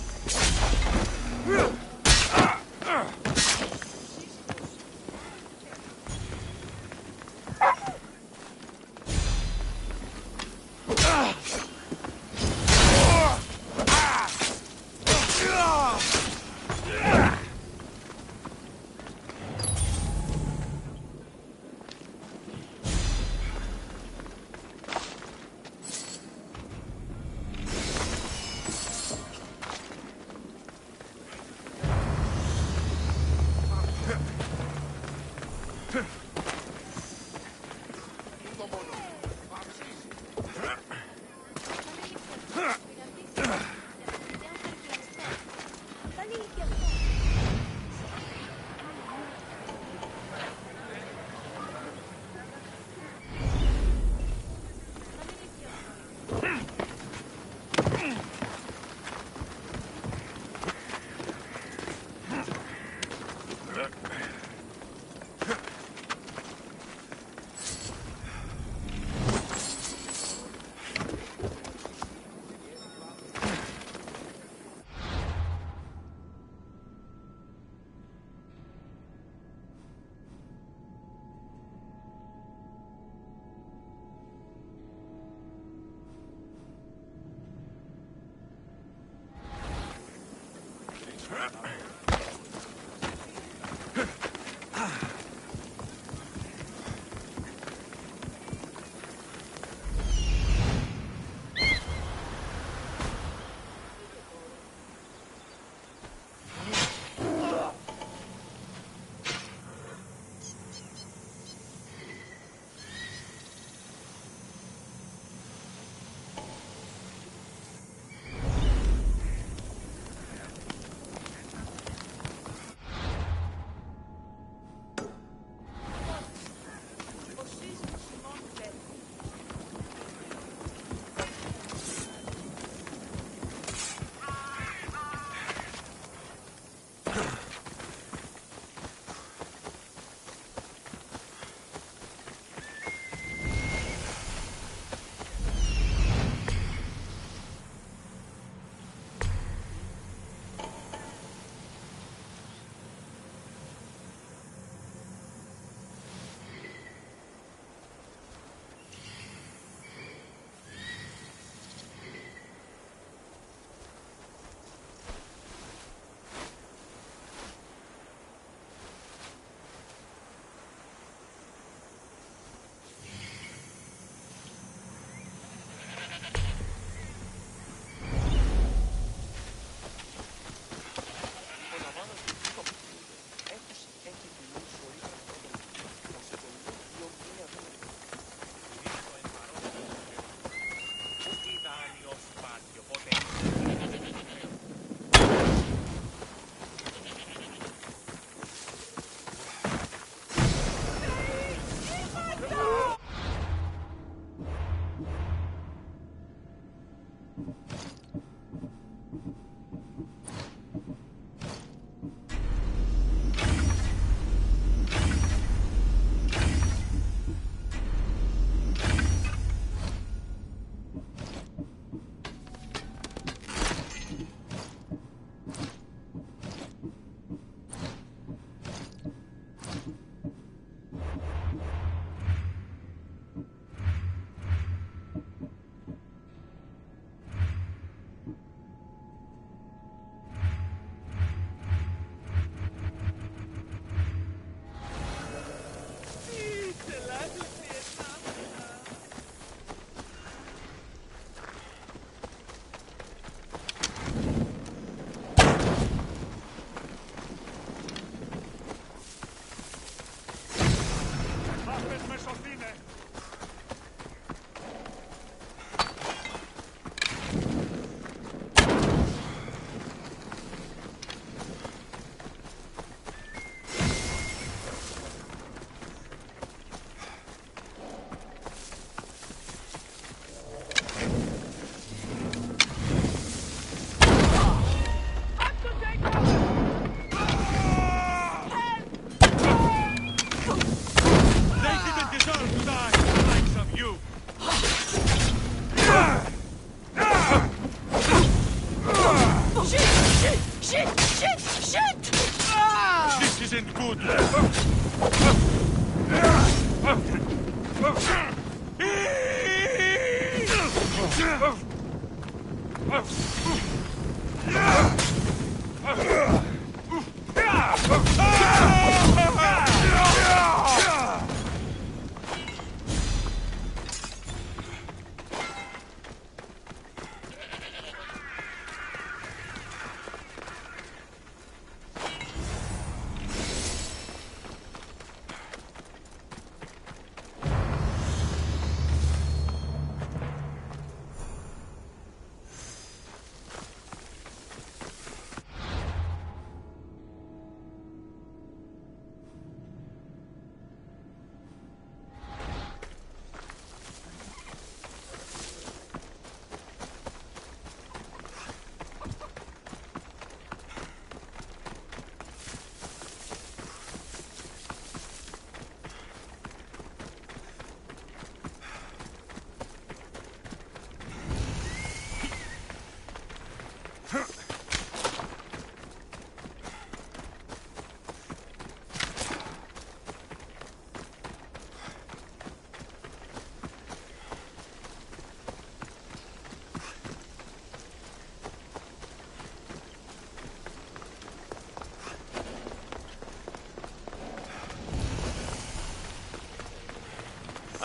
Πες με σωθήνε.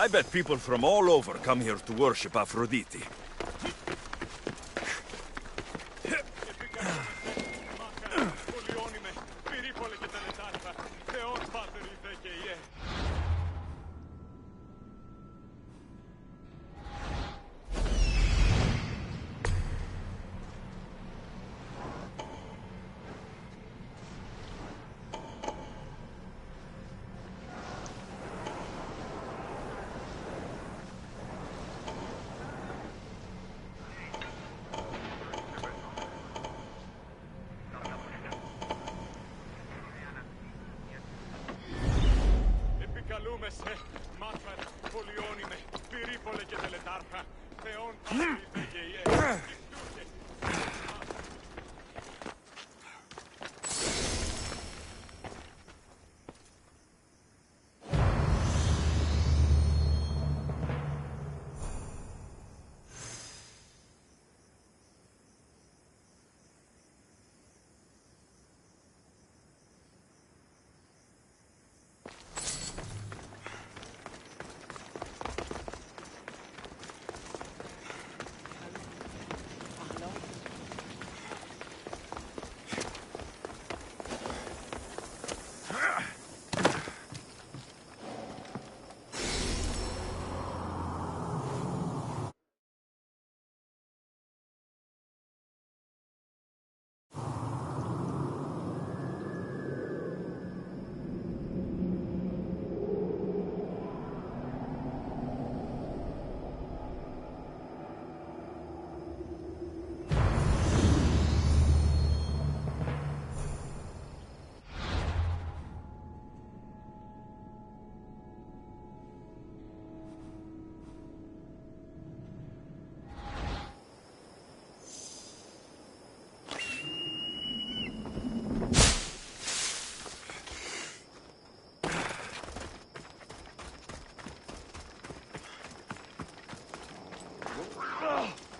I bet people from all over come here to worship Aphrodite.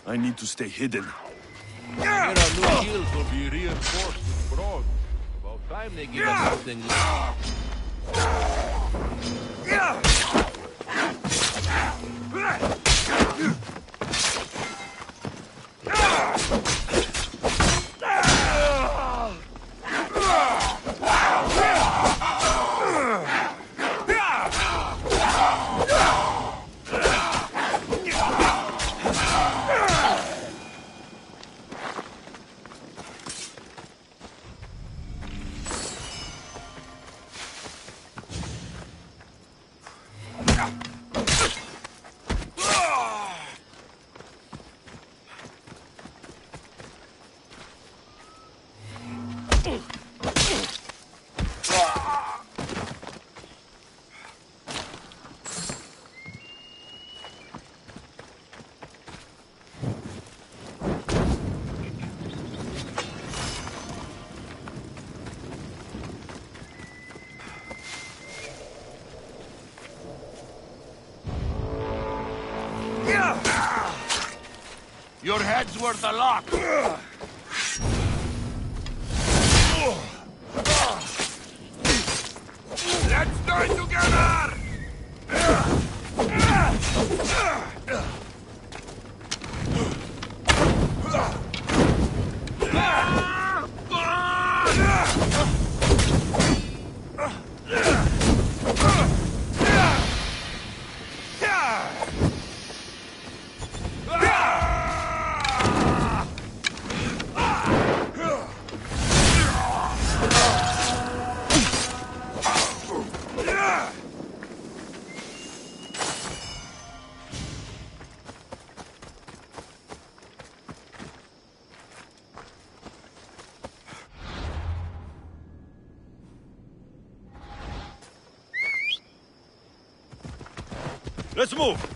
I need to stay hidden. Here our new guilds will be reinforced with frogs. About time they give us something. head's worth a lot. Let's die together! Let's move!